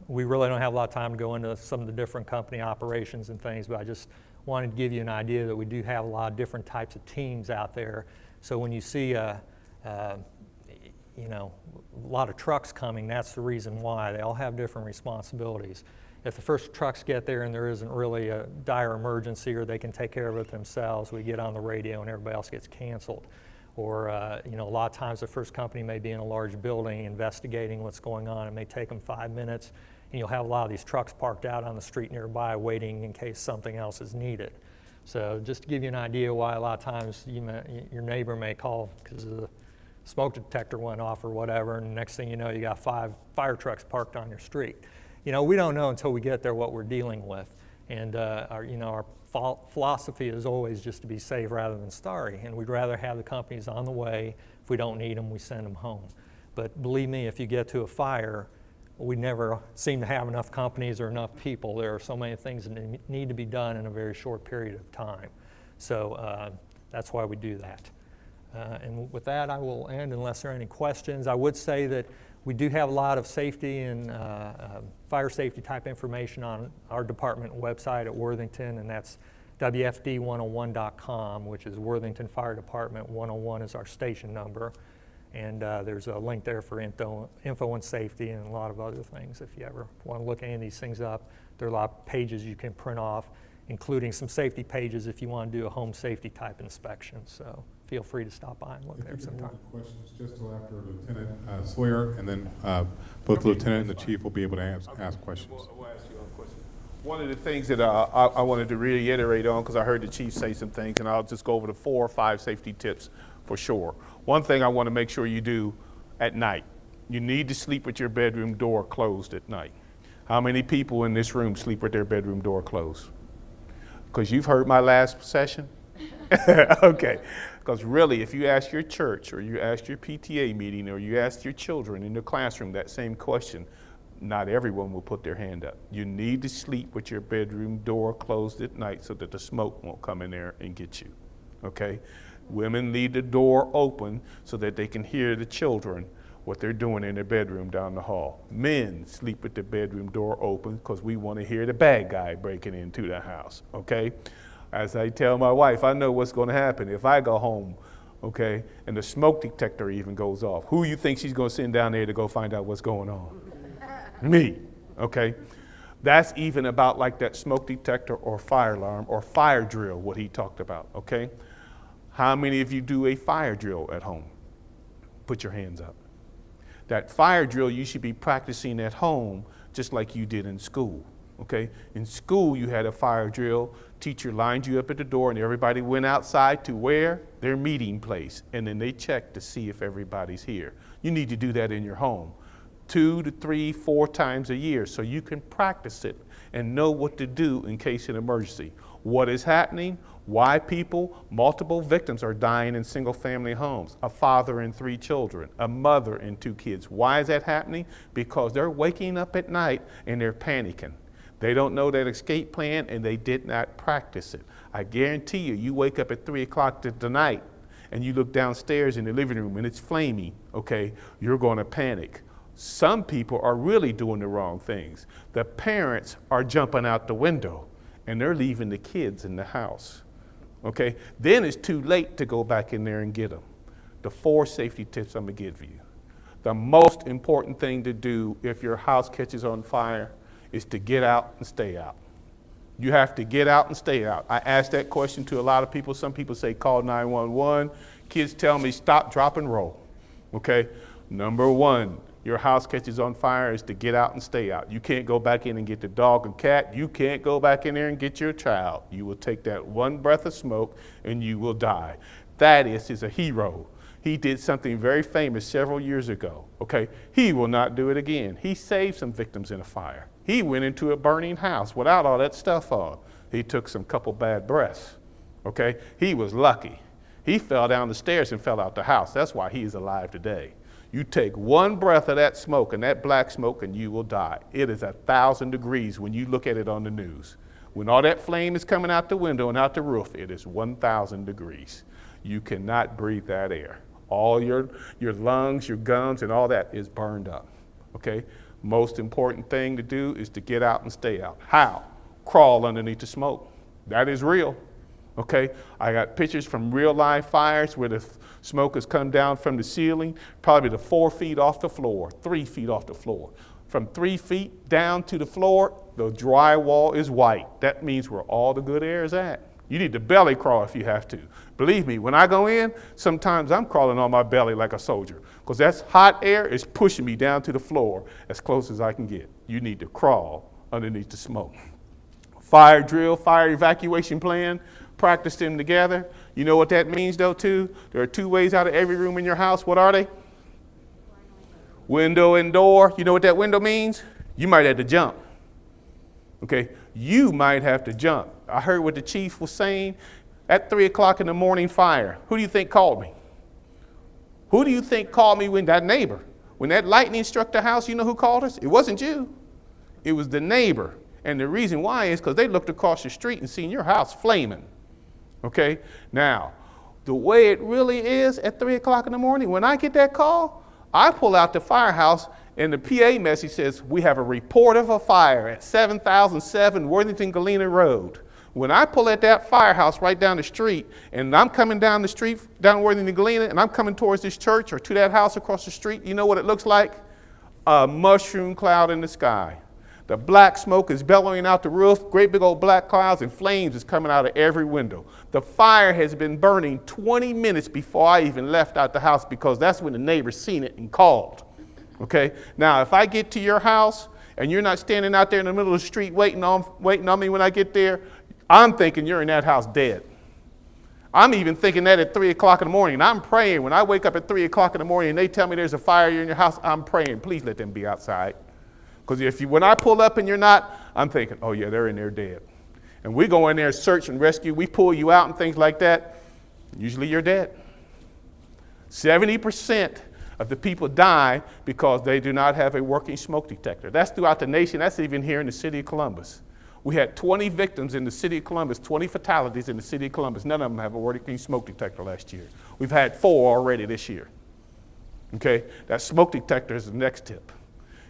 we really don't have a lot of time to go into some of the different company operations and things, but I just wanted to give you an idea that we do have a lot of different types of teams out there. So when you see a lot of trucks coming, that's the reason why. They all have different responsibilities. If the first trucks get there and there isn't really a dire emergency, or they can take care of it themselves, we get on the radio and everybody else gets canceled. Or a lot of times the first company may be in a large building investigating what's going on. It may take them 5 minutes, and you'll have a lot of these trucks parked out on the street nearby waiting in case something else is needed. So just to give you an idea why a lot of times your neighbor may call because the smoke detector went off or whatever, and next thing you know, you got 5 fire trucks parked on your street. We don't know until we get there what we're dealing with. And our philosophy is always just to be safe rather than sorry, and we'd rather have the companies on the way. If we don't need them, we send them home. But believe me, if you get to a fire, we never seem to have enough companies or enough people. There are so many things that need to be done in a very short period of time. So that's why we do that. And with that, I will end unless there are any questions. I would say that we do have a lot of safety and fire safety type information on our department website at Worthington, and that's WFD101.com, which is Worthington Fire Department 101 is our station number. And there's a link there for info and safety and a lot of other things. If you ever want to look any of these things up, there are a lot of pages you can print off, including some safety pages if you want to do a home safety type inspection. So feel free to stop by and look there sometime. Questions just till after Lieutenant Sawyer, and then both the lieutenant and the chief will be able to ask questions. We'll ask you a question. One of the things that I wanted to reiterate on, because I heard the chief say some things, and I'll just go over the 4 or 5 safety tips for sure. One thing I want to make sure you do at night, you need to sleep with your bedroom door closed at night. How many people in this room sleep with their bedroom door closed? Because you've heard my last session? Okay. Because really, if you ask your church or you ask your PTA meeting or you ask your children in the classroom that same question, not everyone will put their hand up. You need to sleep with your bedroom door closed at night so that the smoke won't come in there and get you. Okay? Women leave the door open so that they can hear the children, what they're doing in their bedroom down the hall. Men sleep with the bedroom door open because we want to hear the bad guy breaking into the house, okay? As I tell my wife, I know what's going to happen if I go home, okay, and the smoke detector even goes off. Who you think she's going to send down there to go find out what's going on? Me, okay? That's even about like that smoke detector or fire alarm or fire drill, what he talked about, okay? How many of you do a fire drill at home? Put your hands up. That fire drill you should be practicing at home just like you did in school, okay? In school you had a fire drill, teacher lined you up at the door and everybody went outside to where? Their meeting place, and then they checked to see if everybody's here. You need to do that in your home 2 to 3, 4 times a year so you can practice it and know what to do in case of an emergency. What is happening? Why multiple victims are dying in single family homes, a father and 3 children, a mother and 2 kids. Why is that happening? Because they're waking up at night and they're panicking. They don't know that escape plan and they did not practice it. I guarantee you, you wake up at 3 o'clock tonight and you look downstairs in the living room and it's flaming, okay, you're going to panic. Some people are really doing the wrong things. The parents are jumping out the window and they're leaving the kids in the house. Okay, then it's too late to go back in there and get them. The 4 safety tips I'm gonna give you. The most important thing to do if your house catches on fire is to get out and stay out. You have to get out and stay out. I asked that question to a lot of people. Some people say call 911. Kids tell me stop, drop, and roll. Okay, number 1, your house catches on fire is to get out and stay out. You can't go back in and get the dog and cat. You can't go back in there and get your child. You will take that 1 breath of smoke and you will die. Thaddeus is a hero. He did something very famous several years ago, okay? He will not do it again. He saved some victims in a fire, He went into a burning house without all that stuff on. He took some couple bad breaths, okay? He was lucky. He fell down the stairs and fell out the house. That's why he's alive today. You take one breath of that smoke and that black smoke and you will die. It is 1,000 degrees when you look at it on the news. When all that flame is coming out the window and out the roof, it is 1,000 degrees. You cannot breathe that air. All your lungs, your gums, and all that is burned up, okay? Most important thing to do is to get out and stay out. How? Crawl underneath the smoke. That is real, okay? I got pictures from real live fires where the smoke has come down from the ceiling, probably to 4 feet off the floor, 3 feet off the floor. From 3 feet down to the floor, the drywall is white. That means where all the good air is at. You need to belly crawl if you have to. Believe me, when I go in, sometimes I'm crawling on my belly like a soldier because that hot air is pushing me down to the floor as close as I can get. You need to crawl underneath the smoke. Fire drill, fire evacuation plan, practice them together. You know what that means though too? There are 2 ways out of every room in your house. What are they? Window and door. You know what that window means? You might have to jump. Okay, you might have to jump. I heard what the chief was saying at 3 o'clock in the morning fire. Who do you think called me? Who do you think called me when that neighbor? When that lightning struck the house, you know who called us? It wasn't you. It was the neighbor. And the reason why is because they looked across the street and seen your house flaming. Okay, now, the way it really is at 3 o'clock in the morning, when I get that call, I pull out the firehouse and the PA message says, we have a report of a fire at 7007 Worthington Galena Road. When I pull at that firehouse right down the street, and I'm coming down the street, down Worthington Galena, and I'm coming towards this church or to that house across the street, you know what it looks like? A mushroom cloud in the sky. The black smoke is bellowing out the roof, great big old black clouds, and flames is coming out of every window. The fire has been burning 20 minutes before I even left out the house because that's when the neighbors seen it and called. Okay? Now, if I get to your house and you're not standing out there in the middle of the street waiting on me when I get there, I'm thinking you're in that house dead. I'm even thinking that at 3 o'clock in the morning. I'm praying. When I wake up at 3 o'clock in the morning and they tell me there's a fire in your house, I'm praying, please let them be outside. Because when I pull up and you're not, I'm thinking, oh yeah, they're in there dead. And we go in there, search and rescue, we pull you out and things like that, usually you're dead. 70% of the people die because they do not have a working smoke detector. That's throughout the nation, that's even here in the city of Columbus. We had 20 victims in the city of Columbus, 20 fatalities in the city of Columbus. None of them have a working smoke detector last year. We've had 4 already this year. Okay, that smoke detector is the next tip.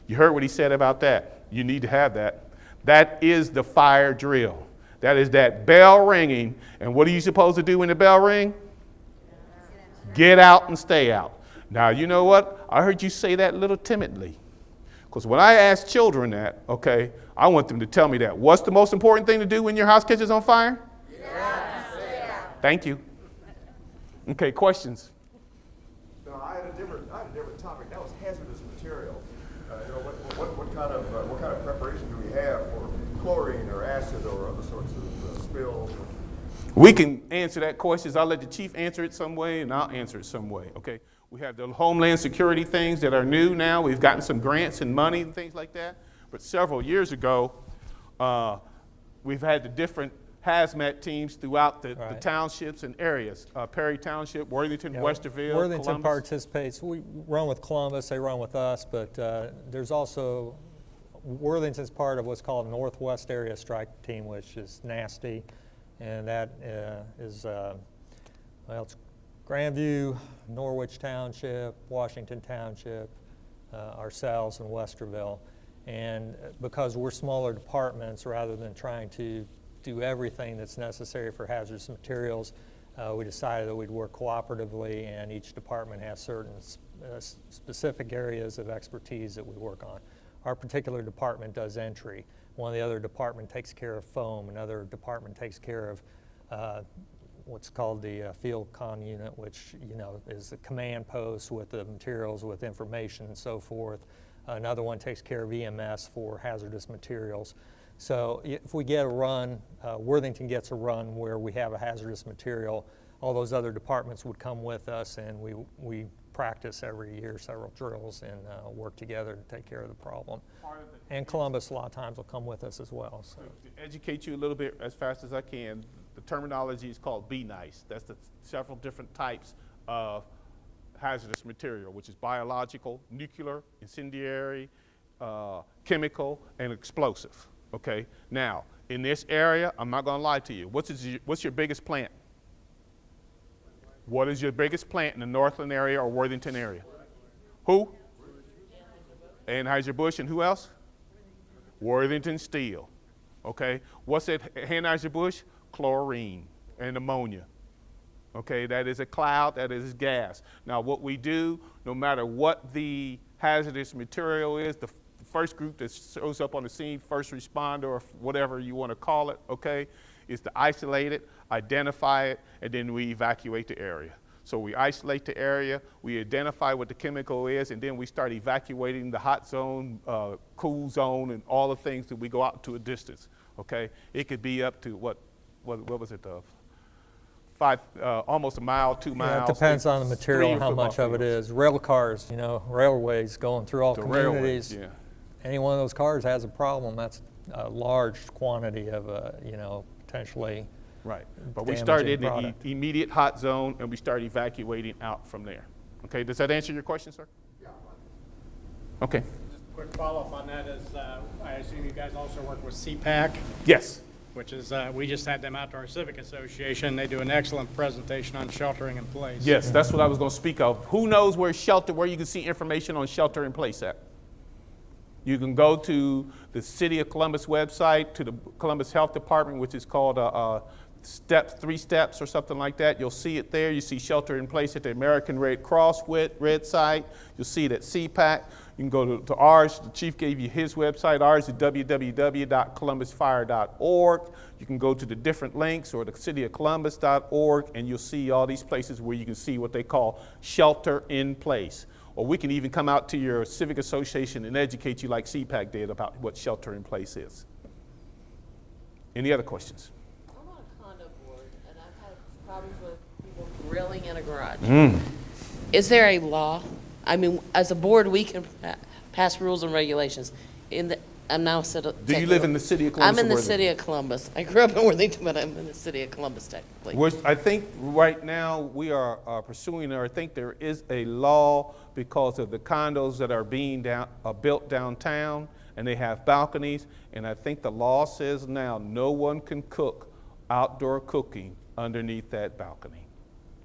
You heard what he said about that. You need to have that. That is the fire drill. That is that bell ringing. And what are you supposed to do when the bell rings? Get out and stay out. Now, you know what? I heard you say that a little timidly. Because when I ask children that, okay, I want them to tell me that. What's the most important thing to do when your house catches on fire? Yes. Thank you. Okay, questions? No, I had a different topic. That was hazardous materials. What kind of preparation do we have for chlorine or acid or other sorts of spills? We can answer that question. I'll let the chief answer it some way, and I'll answer it some way, okay? We have the Homeland Security things that are new now. We've gotten some grants and money and things like that. But several years ago, we've had the different hazmat teams throughout the townships and areas. Perry Township, Worthington, Westerville, Worthington Columbus. participates. We run with Columbus, they run with us, but there's also, Worthington's part of what's called Northwest Area Strike Team, which is nasty. And that is, well, it's Grandview, Norwich Township, Washington Township, ourselves, and Westerville. And because we're smaller departments, rather than trying to do everything that's necessary for hazardous materials, we decided that we'd work cooperatively, and each department has certain specific areas of expertise that we work on. Our particular department does entry. One of the other department takes care of foam. Another department takes care of what's called the field con unit, which is the command post with the materials, with information and so forth. Another one takes care of EMS for hazardous materials. So if we get a run, Worthington gets a run where we have a hazardous material, all those other departments would come with us, and we practice every year, several drills, and work together to take care of the problem. And Columbus a lot of times will come with us as well. So. To educate you a little bit as fast as I can, the terminology is called Be Nice. That's the several different types of hazardous material, which is biological, nuclear, incendiary, chemical, and explosive. Okay. Now, in this area, I'm not going to lie to you. What's your biggest plant? What is your biggest plant in the Northland area or Worthington area? Who? Anheuser-Busch, and who else? Worthington Steel. Okay. What's at Anheuser-Busch? Chlorine and ammonia. Okay, that is a cloud, that is gas. Now what we do, no matter what the hazardous material is, the first group that shows up on the scene, first responder or whatever you want to call it, okay, is to isolate it, identify it, and then we evacuate the area. So we isolate the area, we identify what the chemical is, and then we start evacuating the hot zone, cool zone, and all the things that we go out to a distance, okay? It could be up to, what was it, almost a mile, 2 miles. Yeah, it depends on the material and how much of it is. Rail cars, you know, railways going through all communities. Yeah. Any one of those cars has a problem. That's a large quantity of, you know, potentially. Right. But we start in the immediate hot zone and we start evacuating out from there. Okay. Does that answer your question, sir? Yeah. Okay. Just a quick follow-up on that is, I assume you guys also work with CPAC? Yes. Which is, we just had them out to our Civic Association. They do an excellent presentation on sheltering in place. Yes, that's what I was going to speak of. Who knows where you can see information on shelter in place at? You can go to the City of Columbus website, to the Columbus Health Department, which is called 3 steps or something like that. You'll see it there. You see shelter in place at the American Red Cross red site. You'll see it at CPAC. You can go to ours. The chief gave you his website. Ours is www.columbusfire.org. You can go to the different links or the cityofcolumbus.org, and you'll see all these places where you can see what they call shelter in place. Or we can even come out to your civic association and educate you like CPAC did about what shelter in place is. Any other questions? I'm on a condo board, and I've had problems with people grilling in a garage. Is there a law? I mean, as a board, we can pass rules and regulations. I'm now Do you live in the city of Columbus? I'm in the city of Columbus. I grew up in Worthington, but I'm in the city of Columbus technically. I think right now we are pursuing, or I think there is a law because of the condos that are being built downtown, and they have balconies, and I think the law says now no one can cook outdoor cooking underneath that balcony.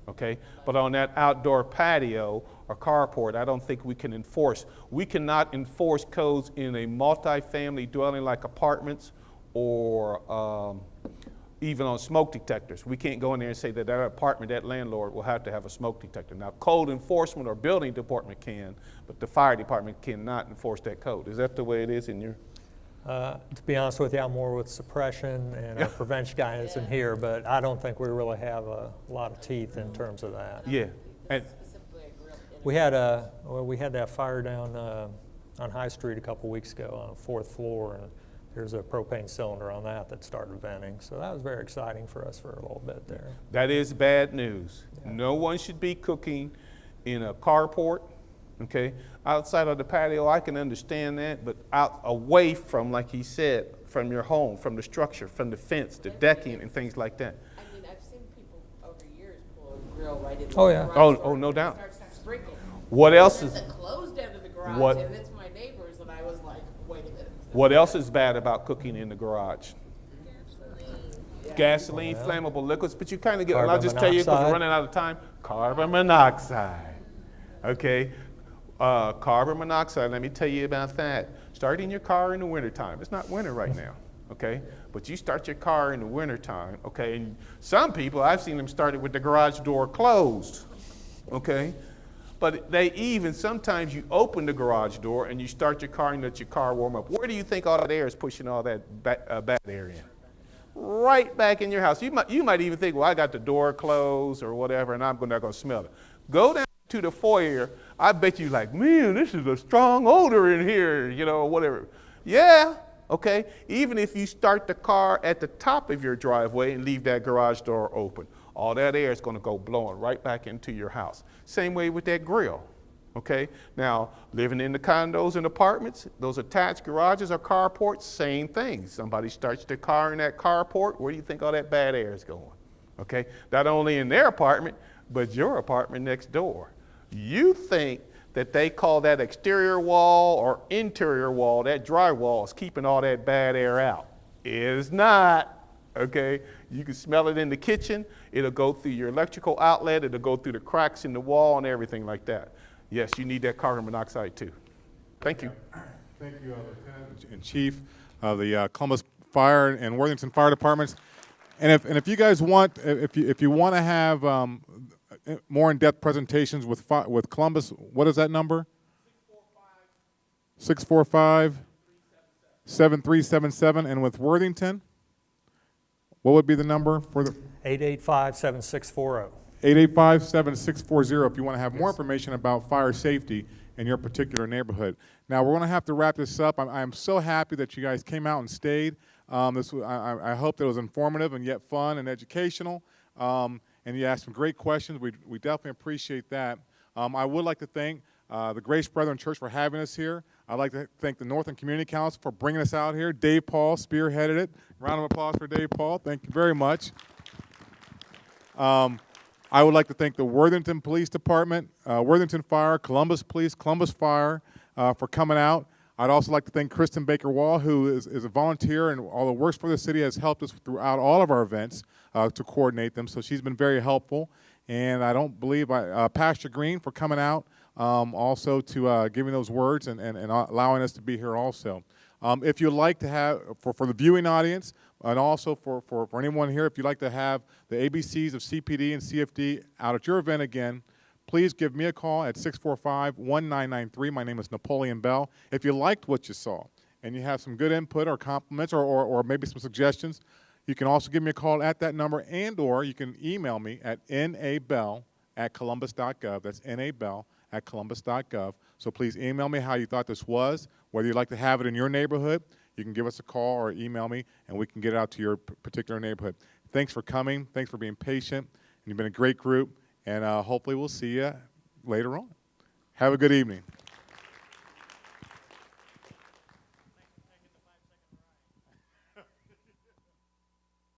Okay, but on that outdoor patio or carport, I don't think we can enforce. We cannot enforce codes in a multi-family dwelling like apartments or even on smoke detectors. We can't go in there and say that that apartment, that landlord will have to have a smoke detector. Now, code enforcement or building department can, but the fire department cannot enforce that code. Is that the way it is in your? To be honest with you, I'm more with suppression and our prevention guidance in here, but I don't think we really have a lot of teeth in terms of that. Yeah. And we had that fire down on High Street a couple weeks ago on the 4th floor, and there's a propane cylinder on that started venting. So that was very exciting for us for a little bit there. That is bad news. Yeah. No one should be cooking in a carport. Okay, outside of the patio, I can understand that, but out away from, like he said, from your home, from the structure, from the fence, the decking, and things like that. I mean, I've seen people over years pull a grill right in the garage. Oh, no doubt. Starts to sprinkle. What else is? It's closed end of the garage, and it's my neighbors, and I was like, wait a minute. What else is bad about cooking in the garage? Gasoline, flammable liquids, but you kind of get. I'll just tell you because we're running out of time. Carbon monoxide. Okay. Carbon monoxide, let me tell you about that. Starting your car in the wintertime. It's not winter right now, okay? But you start your car in the wintertime, okay? And some people, I've seen them start it with the garage door closed, okay? But they even, sometimes you open the garage door and you start your car and let your car warm up. Where do you think all that air is pushing all that bad air in? Right back in your house. You might even think, well, I got the door closed or whatever, and I'm not going to smell it. Go down to the foyer. I bet you like, man, this is a strong odor in here, you know, whatever. Yeah, okay. Even if you start the car at the top of your driveway and leave that garage door open. all that air is going to go blowing right back into your house. Same way with that grill. Okay, now living in the condos and apartments, those attached garages or carports, same thing. Somebody starts their car in that carport, where do you think all that bad air is going? Okay, not only in their apartment, but your apartment next door. You think that they call that exterior wall or interior wall, that drywall is keeping all that bad air out. It is not, okay? You can smell it in the kitchen, it'll go through your electrical outlet, it'll go through the cracks in the wall and everything like that. Yes, you need that carbon monoxide too. Thank you. Thank you, Lieutenant and Chief of the Columbus Fire and Worthington Fire Departments. And if you guys want, if you want to have more in-depth presentations with Columbus, what is that number? 645-7377. And with Worthington, what would be the number for the? 885-7640. 885-7640 if you want to have more information about fire safety in your particular neighborhood. Now, we're going to have to wrap this up. I'm so happy that you guys came out and stayed. I hope that it was informative and yet fun and educational. And you asked some great questions. We definitely appreciate that. I would like to thank the Grace Brethren Church for having us here. I'd like to thank the Northland Community Council for bringing us out here. Dave Paul spearheaded it. Round of applause for Dave Paul. Thank you very much. I would like to thank the Worthington Police Department, Worthington Fire, Columbus Police, Columbus Fire for coming out. I'd also like to thank Kristen Baker-Wall, who is a volunteer and although works for the city, has helped us throughout all of our events to coordinate them. So she's been very helpful. And I don't believe Pastor Green for coming out also to giving those words and allowing us to be here also. If you'd like to have, for the viewing audience, and also for anyone here, if you'd like to have the ABCs of CPD and CFD out at your event again, please give me a call at 645-1993. My name is Napoleon Bell. If you liked what you saw and you have some good input or compliments or maybe some suggestions, you can also give me a call at that number, and or you can email me at nabell@columbus.gov. That's nabell@columbus.gov. So please email me how you thought this was, whether you'd like to have it in your neighborhood. You can give us a call or email me, and we can get it out to your particular neighborhood. Thanks for coming. Thanks for being patient. And you've been a great group, and hopefully we'll see you later on. Have a good evening.